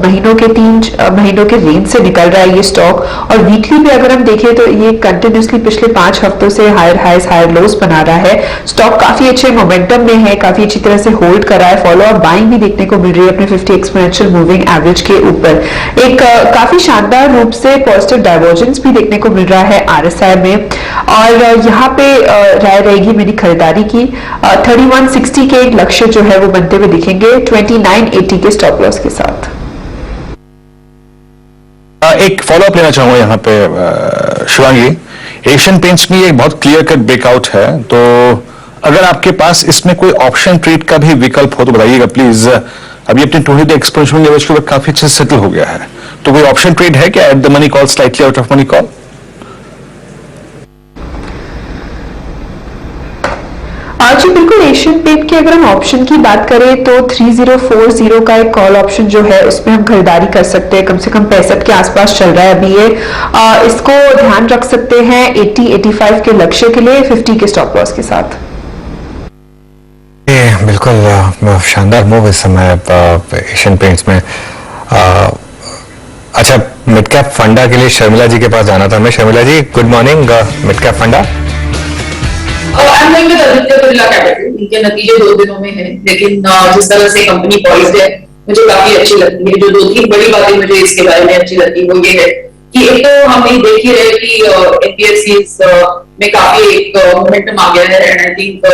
महीनों के 3 महीनों के रेंज से निकल रहा है ये स्टॉक, और वीकली भी अगर हम देखें तो ये कंटिन्यूसली पिछले 5 हफ्तों से हायर हाइज हायर लोस बना रहा है। स्टॉक काफी अच्छे मोमेंटम में है, काफी अच्छी तरह से होल्ड कर रहा है। फॉलो अप बाइंग भी देखने को मिल रही है अपने 50 एक्सपोनेंशियल मूविंग एवरेज के ऊपर। एक काफी शानदार रूप से पॉजिटिव डाइवर्जेंस भी देखने को मिल रहा है RSI में, और यहाँ पे राय रहेगी मेरी खरीदारी की। 3160 के एक लक्ष्य जो है वो बनते हुए दिखेंगे 2980 के स्टॉप लॉस के साथ। एक फॉलो अप लेना चाहूंगा यहाँ पे शिवांगी। एशियन पेंट्स में एक बहुत क्लियर कट ब्रेकआउट है, तो अगर आपके पास इसमें कोई ऑप्शन ट्रेड का भी विकल्प हो तो बताइएगा प्लीज। अभी अपने 20 एक्सपोनेंशियल लेवल्स के ऊपर काफी अच्छे से सेटल हो गया है, तो कोई ऑप्शन ट्रेड है क्या? At the money call, slightly out of money call? जी बिल्कुल, एशियन पेंट की अगर हम ऑप्शन की बात करें तो 3040 का एक कॉल ऑप्शन जो है उसमें हम खरीदारी कर सकते हैं, कम से कम 65 के आसपास चल रहा है अभी ये। इसको ध्यान रख सकते हैं 80-85 के लक्ष्य के लिए 50 के स्टॉप लॉस के साथ। बिल्कुल शानदार मूव इस समय एशियन पेंट्स में। अच्छा, मिड कैप फंडा के लिए शर्मिला जी के पास जाना था मैं। शर्मिला जी गुड मॉर्निंग। मिड कैप फंडा आदित्य बिरला कैपिटल, उनके नतीजे 2 दिनों में हैं, लेकिन जिस तरह से कंपनी पॉइज्ड है मुझे काफी अच्छी लगती है। जो 2-3 बड़ी बातें मुझे इसके बारे में अच्छी लगती है वो ये है कि एक तो हम ये देख ही रहे कि एनबीएफसीज में काफी एक मोमेंटम आ गया है, and I think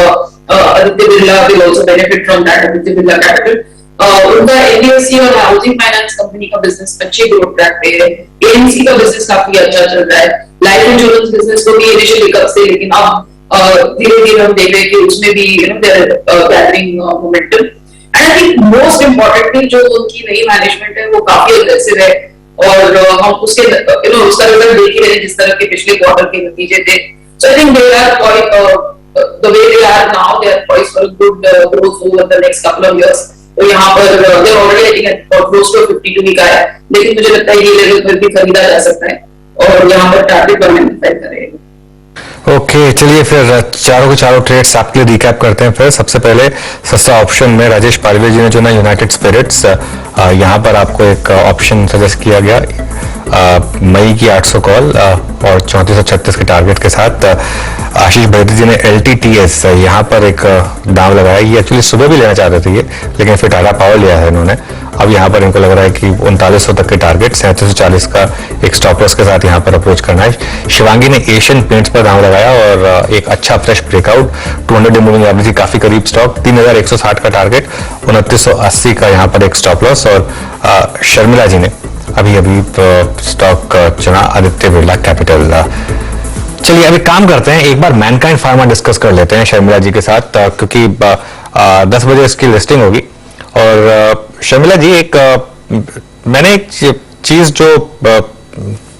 Aditya Birla will also benefit from that. Aditya Birla capital उनका एनबीएफसी और हाउसिंग फाइनेंस कंपनी का बिजनेस अच्छे ग्रोथ ट्रैक पे है। एएमसी का बिजनेस काफी अच्छा चल रहा है। लाइफ इंश्योरेंस बिजनेस को भी इनिशियल हिकअप से, लेकिन अब धीरे-धीरे हम देख रहे हैं कि उसमें भी gathering momentum. And I think most importantly जो उनकी नई मैनेजमेंट है वो काफी अग्रेसिव है, और हम उसके उसका रिजल्ट देख ही रहे हैं जिस तरह के पिछले क्वार्टर के नतीजे थे। So I think they are the way they are now, they are poised for good growth over the next couple of years. तो यहाँ पर they already I think close to 52 का है, लेकिन मुझे लगता है ये लेवल पर भी खरीदा जा सकता है और यहाँ पर टारगेट पर मैग्नीफाई करेगा। ओके, चलिए फिर चारों के चारों ट्रेड्स आपके लिए रिकैप करते हैं। फिर सबसे पहले सस्ता ऑप्शन में राजेश पारवे जी ने जो ना यूनाइटेड स्पिरिट्स, यहाँ पर आपको एक ऑप्शन सजेस्ट किया गया मई की 800 कॉल और 3436 के टारगेट के साथ। आशीष बहेती जी ने LTTS यहाँ पर एक दाम लगाया। ये एक्चुअली सुबह भी लेना चाह रहे थे ये, लेकिन फिर टाटा पावर लिया है इन्होंने। अब यहाँ पर इनको लग रहा है कि 3900 तक के टारगेट 3740 का एक स्टॉप लॉस के साथ यहाँ पर अप्रोच करना है। शिवांगी ने एशियन पेंट्स पर दाम लगाया और एक अच्छा fresh breakout 200 day moving average काफी करीब स्टॉक, 3160 का टारगेट, 2980 का यहाँ पर एक स्टॉप लॉस। और शर्मिला जी ने अभी स्टॉक चुना आदित्य बिरला कैपिटल। चलिए अभी काम करते हैं, एक बार मैनकाइंड फार्मा डिस्कस कर लेते हैं शर्मिला जी के साथ, क्योंकि 10 बजे इसकी लिस्टिंग होगी। और शर्मिला जी, मैंने एक चीज जो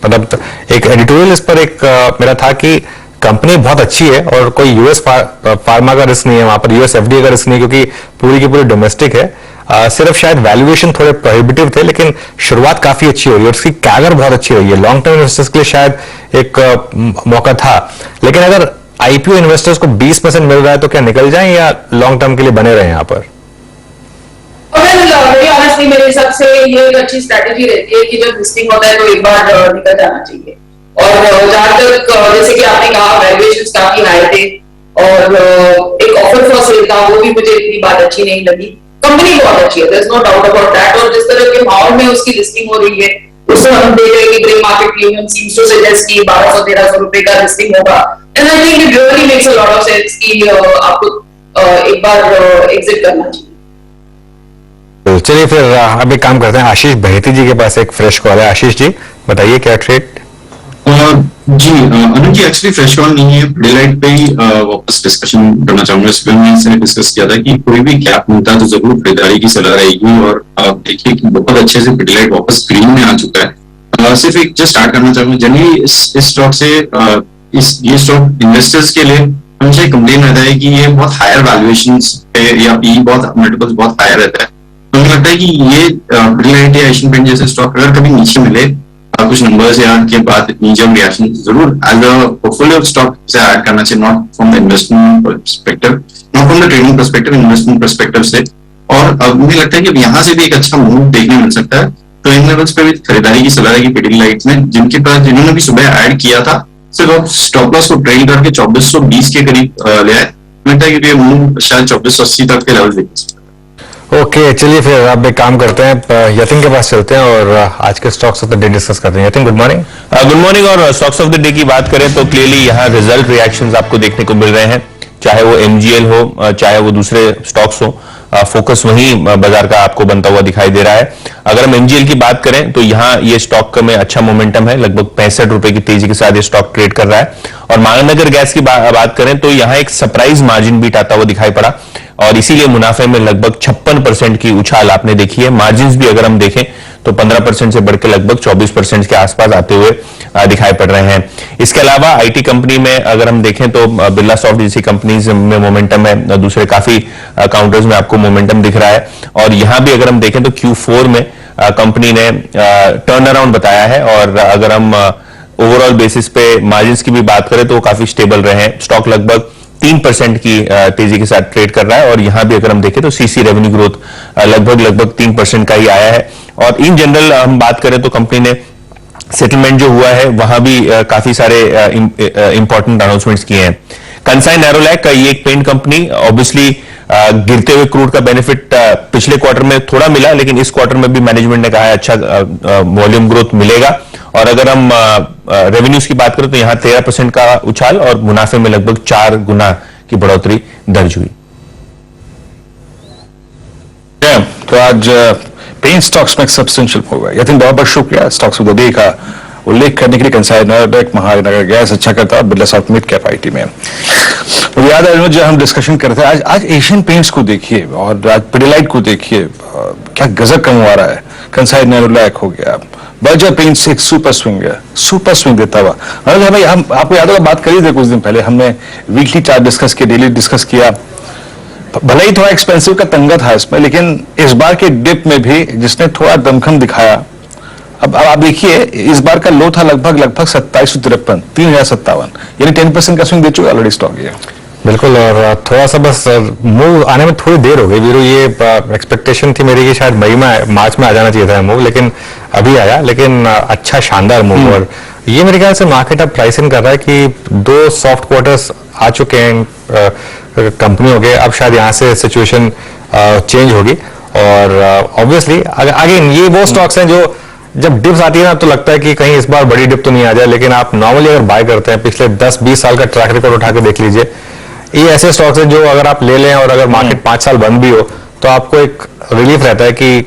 मतलब एक एडिटोरियल इस पर एक मेरा था कि कंपनी बहुत अच्छी है और कोई यूएस फार्मा का रिस्क नहीं है, वहां पर यूएस एफडीए का रिस्क नहीं, क्योंकि पूरी की पूरी डोमेस्टिक है। सिर्फ शायद वैल्यूएशन थोड़े प्रोहिबिटिव थे, लेकिन शुरुआत काफी अच्छी हो रही है और उसकी कैगर बहुत अच्छी रही है। लॉन्ग टर्म इन्वेस्टर्स के लिए शायद एक मौका था, लेकिन अगर आईपीओ इन्वेस्टर्स को 20% मिल रहा है तो क्या निकल जाएं या लॉन्ग टर्म के लिए बने रहे यहाँ पर? वेरी ऑनेस्टली मेरे हिसाब से ये एक अच्छी स्ट्रैटेजी रहती है कि जब लिस्टिंग होता है तो एक बार निकल जाना चाहिए। और जहां तक जैसे कि आपने कहा वैल्यूएशंस काफी हाई थे और एक ऑफर फॉर सेल था, वो भी मुझे इतनी बात अच्छी नहीं लगी। कंपनी बहुत अच्छी है, there is no doubt about that, और जिस तरह के माहौल में उसकी लिस्टिंग हो रही है उससे हम देख रहे हैं कि grey market premium seems to suggest कि 1200-1300 रुपए का लिस्टिंग होगा। And I think it really makes a lot of sense कि आपको एक बार एग्जिट करना चाहिए। चलिए फिर अब एक काम करते हैं, आशीष बहेती जी के पास एक फ्रेश कॉल है। आशीष जी बताइए क्या ट्रेड? जी अनुज जी, एक्चुअली फ्रेश कॉल नहीं है, डिलाइट पे ही वापस डिस्कशन करना चाहूंगा। इस फिल्म में इसने डिस्कस किया था कि कोई भी गैप मिलता है तो जरूर खरीदारी की सलाह रहेगी, और आप देखिए कि बहुत अच्छे से डिलाइट वापस ग्रीन में आ चुका है। सिर्फ एक जस्ट स्टार्ट करना चाहूंगा, जनरली इस स्टॉक से ये स्टॉक इन्वेस्टर्स के लिए हमेशा कंप्लेन रहता है कि ये बहुत हायर वैल्यूएशन पे या पी बहुत मल्टीपल्स बहुत हायर रहता है। तो मुझे लगता है कि ये डिलाइट या एशियन पेंट जैसे स्टॉक अगर कभी नीचे मिले कुछ नंबर्स या के बाद इतनी जम रिएक्शन, जरूर एज अ पोर्टफोलियो स्टॉक से ऐड करना चाहिए, not from the investment perspective, not from the trading perspective, investment perspective से। और मुझे लगता है कि अब यहाँ से भी एक अच्छा मूव देखने मिल सकता है। तो इन लेवल्स पे भी खरीदारी की सलाह रहेगी पिडिलाइट में, जिन्होंने भी सुबह ऐड किया था, सिर्फ अब स्टॉप लॉस को ट्रेल करके 2420 के करीब ले आए। लगता है कि ये मूव शायद 2480 तक के लेवल देख सकते हैं। ओके, चलिए फिर अब एक काम करते हैं, यतिन के पास चलते हैं और आज के stocks of the day discuss करते हैं। Yatin good morning. Good morning. और स्टॉक्स ऑफ द डे की बात करें तो क्लियरली यहाँ रिजल्ट रिएक्शंस आपको देखने को मिल रहे हैं, चाहे वो एमजीएल हो चाहे वो दूसरे स्टॉक्स हो, फोकस वही बाजार का आपको बनता हुआ दिखाई दे रहा है। अगर हम एमजीएल की बात करें तो यहाँ ये स्टॉक में अच्छा मोमेंटम है, लगभग 65 रुपए की तेजी के साथ ये स्टॉक ट्रेड कर रहा है। और महानगर गैस की बात करें तो यहाँ एक सरप्राइज मार्जिन बीट आता हुआ दिखाई पड़ा और इसीलिए मुनाफे में लगभग 56% की उछाल आपने देखी है। मार्जिन्स भी अगर हम देखें तो 15% से बढ़ के लगभग 24% के आसपास आते हुए दिखाई पड़ रहे हैं। इसके अलावा आईटी कंपनी में अगर हम देखें तो बिरला सॉफ्ट जैसी कंपनीज में मोमेंटम है, दूसरे काफी काउंटर्स में आपको मोमेंटम दिख रहा है। और यहां भी अगर हम देखें तो Q4 में कंपनी ने टर्न अराउंड बताया है, और अगर हम ओवरऑल बेसिस पे मार्जिन्स की भी बात करें तो वो काफी स्टेबल रहे हैं। स्टॉक लगभग 3% की तेजी के साथ ट्रेड कर रहा है, और यहां भी अगर हम देखें तो सीसी रेवेन्यू ग्रोथ लगभग 3% का ही आया है। और इन जनरल हम बात करें तो कंपनी ने सेटलमेंट जो हुआ है वहां भी काफी सारे इंपॉर्टेंट अनाउंसमेंट्स किए हैं। कंसाई नैरोलैक का ये एक पेंट कंपनी, ऑब्वियसली गिरते हुए क्रूड का बेनिफिट पिछले क्वार्टर में थोड़ा मिला, लेकिन इस क्वार्टर में भी मैनेजमेंट ने कहा है अच्छा वॉल्यूम ग्रोथ मिलेगा। और अगर हम रेवेन्यूज की बात करें तो यहां 13% का उछाल और मुनाफे में लगभग 4 गुना की बढ़ोतरी दर्ज हुई। तो आज पेन स्टॉक्स में सब्सटेंशियल मूव है। यतिन बहुत बहुत शुक्रिया स्टॉक्स ऑफ द डे का उल्लेख करने के लिए। कंसाई नैरोलैक, महानगर गैस अच्छा करता है, Birla soft mid cap IT में। मुझे याद है जो हम डिस्कशन करते हैं आज एशियन पेंट्स को देखिए और आज पिडिलाइट को देखिए, क्या गजब कमवा रहा है। कंसाई नैरोलैक हो गया, बर्जर पेंट्स एक सुपर स्विंग देता हुआ। भाई हम आपको याद होगा बात करी थे कुछ दिन पहले, हमने वीकली चार्ट डिस्कस किया, डेली डिस्कस किया। भले ही थोड़ा एक्सपेंसिव का तंगा था इसमें, लेकिन इस बार के डिप में भी जिसने थोड़ा दमखम दिखाया। अब आप देखिए इस बार का लो था लगभग 2753, 3057, यानी 10% का स्विंग दे चुका ऑलरेडी स्टॉक ये। बिल्कुल, और थोड़ा सा बस मूव आने में थोड़ी देर हो गई वीरू। ये एक्सपेक्टेशन थी मेरी कि शायद मार्च में आ जाना चाहिए था मूव, लेकिन अभी आया। लेकिन अच्छा शानदार मूव, और ये मेरे ख्याल से मार्केट अब प्राइस इन कर रहा है कि 2 सॉफ्ट क्वार्टर्स आ चुके हैं कंपनियों के, अब शायद यहाँ से सिचुएशन चेंज होगी। और ऑब्वियसली अगेन ये वो स्टॉक्स हैं जो जब डिप्स आती है ना तो लगता है कि कहीं इस बार बड़ी डिप तो नहीं आ जाए, लेकिन आप नॉर्मली अगर बाय करते हैं पिछले 10-20 साल का ट्रैक रिकॉर्ड उठा के देख लीजिए, ये ऐसे स्टॉक्स हैं जो अगर आप ले लें और अगर मार्केट 5 साल बंद भी हो तो आपको एक रिलीफ रहता है कि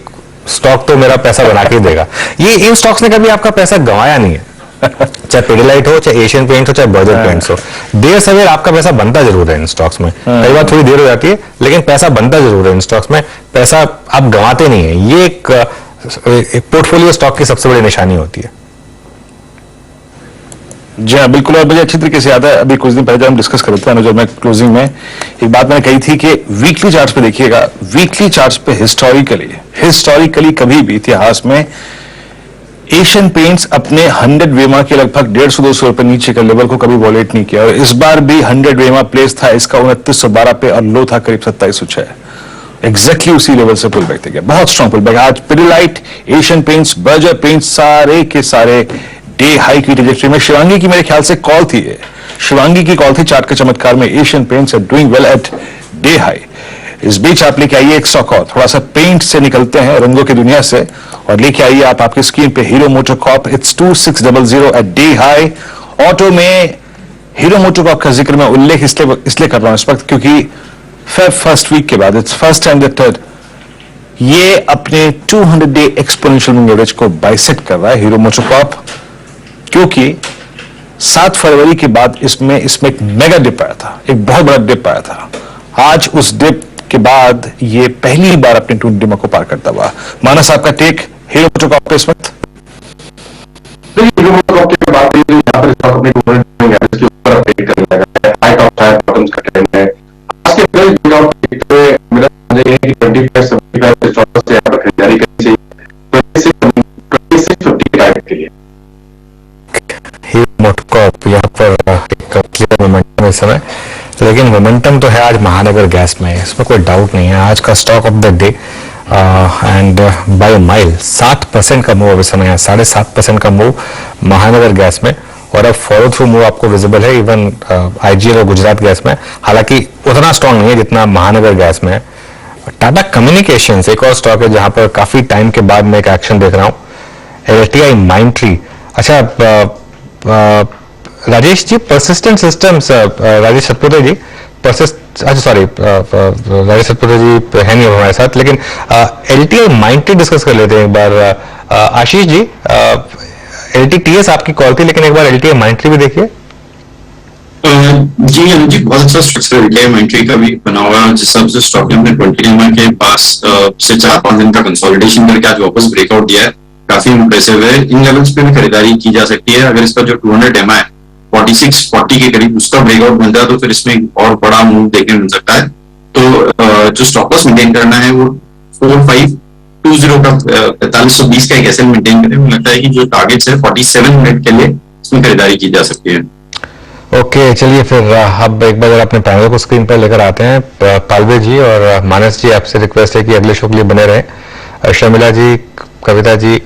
स्टॉक तो मेरा पैसा बना के देगा। ये इन स्टॉक्स ने कभी आपका पैसा गंवाया नहीं है चाहे पिडिलाइट हो, चाहे एशियन पेंट्स हो, चाहे बर्जर पेंट्स हो। देर सवेर आपका पैसा बनता जरूर है इन स्टॉक्स में। कई बार थोड़ी देर हो जाती है लेकिन पैसा बनता जरूर है इन स्टॉक्स में, पैसा आप गंवाते नहीं है। ये एक पोर्टफोलियो स्टॉक की सबसे बड़ी निशानी होती है। जी हाँ बिल्कुल, और मुझे अच्छी तरीके से याद है अभी कुछ दिन पहले जब हम डिस्कस कर रहे थे अनुज, मैं क्लोजिंग में एक बात मैंने कही थी कि वीकली चार्ट्स पे देखिएगा, वीकली चार्ट्स पे हिस्टोरिकली कभी भी इतिहास में एशियन पेंट्स अपने 100 वेमा के लगभग 150-200 रुपए नीचे का लेवल को कभी वॉलेट नहीं किया, और इस बार भी 100 वेमा प्लेस था इसका 2912 पे और लो था करीब 2706। एग्जैक्टली उसी लेवल से पुल बैक थे, बहुत स्ट्रॉन्ग पुल बैक। आज Pidilite, Asian paints, Berger paints सारे के सारे डे हाई की ट्रेजेक्टरी में। शिवांगी की मेरे ख्याल से कॉल थी, शिवांगी की कॉल थी चार्ट के चमत्कार में, Asian paints are doing well at day high. इस बीच आप लेके आइए एक स्टॉक और, थोड़ा सा पेंट से निकलते हैं रंगों की दुनिया से, और लेके आइए आप आपकी स्क्रीन पे Hero MotoCorp, it's 2600 at day high. Auto में हीरो मोटोकॉर्प का जिक्र मैं उल्लेख इसलिए कर रहा हूं इस वक्त क्योंकि फर्स्ट वीक के बाद it's first and the third ये अपने 200 डे एक्सपोनेंशियल मूविंग एवरेज को बाइसेक्ट कर रहा है हीरो मोटोकॉर्प, क्योंकि 7 फरवरी के बाद इसमें एक मेगा डिप आया था, एक बहुत बड़ा डिप आया था। आज उस डिप के बाद ये पहली बार अपने 200 डे को पार करता हुआ। मानस आपका टेक हीरो मोटोकॉर्प पे इस वक्त? हीरो मोटोकॉर्प की बात है, यहाँ पर स्टॉक अपने 200 डे एवरेज के ऊपर अपडेट करने लगा है, हाई टॉप हाई बॉटम्स का ट्रेंड है। आज के प्राइस ब्रेकआउट देखते हुए मेरा समझ है कि 25-75 स्टॉक से यहाँ पर खरीदारी करनी चाहिए 26-55 के लिए। हीरो मोटोकॉर्प यहाँ पर एक क्लियर मोमेंटम इस समय, लेकिन मोमेंटम तो है आज महानगर गैस में, इसमें कोई डाउट नहीं है। आज का stock of the day and by mile 7% का मूव इस समय है, 7.5% का मूव महानगर गैस में, और अब फॉलो थ्रू मूव आपको विजिबल है इवन आईजीएल और गुजरात गैस में, हालांकि उतना स्ट्रांग नहीं है जितना महानगर गैस में है। टाटा कम्युनिकेशंस एक और स्टॉक है जहां पर काफी टाइम के बाद मैं एक एक्शन देख रहा हूं। एलटीआई माइंडट्री, अच्छा राजेश जी परसिस्टेंट सिस्टम्स, राजेश सतपुते जी अच्छा सॉरी राजेश सतपुते जी है नहीं हमारे साथ, लेकिन एलटीआई माइंडट्री डिस्कस कर लेते हैं एक बार। आशीष जी एलटीटीएस आपकी कॉल थी, लेकिन एक बार एलटीआई माइंडट्री भी देखिए। जी अनुज जी, बहुत अच्छा स्ट्रक्चर है इन्वेंट्री का भी बना हुआ है। जिस हिसाब से स्टॉक ने अपने 20 EMI के पास से 4-5 दिन का कंसोलिडेशन करके आज वापस ब्रेकआउट दिया है, काफी इंप्रेसिव है। इन लेवल्स पे भी खरीदारी की जा सकती है। अगर इसका जो 200 EMI 4640 के करीब उसका ब्रेकआउट मिलता है तो फिर इसमें एक और बड़ा मूव देखने मिल सकता है। तो जो स्टॉप लॉस मेंटेन करना है वो 4520 का 4520 का एक एसएल मेंटेन करें। मुझे लगता है कि जो टारगेट्स है 4700 के लिए इसमें खरीदारी की जा सकती है। ओके, चलिए फिर अब एक बार अपने पैनल को स्क्रीन पर लेकर आते हैं। पालवे जी और मानस जी, आपसे रिक्वेस्ट है कि अगले शो के लिए बने रहें। शर्मिला जी, कविता जी,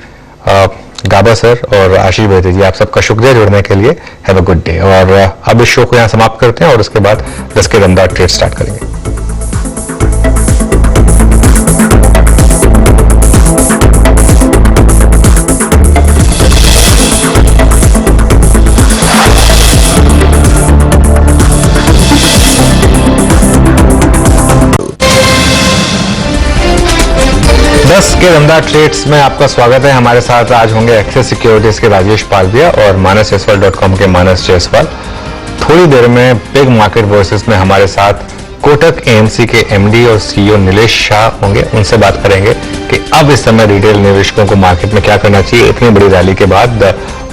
गाबा सर और आशीष बेहते जी, आप सबका शुक्रिया जुड़ने के लिए। Have a good day. और अब इस शो को यहाँ समाप्त करते हैं और उसके बाद 10 के दमदार ट्रेड स्टार्ट करेंगे। 10 के दमदार ट्रेड्स में आपका स्वागत है। हमारे साथ आज होंगे एक्सेस सिक्योरिटीज के राजेश पालविया और manasjaiswal.com के मानस जायसवाल। थोड़ी देर में बिग मार्केट वर्सेस में हमारे साथ कोटक एएमसी के एमडी और सीईओ नीलेश शाह होंगे। उनसे बात करेंगे कि अब इस समय रिटेल निवेशकों को मार्केट में क्या करना चाहिए इतनी बड़ी रैली के बाद,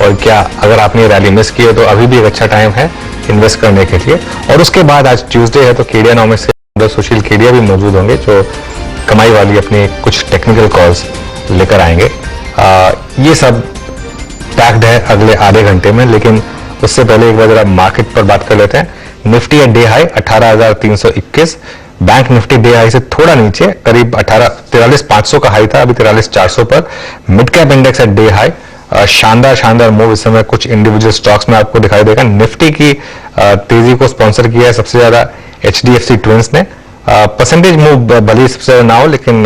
और क्या अगर आपने ये रैली मिस की है तो अभी भी एक अच्छा टाइम है इन्वेस्ट करने के लिए। और उसके बाद आज ट्यूसडे है तो केडियानॉमिक्स के सुशील केडिया भी मौजूद होंगे जो कमाई वाली अपनी कुछ टेक्निकल कॉल्स लेकर आएंगे। ये सब पैक्ड है अगले आधे घंटे में, लेकिन उससे पहले एक बार जरा मार्केट पर बात कर लेते हैं। निफ्टी है day high 18,321, bank Nifty day high से थोड़ा नीचे करीब 43,500 का हाई था, अभी 43,400 पर। मिड कैप इंडेक्स है डे हाई। शानदार मूव इस समय कुछ इंडिविजुअल स्टॉक्स में आपको दिखाई देगा। निफ्टी की तेजी को स्पॉन्सर किया है सबसे ज्यादा HDFC ट्विंस ने। परसेंटेज मूव भले सबसे ज्यादा ना हो, लेकिन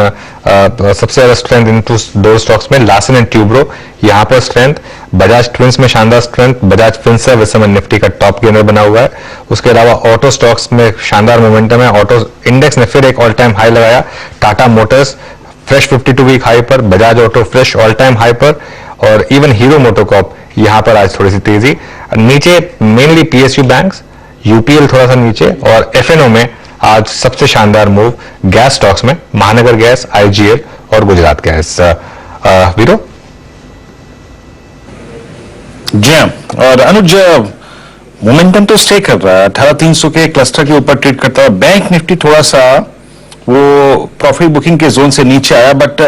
सबसे ज्यादा स्ट्रेंथ इन दो स्टॉक्स में लार्सन एंड ट्यूब्रो, यहाँ पर स्ट्रेंथ। बजाज ट्विंस में शानदार स्ट्रेंथ। बजाज फिनसर्व इस समय निफ्टी का टॉप गेनर बना हुआ है। उसके अलावा ऑटो स्टॉक्स में शानदार मोमेंटम है। ऑटो इंडेक्स ने फिर एक ऑल टाइम हाई लगाया। Tata motors fresh 52 week high पर, Bajaj auto fresh all time high पर, और इवन हीरो मोटोकॉर्प यहाँ पर आज थोड़ी सी तेजी। नीचे मेनली PSU बैंक्स, UPL थोड़ा सा नीचे, और FNO में आज सबसे शानदार मूव गैस स्टॉक्स में महानगर गैस, IGL और गुजरात गैस। वीरो जी हाँ, और अनुज मोमेंटम तो स्टे कर रहा है 18,300 के क्लस्टर के ऊपर ट्रेड करता है। बैंक निफ्टी थोड़ा सा वो प्रॉफिट बुकिंग के जोन से नीचे आया, बट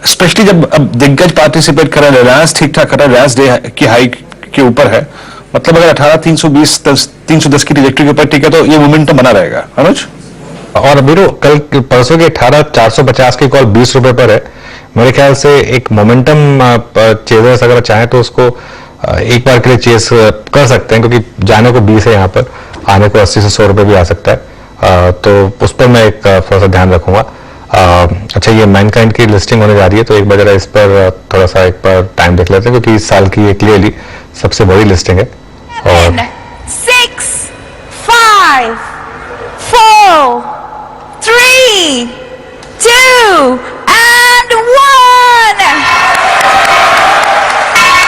स्पेशली जब अब दिग्गज पार्टिसिपेट कर रहा है, रिलायंस ठीक ठाक कर रहा है, रिलायंस डे की हाई के ऊपर है, मतलब अगर 18,320 310 की ट्रैजेक्टरी के ऊपर ठीक है तो ये मोमेंटम बना रहेगा। अनुज और वीरो, कल परसों की 18,450 की कॉल 20 रुपए पर है। मेरे ख्याल से एक मोमेंटम चेजर्स अगर चाहें तो उसको एक बार के लिए चेस कर सकते हैं, क्योंकि जाने को 20 है, यहाँ पर आने को 80 से 100 रुपए भी आ सकता है। तो उस पर मैं एक थोड़ा सा ध्यान रखूंगा। अच्छा, ये मैनकाइंड की लिस्टिंग होने जा रही है तो एक बार जरा इस पर थोड़ा सा एक बार टाइम देख लेते हैं, क्योंकि इस साल की ये क्लियरली सबसे बड़ी लिस्टिंग है। और 6, 5, 4, 3, 2 and 1।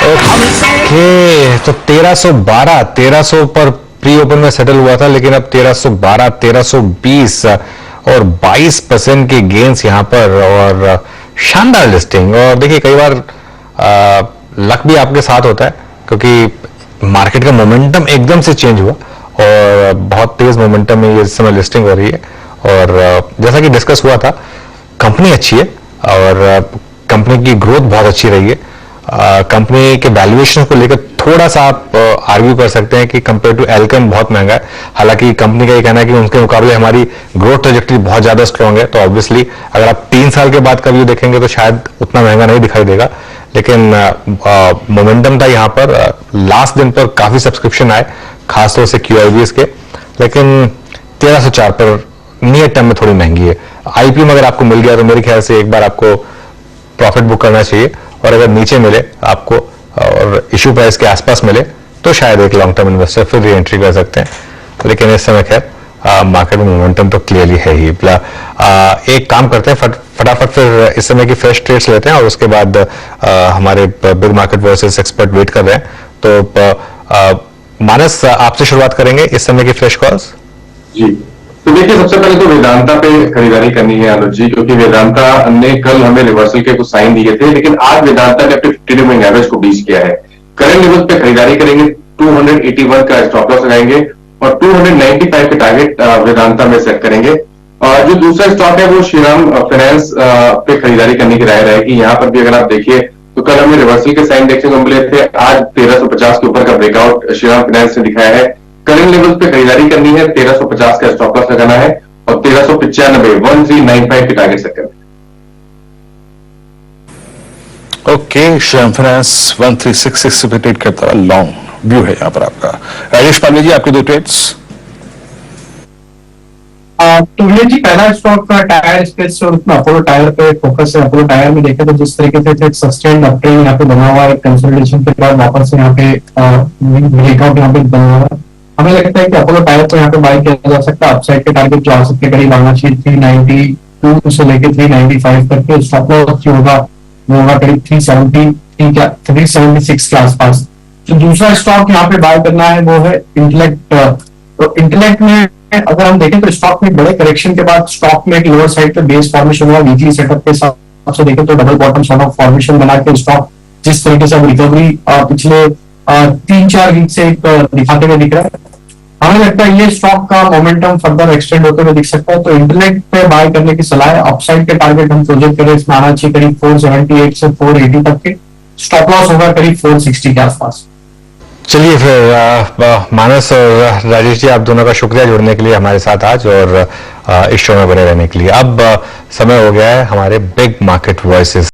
ओके, तो 1312 पर प्री ओपन में सेटल हुआ था, लेकिन अब 1312, 1320 और 22% के गेन्स यहाँ पर, और शानदार लिस्टिंग। और देखिए, कई बार लक भी आपके साथ होता है, क्योंकि मार्केट का मोमेंटम एकदम से चेंज हुआ और बहुत तेज मोमेंटम में ये इस समय लिस्टिंग हो रही है। और जैसा कि डिस्कस हुआ था, कंपनी अच्छी है और कंपनी की ग्रोथ बहुत अच्छी रही है। कंपनी के वैल्यूएशन को लेकर थोड़ा सा आप आर्ग्यू कर सकते हैं कि कंपेयर टू एल्केम बहुत महंगा है। हालांकि कंपनी का ये कहना है कि उनके मुकाबले हमारी ग्रोथ ट्रैजेक्टरी बहुत ज्यादा स्ट्रांग है, तो ऑब्वियसली अगर आप 3 साल के बाद का व्यू देखेंगे तो शायद उतना महंगा नहीं दिखाई देगा। लेकिन मोमेंटम था यहाँ पर। लास्ट दिन पर काफी सब्सक्रिप्शन आए, खासतौर से QIBs के, लेकिन 1304 पर नियर टर्म में थोड़ी महंगी है। IPO में अगर आपको मिल गया तो मेरे ख्याल से एक बार आपको प्रॉफिट बुक करना चाहिए, और अगर नीचे मिले आपको और इश्यू प्राइस के आसपास मिले तो शायद एक लॉन्ग टर्म इन्वेस्टर फिर री एंट्री कर सकते हैं। लेकिन इस समय खैर मार्केट में मोमेंटम तो क्लियरली है ही। एक काम करते हैं, फटाफट फिर इस समय की फ्रेश ट्रेड्स लेते हैं और उसके बाद हमारे big market versus expert wait कर रहे हैं। तो मानस, आपसे शुरुआत करेंगे इस समय की फ्रेश कॉल्स। जी, तो देखिए सबसे पहले तो वेदांता पे खरीदारी करनी है अनुज जी, क्योंकि वेदांता ने कल हमें रिवर्सल के कुछ साइन दिए थे, लेकिन आज वेदांता ने अपने 52 मूविंग एवरेज को बीच किया है। करंट लेवल पे खरीदारी करेंगे, 281 का स्टॉप लॉस लगाएंगे और 295 के टारगेट वेदांता में सेट करेंगे। और जो दूसरा स्टॉक है वो श्रीराम फाइनेंस पे खरीदारी करने की राय रहेगी। यहाँ पर भी अगर आप देखिए तो कल हमें रिवर्सल के साइन देखने को मिले थे, आज 1350 के ऊपर का ब्रेकआउट श्रीराम फाइनेंस ने दिखाया है। करंट लेवल पे खरीदारी करनी है, 1350 का स्टॉप लॉस लगाना है और 1395 के टारगेट सेट करना है। ओके, श्रीराम फाइनेंस 1366 पे ट्रेड करता है, लॉन्ग व्यू है यहाँ पर आपका। राजेश पांडे जी, आपके दो ट्रेड्स। तो ये जी पहला स्टॉक का टायर स्पेस और उसमें अपोलो टायर पे फोकस है। अपोलो टायर में देखें तो जिस तरीके से एक सस्टेन्ड अपट्रेंड यहाँ पे बना हुआ है, कंसोलिडेशन के बाद वापस से यहाँ पे ब्रेकआउट यहाँ पे बना हुआ है। हमें लगता है कि अपोलो टायर को यहाँ पे बाय किया जा सकता है। अपसाइड के टारगेट जो आ सकते हैं करीब आना चाहिए 392 से लेकर 395 तक के। स्टॉप लॉस जो होगा वो होगा करीब 376 के आसपास। जो दूसरा स्टॉक यहाँ पे बाय करना है वो है इंटेलेक्ट। तो इंटेलेक्ट में अगर हम देखें तो स्टॉक में बड़े करेक्शन के बाद स्टॉक में एक लोअर साइड पे बेस फॉर्मेशन हुआ वीकली सेटअप के हिसाब से देखें तो double bottom sort of formation बना के स्टॉक जिस तरीके से अब रिकवरी पिछले 3-4 वीक से दिखाते हुए दिख रहा है, हमें लगता है ये स्टॉक का मोमेंटम फर्दर एक्सटेंड होते हुए दिख सकता है। तो इंटेलेक्ट पे बाय करने की सलाह है। अपसाइड के टारगेट हम प्रोजेक्ट करें, इसमें आना चाहिए करीब 478 से 480 तक के। स्टॉप लॉस होगा करीब 460 के आसपास। चलिए फिर मानस और राजेश जी, आप दोनों का शुक्रिया जुड़ने के लिए हमारे साथ आज और इस शो में बने रहने के लिए। अब समय हो गया है हमारे बिग मार्केट वॉइसेस